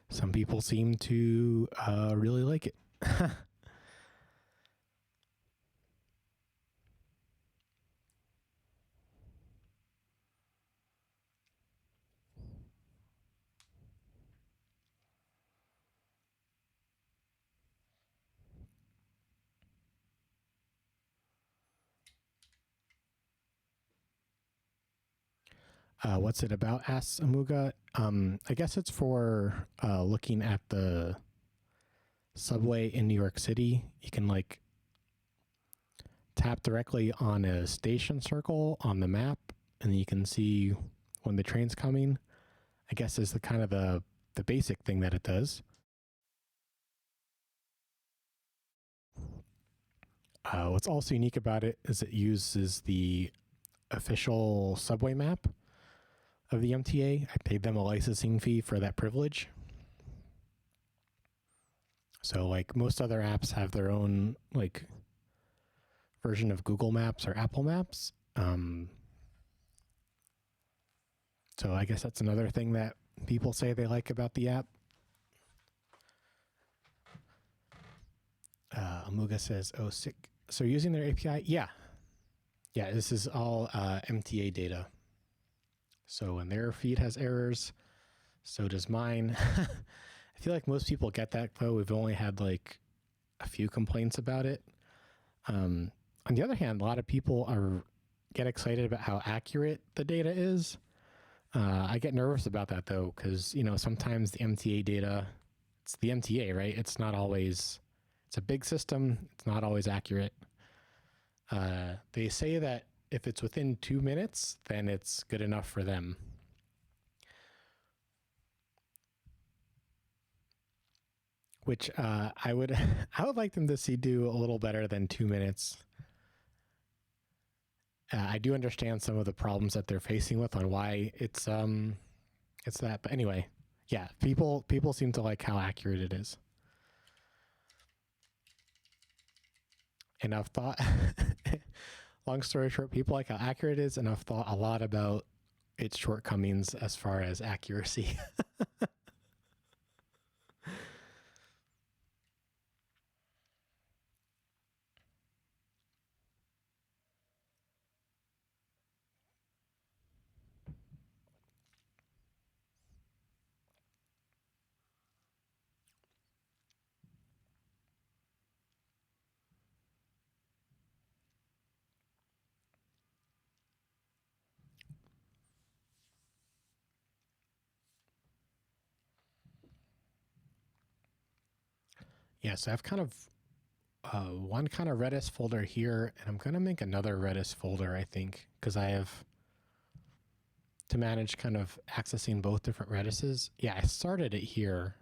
Some people seem to really like it. What's it about? Asks Amuga. I guess it's for looking at the subway in New York City. You can like tap directly on a station circle on the map, and you can see when the train's coming. I guess is the kind of the basic thing that it does. What's also unique about it is it uses the official subway map of the MTA. I paid them a licensing fee for that privilege. So like most other apps have their own like version of Google Maps or Apple Maps. So I guess that's another thing that people say they like about the app. Amuga says, "Oh, sick." So using their API, yeah. This is all MTA data. So when their feed has errors, so does mine. I feel like most people get that though. We've only had like a few complaints about it. On the other hand, a lot of people get excited about how accurate the data is. I get nervous about that though, because sometimes the MTA data, it's the MTA, right? It's not always It's a big system. It's not always accurate. They say that if it's within 2 minutes, then it's good enough for them. Which I would I would like them to see do a little better than 2 minutes. I do understand some of the problems that they're facing with on why it's that, but anyway, yeah, people seem to like how accurate it is. And I've thought, long story short, people like how accurate it is, and I've thought a lot about its shortcomings as far as accuracy. Yeah, so I've kind of one kind of Redis folder here, and I'm going to make another Redis folder, I think, because I have to manage kind of accessing both different Redises. Yeah, I started it here.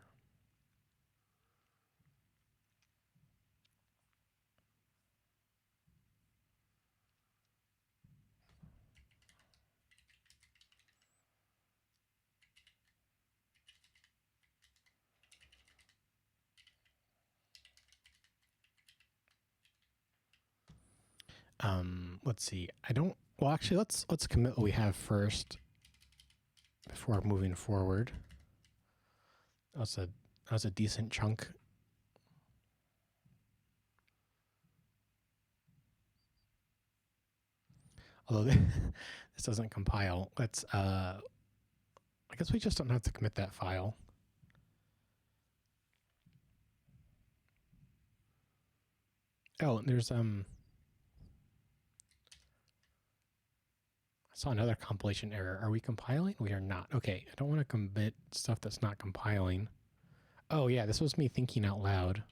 Let's see. I don't. Well, actually, let's commit what we have first before moving forward. That was a decent chunk. Although this doesn't compile, let's. I guess we just don't have to commit that file. Oh, there's I saw another compilation error. Are we compiling? We are not. Okay, I don't want to commit stuff that's not compiling. Oh yeah, this was me thinking out loud.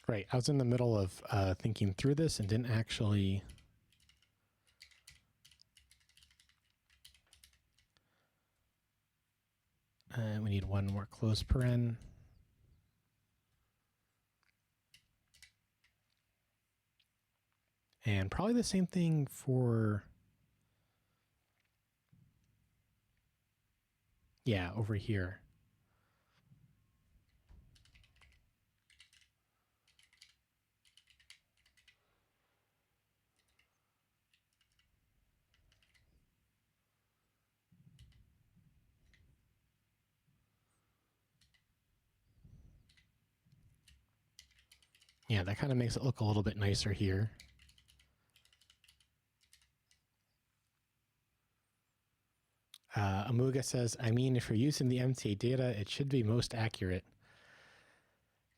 Right, I was in the middle of thinking through this and didn't actually. We need one more close paren. And probably the same thing for, yeah, over here. Yeah, that kind of makes it look a little bit nicer here. Amuga says, I mean, if you're using the MTA data, it should be most accurate.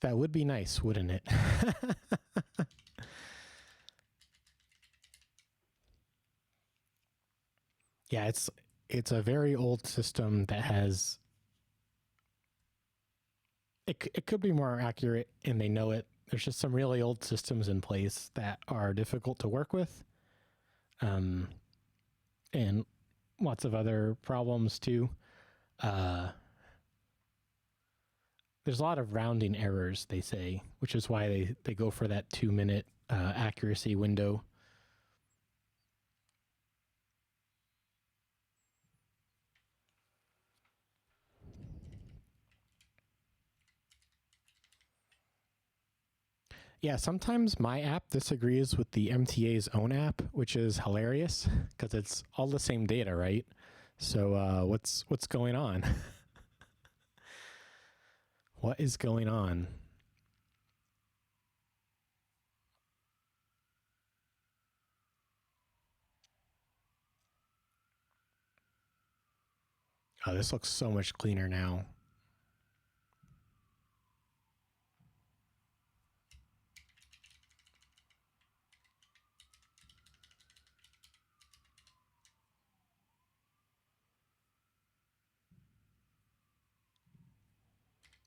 That would be nice, wouldn't it? Yeah, it's a very old system that has. It could be more accurate, and they know it. There's just some really old systems in place that are difficult to work with, and lots of other problems too. There's a lot of rounding errors, they say, which is why they go for that 2-minute accuracy window. Yeah, sometimes my app disagrees with the MTA's own app, which is hilarious because it's all the same data, right? So what's going on? What is going on? Oh, this looks so much cleaner now.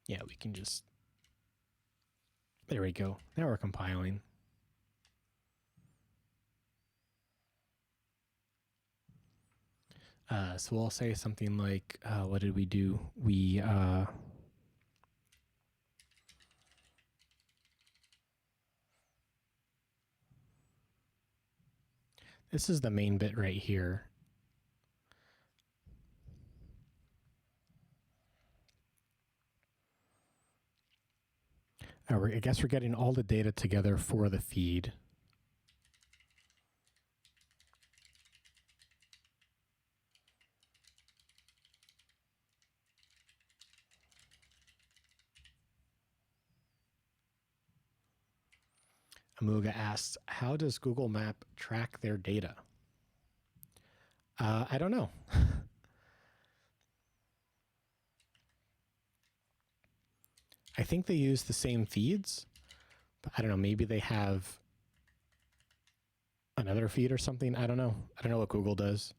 Yeah, we can just, there we go. Now we're compiling. So we'll say something like, what did we do? We, this is the main bit right here. I guess we're getting all the data together for the feed. Amuga asks, how does Google Map track their data? I don't know. I think they use the same feeds, but I don't know. Maybe they have another feed or something. I don't know. I don't know what Google does.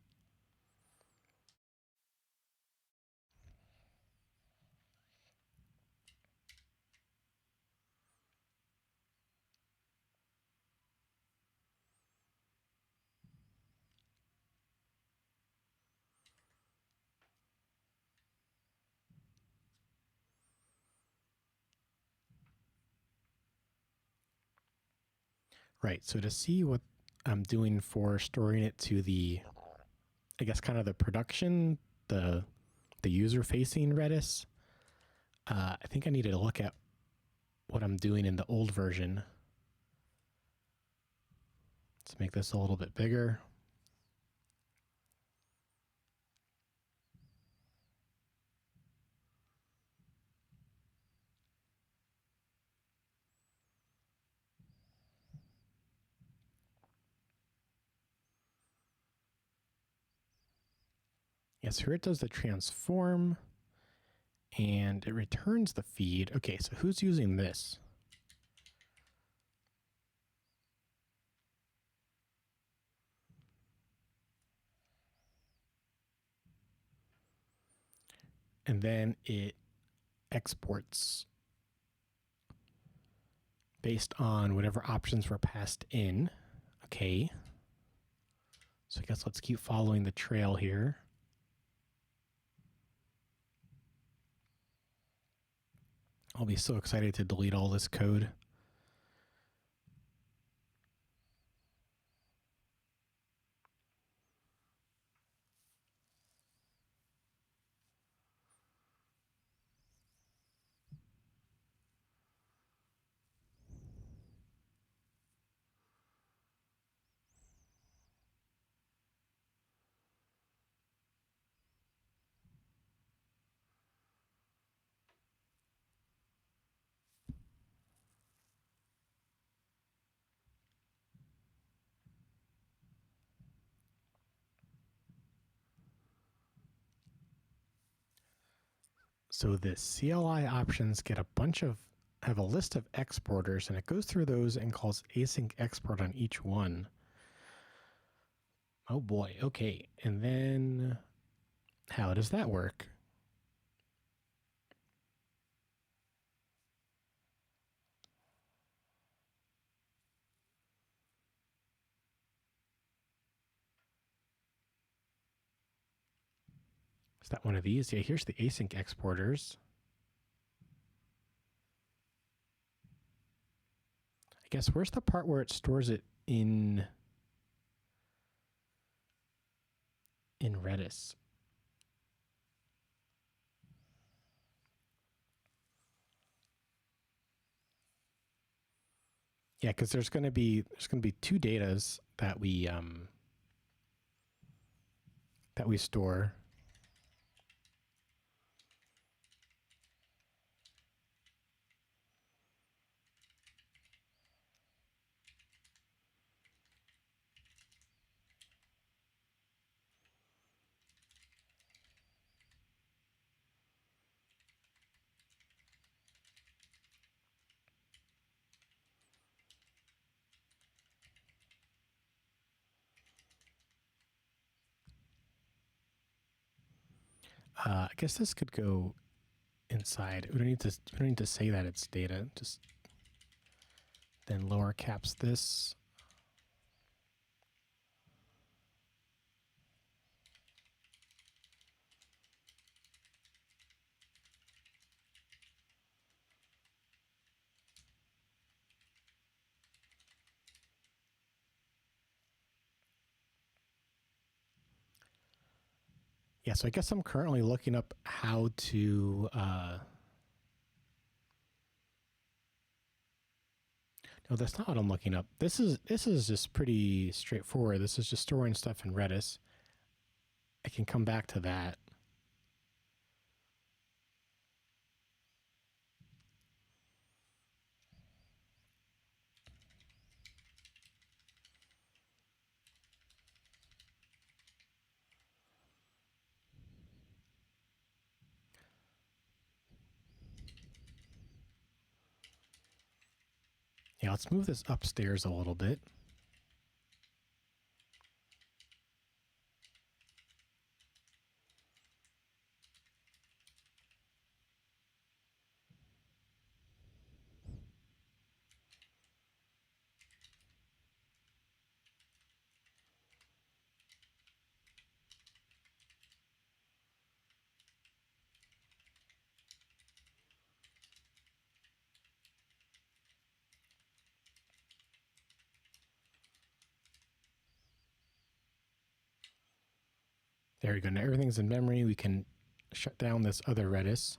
Right. So to see what I'm doing for storing it to the, I guess, kind of the production, the user-facing Redis, I think I need to look at what I'm doing in the old version. Let's make this a little bit bigger. Yes, here it does the transform, and it returns the feed. Okay, so who's using this? And then it exports based on whatever options were passed in. Okay. So I guess let's keep following the trail here. I'll be so excited to delete all this code. So the CLI options get have a list of exporters, and it goes through those and calls async export on each one. Oh boy, okay. And then how does that work? Is that one of these? Yeah, here's the async exporters. I guess where's the part where it stores it in Redis? Yeah, because there's going to be two datas that we store. I guess this could go inside. We don't need to say that it's data. Just then lower caps this. Yeah, so I guess I'm currently looking up how to no, that's not what I'm looking up. This is just pretty straightforward. This is just storing stuff in Redis. I can come back to that. Yeah, let's move this upstairs a little bit. There we go. Now everything's in memory. We can shut down this other Redis.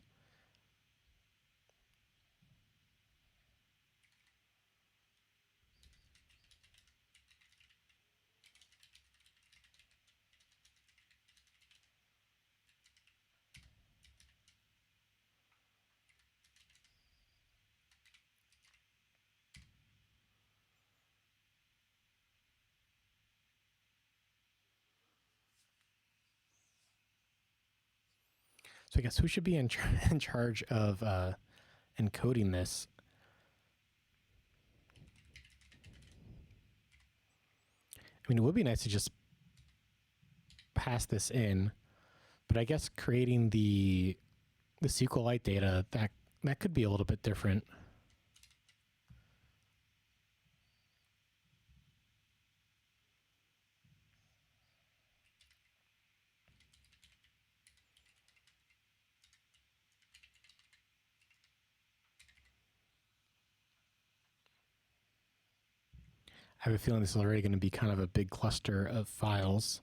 So I guess who should be in charge of encoding this? I mean, it would be nice to just pass this in, but I guess creating the SQLite data, that could be a little bit different. I have a feeling this is already going to be kind of a big cluster of files.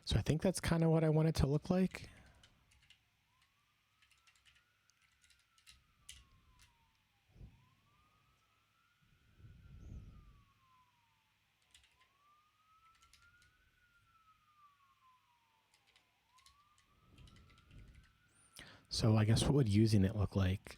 So I think that's kind of what I want it to look like. So I guess what would using it look like?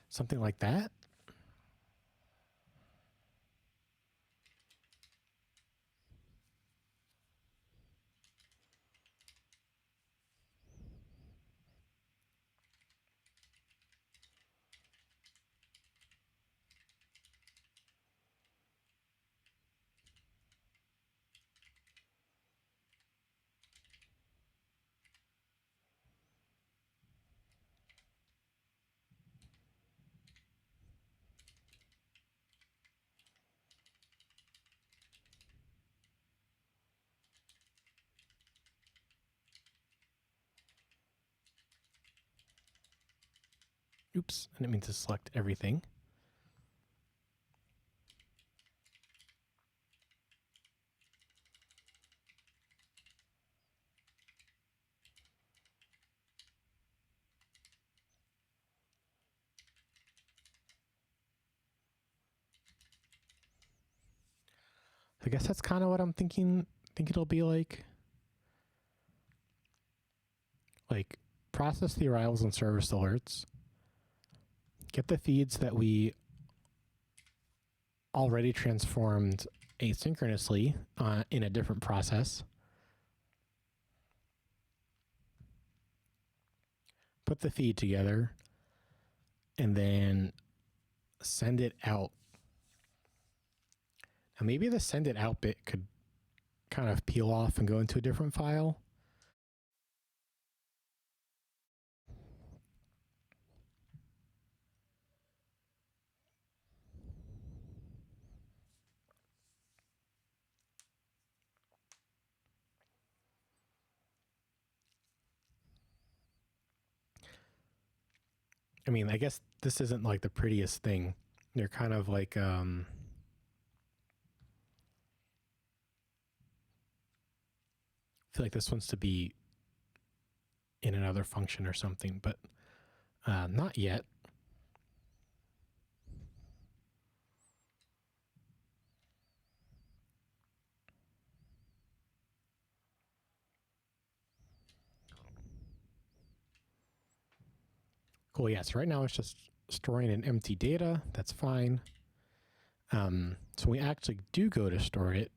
Something like that. Oops, I didn't mean to select everything. I guess that's kind of what I'm thinking. Think it'll be like process the arrivals and service alerts, get the feeds that we already transformed asynchronously in a different process, put the feed together, and then send it out. Now maybe the send it out bit could kind of peel off and go into a different file. I mean, I guess this isn't like the prettiest thing. They're kind of like I feel like this wants to be in another function or something, but not yet. Cool, yeah, so right now it's just storing an empty data. That's fine. So we actually do go to store it.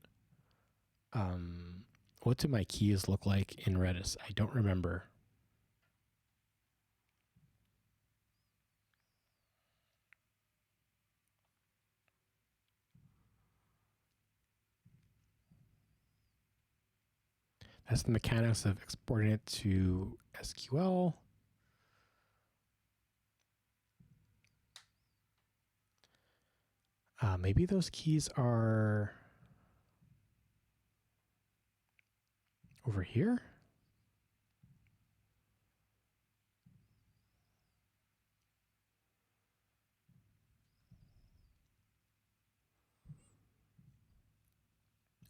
What do my keys look like in Redis? I don't remember. That's the mechanics of exporting it to SQL. Maybe those keys are over here.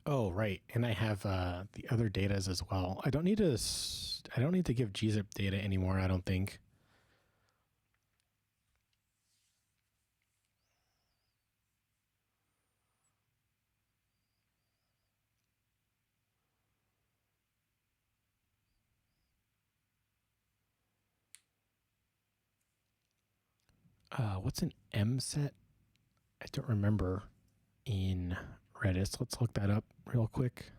Oh, right. And I have the other datas as well. I don't need to give gzip data anymore, I don't think. What's an mset? I don't remember in Redis. Let's look that up real quick.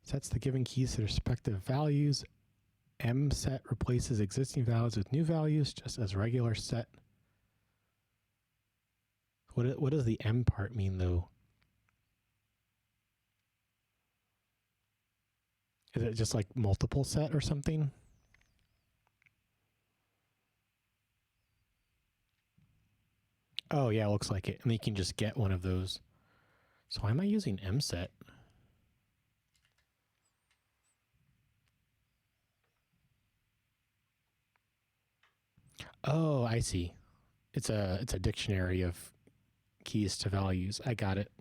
Sets the given keys to their respective values. Mset replaces existing values with new values, just as regular set. What does the M part mean, though? Is it just like multiple set or something? Oh, yeah, it looks like it. And you can just get one of those. So why am I using mset? Oh, I see. It's a dictionary of keys to values. I got it.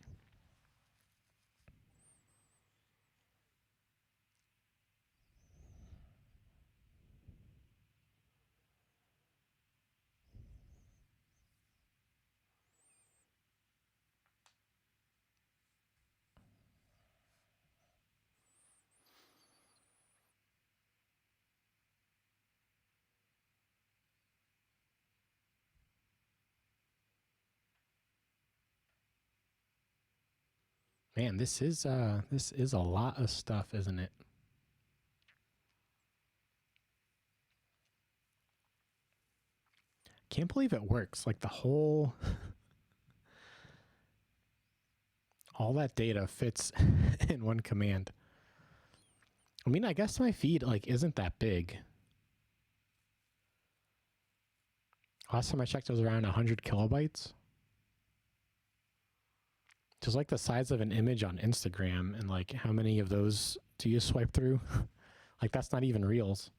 Man, this is a lot of stuff, isn't it? Can't believe it works. Like the whole all that data fits in one command. I mean, I guess my feed like isn't that big. Last time I checked, it was around 100 kilobytes. just like the size of an image on Instagram, and like how many of those do you swipe through? Like that's not even reels.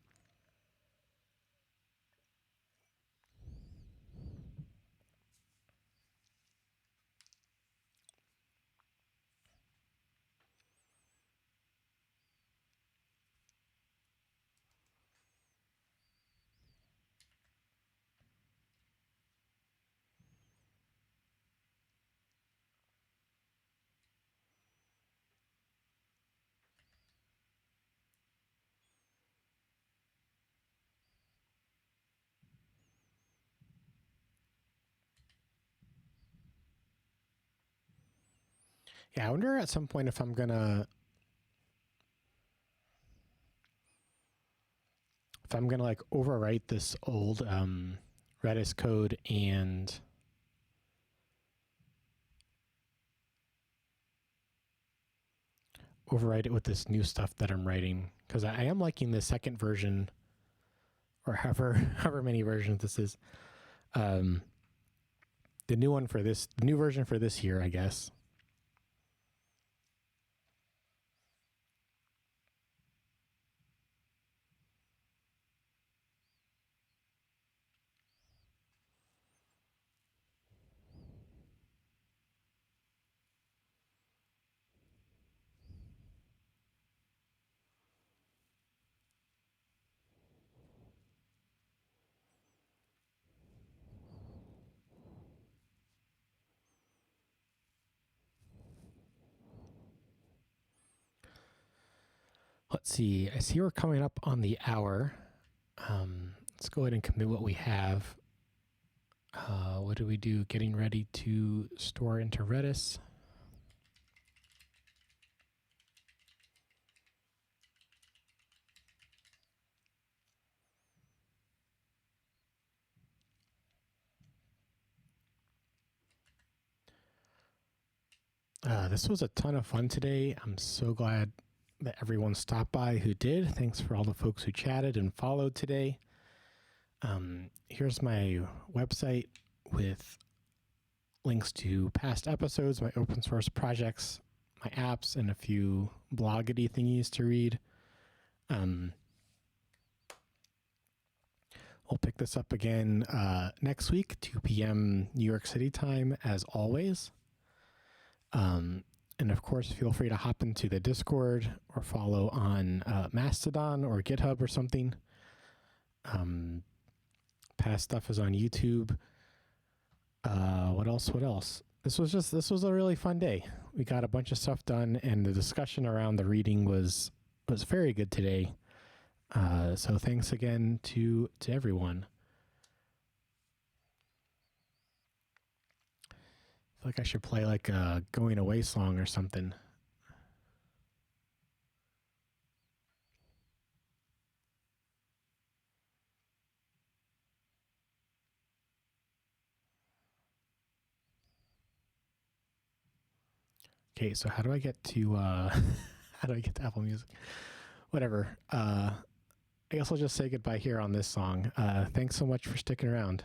Yeah, I wonder at some point if I'm gonna like overwrite this old Redis code and overwrite it with this new stuff that I'm writing, because I am liking the second version, or however many versions this is. The new version for this year, I guess. Let's see. I see we're coming up on the hour. Let's go ahead and commit what we have. What do we do? Getting ready to store into Redis. This was a ton of fun today. I'm so glad that everyone stopped by who did. Thanks for all the folks who chatted and followed today. Here's my website with links to past episodes, my open source projects, my apps, and a few bloggity thingies to read. We'll pick this up again next week, 2 p.m. New York City time, as always. And of course, feel free to hop into the Discord or follow on Mastodon or GitHub or something. Past stuff is on YouTube. What else? This was a really fun day. We got a bunch of stuff done, and the discussion around the reading was very good today. So thanks again to everyone. I feel like I should play like a going away song or something. Okay, so how do I get to Apple Music? Whatever. I guess I'll just say goodbye here on this song. Thanks so much for sticking around.